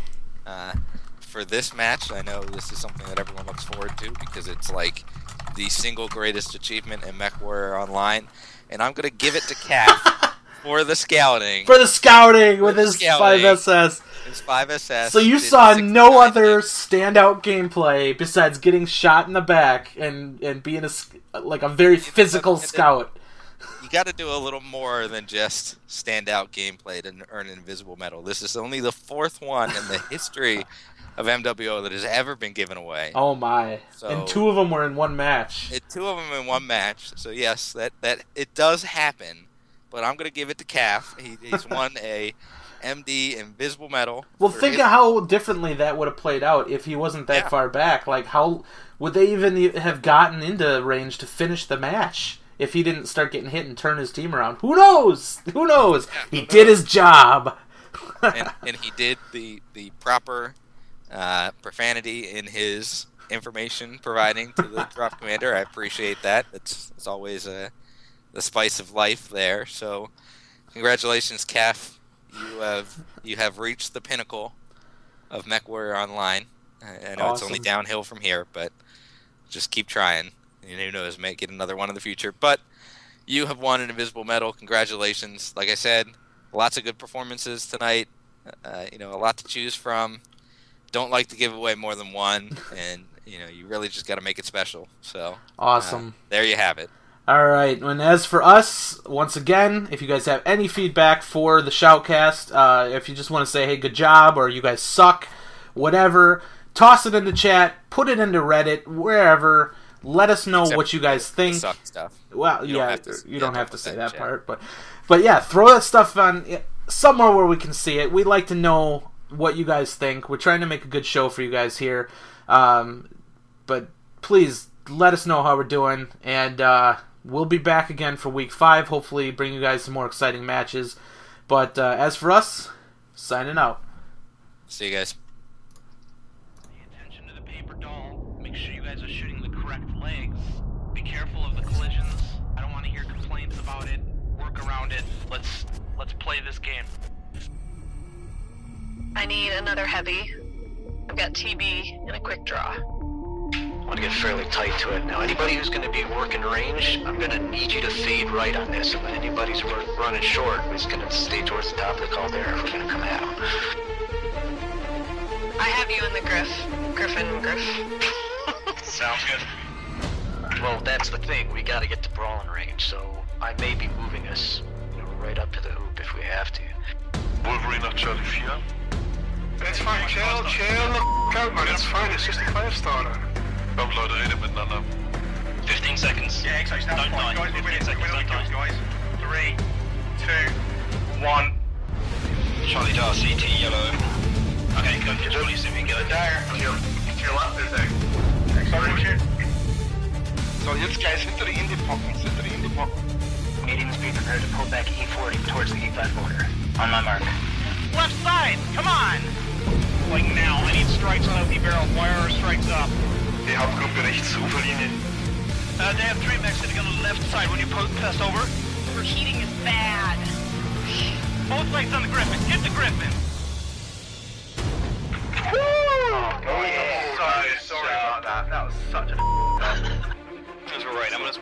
for this match. I know this is something that everyone looks forward to because it's like the single greatest achievement in MechWarrior Online. And I'm going to give it to Cat for the scouting. For the scouting with his 5SS. His 5SS. So you saw no other standout gameplay besides getting shot in the back and being a very physical scout. You got to do a little more than just standout gameplay to earn an invisible medal. This is only the 4th one in the history of MWO that has ever been given away. Oh my! So, and 2 of them were in one match. 2 of them in one match. So yes, that it does happen. But I'm gonna give it to Calf. He's won a MD invisible medal. Well, think of how differently that would have played out if he wasn't that far back. Like, how would they even have gotten into range to finish the match if he didn't start getting hit and turn his team around? Who knows? Who knows? He did his job. and he did the proper profanity in his information providing to the drop commander. I appreciate that. It's always the spice of life there. So, congratulations, Calf. You have reached the pinnacle of MechWarrior Online. I know It's only downhill from here, but just keep trying. And who knows, may get another one in the future. But you have won an invisible medal. Congratulations. Like I said, lots of good performances tonight. A lot to choose from. Don't like to give away more than one, and you really just got to make it special. So awesome. There you have it. All right, and as for us, once again, if you guys have any feedback for the Shoutcast, if you just want to say, hey, good job, or you guys suck, whatever, toss it in the chat, put it into Reddit, wherever. Let us know what you guys think. Suck stuff. Well, you don't have to say that part, but yeah, throw that stuff on somewhere where we can see it. We'd like to know what you guys think. We're trying to make a good show for you guys here, but please let us know how we're doing, and we'll be back again for Week 5, hopefully bring you guys some more exciting matches. But as for us, signing out. See you guys. Pay attention to the paper doll. Make sure you guys are shooting the correct legs. Be careful of the collisions. I don't want to hear complaints about it. Work around it. Let's play this game. I need another heavy. I've got TB and a quick draw. I want to get fairly tight to it. Now, anybody who's going to be working range, I'm going to need you to fade right on this. And then anybody's running short is going to stay towards the top of the call there if we're going to come out. I have you in the Griff. Sounds good. Well, that's the thing. We got to get to brawling range, so I may be moving us right up to the hoop if we have to. Wolverine nach Charlie 4. It's fine, chill the out, man. It's fine, it's just a fire starter. Komm, Leute, redet miteinander. 15 seconds. Yeah, exactly. Don't die. Guys, 15 seconds, don't die. guys. 3, 2, 1. Charlie Dar, CT, yellow. Okay, go to Charlie, see if we can get it. There. To your left, is there. Acceleration. So, jetzt gleich hinter die Indie-Pocken. Mediums be prepared to pull back E40 towards the E5 border. On my mark. Left side, come on! Like now, I need strikes on OP barrel. Wire are strikes up. Die Hauptgruppe rechts, Uferlinie. They have 3 mechs sitting on the left side when you pass over. Overheating is bad. Both legs on the Griffin. Hit the Griffin. Sorry about that. That was such a That's right. I'm gonna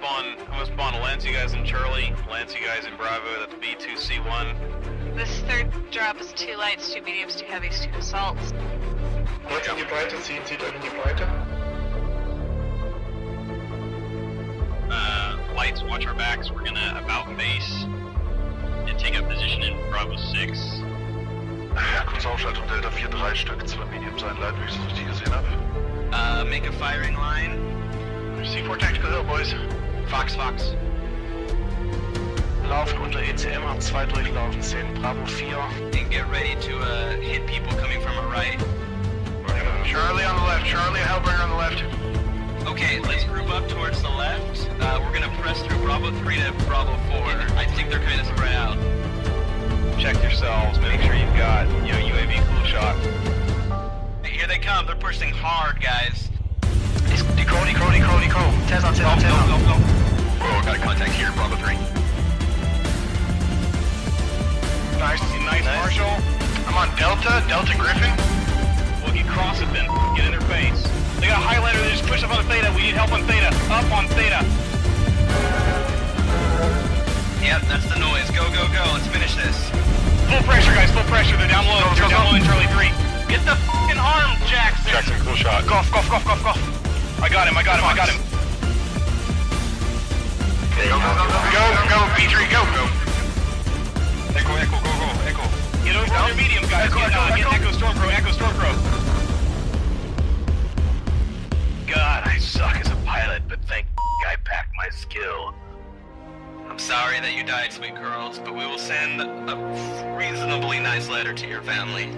spawn Lance, you guys in Charlie, Lance, you guys in Bravo. That's B2C1. This third drop is 2 lights, 2 mediums, 2 heavies, 2 assaults. Jetzt in die Breite, zieht euch in die Breite. Lights, watch our backs. We're gonna about base and take up position in Bravo 6. Ja, kurz Ausschaltung Delta 4-3 Stück, 2 Mediums, ein Light, wie ich es richtig gesehen habe. Make a firing line. C4 Tactical Hill, boys. Fox. Laufen unter ECM, haben 2 durchlaufen, 10 Bravo 4. And get ready to hit people coming from our right. Charlie on the left. Charlie, Hellbringer on the left. Okay, let's group up towards the left. We're gonna press through Bravo 3 to Bravo 4. I think they're kind of spread out. Check yourselves. Make sure you've got, UAV cool shot. Here they come. They're pushing hard, guys. Decro. Tez on. Go. Oh, got a contact here, Bravo 3. Nice, Marshall. I'm on Delta Griffin. We'll get cross it then. Get in their face. They got a highlighter. They just push up on Theta. We need help on Theta. Up on Theta. Yep, that's the noise. Go. Let's finish this. Full pressure, guys. Full pressure. They're down low. They're down low in Charlie 3. Get the f***ing arm, Jackson. Jackson, cool shot. Golf. I got him. Go, B3, go. Echo, go. Get over on your medium, guys. Get Echo Stormcrow. God, I suck as a pilot, but thank I packed my skill. I'm sorry that you died, sweet girls, but we will send a reasonably nice letter to your family.